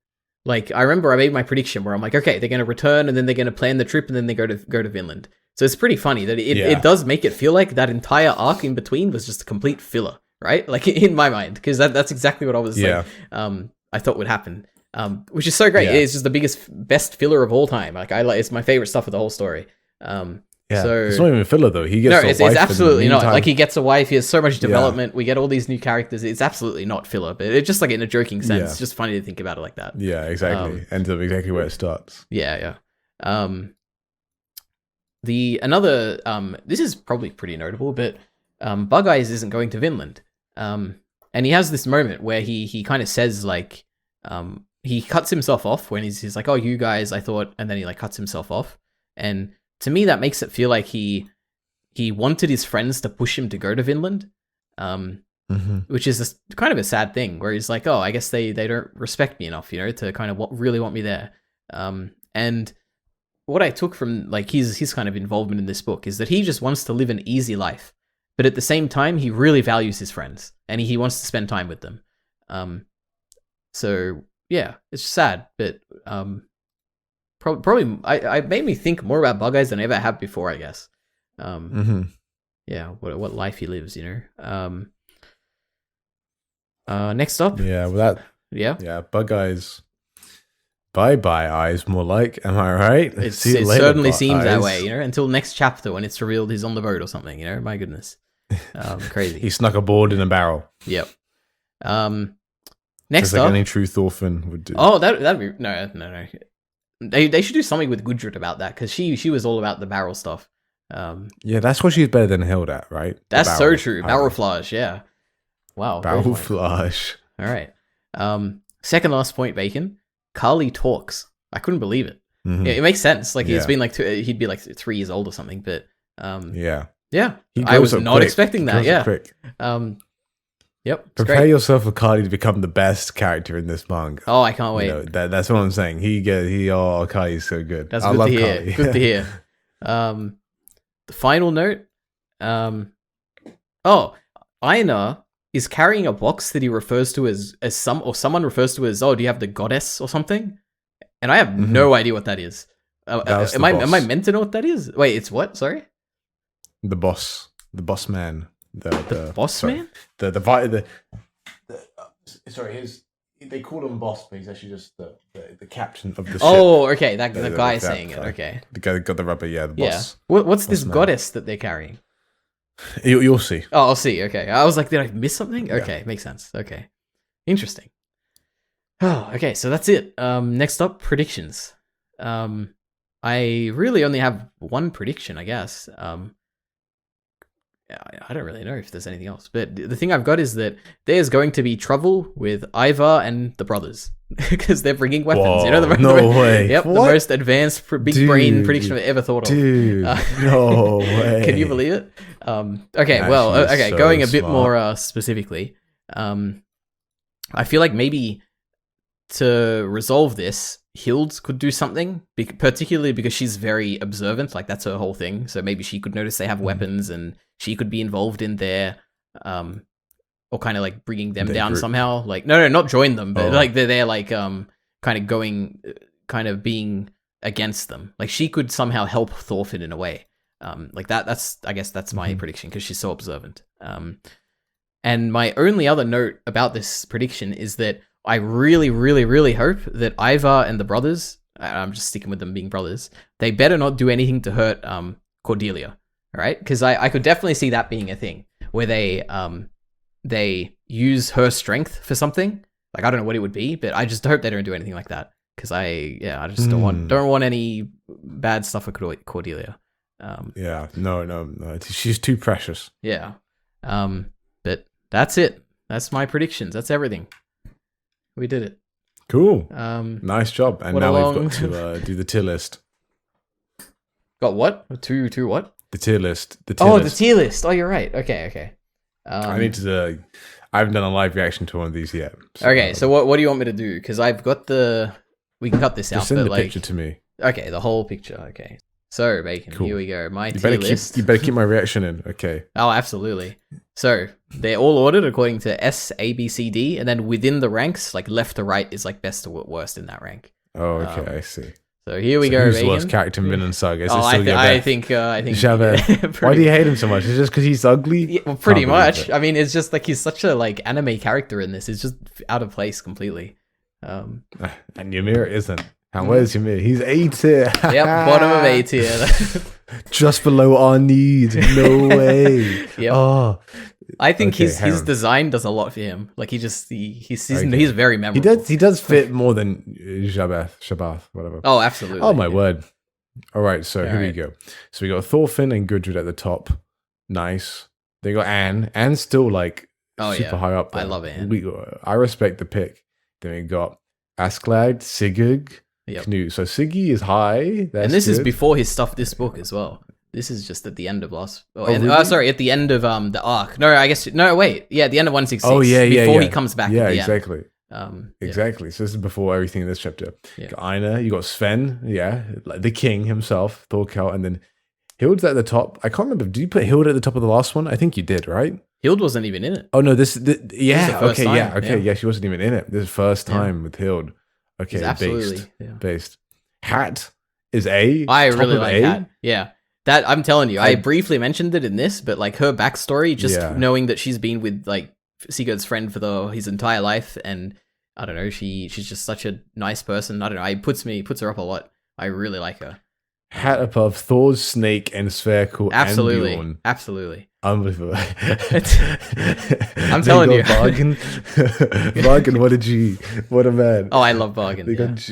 Like, I remember I made my prediction where I'm like, okay, they're going to return and then they're going to plan the trip and then they go to Vinland. So it's pretty funny that it does make it feel like that entire arc in between was just a complete filler, right? Like in my mind, because that's exactly what I was like, I thought would happen. Which is so great. Yeah. It's just the best filler of all time. Like it's my favorite stuff of the whole story. So it's not even a filler though. He gets it's absolutely not. Like he gets a wife. He has so much development. We get all these new characters. It's absolutely not filler, but it's just like in a joking sense. It's just funny to think about it like that. Yeah, exactly. Ends up exactly where it starts. Yeah. This is probably pretty notable, but Bug Eyes isn't going to Vinland. And he has this moment where he kind of says like he cuts himself off when he's like, oh, you guys, I thought, and then he like cuts himself off. And to me, that makes it feel like he wanted his friends to push him to go to Vinland, which is kind of a sad thing where he's like, oh, I guess they don't respect me enough, to kind of really want me there. And what I took from like his kind of involvement in this book is that he just wants to live an easy life, but at the same time he really values his friends and he wants to spend time with them. So yeah, it's sad, but probably I made me think more about Bug Eyes than I ever have before, I guess. Yeah, what life he lives, you know. Next up, yeah, Bug Eyes. Bye eyes, more like. Am I right? It certainly seems that way, you know. Until next chapter when it's revealed he's on the boat or something, you know. My goodness, crazy. He snuck a board in a barrel. Yep. Next like up, any true Thorfinn would do. Oh, that'd be no. They should do something with Gudrid about that because she was all about the barrel stuff. Yeah, that's what she's better than Hild at, right? That's so true. Barrelflage, yeah. Wow. Barrelflage. All right. Second last point, Bacon. Carly talks. I couldn't believe it. Mm-hmm. Yeah, it makes sense. Like it's been like he'd be like 3 years old or something. But yeah. I was not expecting that. Yeah. Quick. Yep. Prepare yourself for Carly to become the best character in this manga. Oh, I can't wait. You know, that's what I'm saying. Carly's so good. That's good to hear. Carly. Good to hear. The final note. Einar is carrying a box that he refers to as someone refers to as, do you have the goddess or something? And I have no idea what that is. Am I meant to know what that is? Wait, it's what? Sorry? The boss man. The boss man? They call him boss, but he's actually just the captain of the ship. Oh, okay, the guy is saying it, okay. The guy that got the rubber, the boss. What's this goddess that they're carrying? You'll see. Oh, I'll see. Okay. I was like, did I miss something? Okay, makes sense. Okay. Interesting. Oh, okay, so that's it. Next up, predictions. I really only have one prediction, I guess. I don't really know if there's anything else, but the thing I've got is that there's going to be trouble with Ivar and the brothers because they're bringing weapons. Whoa, you know, way. Yep, what? The most advanced brain prediction I've ever thought of. No way. Can you believe it? Okay, going a bit more specifically. I feel like maybe to resolve this, Hild could do something, particularly because she's very observant. Like that's her whole thing. So maybe she could notice they have weapons and she could be involved in their, or kind of like bringing them down somehow. Like no, not join them, but like they're like kind of being against them. Like she could somehow help Thorfinn in a way. Like that's I guess that's my prediction because she's so observant. And my only other note about this prediction is that I really, really, really hope that Ivar and the brothers, I'm just sticking with them being brothers, they better not do anything to hurt Cordelia, all right? Because I could definitely see that being a thing where they use her strength for something. Like I don't know what it would be, but I just hope they don't do anything like that because I just don't want any bad stuff for Cordelia. No, she's too precious. Yeah, but that's it. That's my predictions. That's everything. We did it. Cool. Nice job. And now we've got to do the tier list. Got what? Two what? The tier list. The tier list. Oh, you're right. Okay. I need to. I haven't done a live reaction to one of these yet. So what do you want me to do? Because I've got we can cut this out. Just send the picture to me. Okay, the whole picture. Okay. So, Bacon, Here we go. My tier list. You better keep my reaction in. Okay. Oh, absolutely. So, they're all ordered according to S, A, B, C, D, and then within the ranks, like left to right is like best to worst in that rank. Oh, okay, I see. So here we go, who's Bacon. the worst character in Vinland Saga? I think Javert. Why do you hate him so much? Is it just because he's ugly? Yeah, well, pretty much. I mean, it's just like he's such a like anime character in this. It's just out of place completely. And Ymir isn't. And where's Ymir? He's A tier. Yep, bottom of A tier. Just below our need. No way. Yep. Oh. I think his design does a lot for him. Like he's very memorable. He does fit more than Shabath, whatever. Oh, absolutely. Oh my word. All right, so here we go. So we got Thorfinn and Gudrid at the top. Nice. They got Anne. Anne's still like super high up there. I love Anne. I respect the pick. Then we got Askeladd, Sigurd, Yep. Knut. So Siggy is high. And this is before his stuff this book as well. This is just at the end of really? At the end of the arc. No, I guess at the end of 168. Before he comes back. Yeah, at the exactly. End. Exactly. So this is before everything in this chapter. Yeah. You got Einar, you got Sven, like the king himself, Thorkel, and then Hild's at the top. I can't remember. Did you put Hild at the top of the last one? I think you did, right? Hild wasn't even in it. Oh no, This okay, yeah, she wasn't even in it. This is first time with Hild. Okay, absolutely based. Hat is A. I really like Hat. Yeah. That I'm telling you, I briefly mentioned it in this, but like her backstory, just knowing that she's been with like Sigurd's friend for his entire life, and I don't know, she's just such a nice person. I don't know, it puts her up a lot. I really like her. Hat above Thor's snake and Sverkel. Absolutely, and Bjorn. Absolutely. Unbelievable. I'm telling you. Bargain. Bargain, what a man. Oh, I love Bargain. They got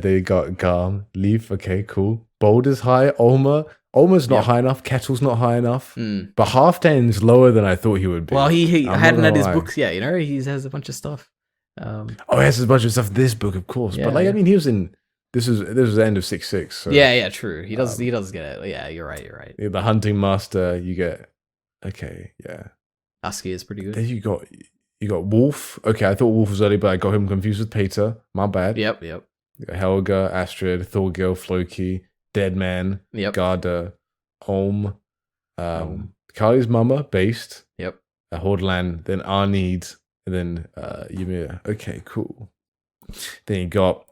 they got Garm, Leaf, okay, cool. Boulder's high, Olmer's not high enough, Kettle's not high enough. But Halfdan's lower than I thought he would be. Well, he hadn't had his books yet, you know, he has a bunch of stuff. He has a bunch of stuff, this book, of course. But I mean, he was in this was the end of 6-6. So, true. He does get it. Yeah, you're right. The Hunting Master, you get Aski is pretty good. Then you got Wolf. Okay, I thought Wolf was early, but I got him confused with Peter. My bad. Yep. You got Helga, Astrid, Thorgil, Floki, Deadman, Garda, Olm, Kali's Mama, based. Yep. Hordland, then Arneed, and then Ymir. Okay, cool. Then you got,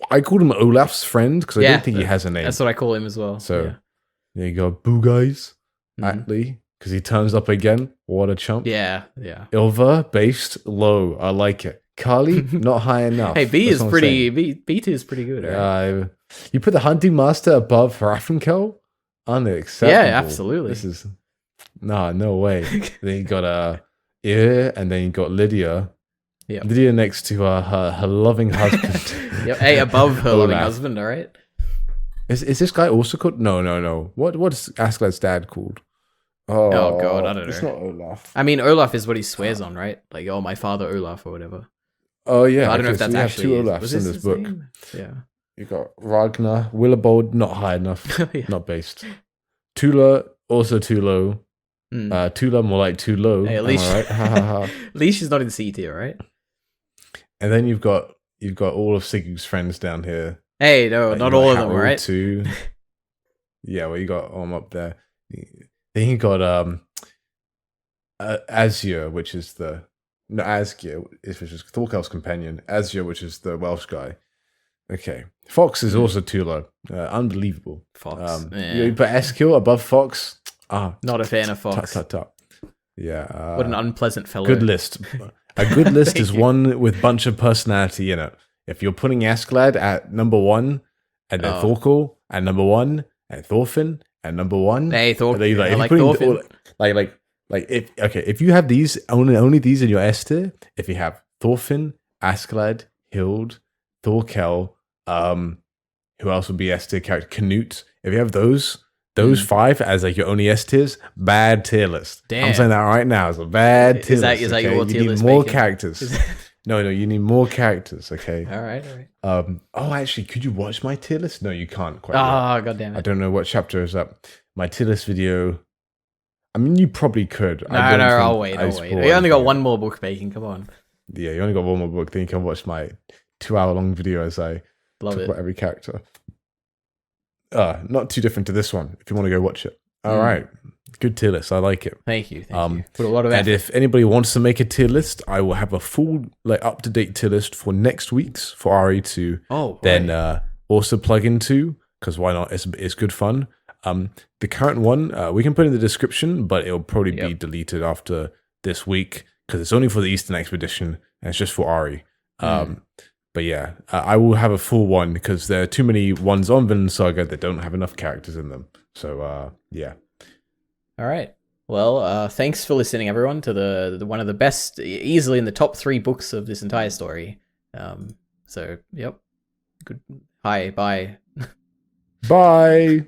I called him Olaf's friend because I don't think he has a name. That's what I call him as well. So then you got Bugais, Atli, because he turns up again. What a chump. Yeah. Ilva, based, low. I like it. Kali, not high enough. Hey, B2 is pretty good. Right? You put the Hunting Master above Hrafnkel? Unacceptable. Yeah, absolutely. This is no way. Then you got and then you got Lydia. Yep. Lydia next to her loving husband. Yep. Hey, above her loving husband, all right? Is this guy also called? No. What's Askeladd's dad called? Oh god, I don't know. It's not Olaf. I mean, Olaf is what he swears on, right? Like, my father Olaf or whatever. Oh yeah. But I don't know if that's actually two Olafs in this book. Name? Yeah. You got Ragnar, Willebold, not high enough, not based. Tula, also too low. Tula, more like too low. Hey, at least, at least she's not in C tier, right? And then you've got all of Sigurd's friends down here. Hey, no, not all of them, right? Too. Yeah, well, you got up there. Then you got Azure, which is Asgeir, which is Thorkel's companion. Azure, which is the Welsh guy. Okay, Fox is also too low. Unbelievable. Fox. You put Eskil above Fox. Not a fan of Fox. Yeah. What an unpleasant fellow. Good list. A good list is one with bunch of personality in it. If you're putting Askeladd at number 1, and then Thorkel at number 1, and Thorfinn at number 1. Hey, Thorfinn. I like Thorfinn. If you have these only these in your S tier, if you have Thorfinn, Askeladd, Hild, Thorkel, who else would be S tier character? Canute. If you have those 5 as like your only S tiers, bad tier list. Damn. I'm saying that right now. It's a bad tier list. Is that your tier list? You need more characters. No, you need more characters. Okay. All right. Actually, could you watch my tier list? No, you can't. Quite. God damn it! I don't know what chapter is up. My tier list video. I mean, you probably could. No, I'll wait. You only got one more book, Bacon. Come on. Yeah, you only got one more book. Then you can watch my 2-hour-long video as I talk about every character. Not too different to this one. If you want to go watch it. All right. Good tier list. I like it. Thank you. Put a lot of effort. And if anybody wants to make a tier list, I will have a full, up-to-date tier list for next week's for Ari to then also plug into, because why not? It's good fun. The current one, we can put in the description, but it'll probably be deleted after this week because it's only for the Eastern Expedition and it's just for Ari. But yeah, I will have a full one because there are too many ones on Vinland Saga that don't have enough characters in them. So yeah. All right. Well, thanks for listening, everyone, to the one of the best, easily in the top 3 books of this entire story. So, yep. Good. Hi. Bye. Bye.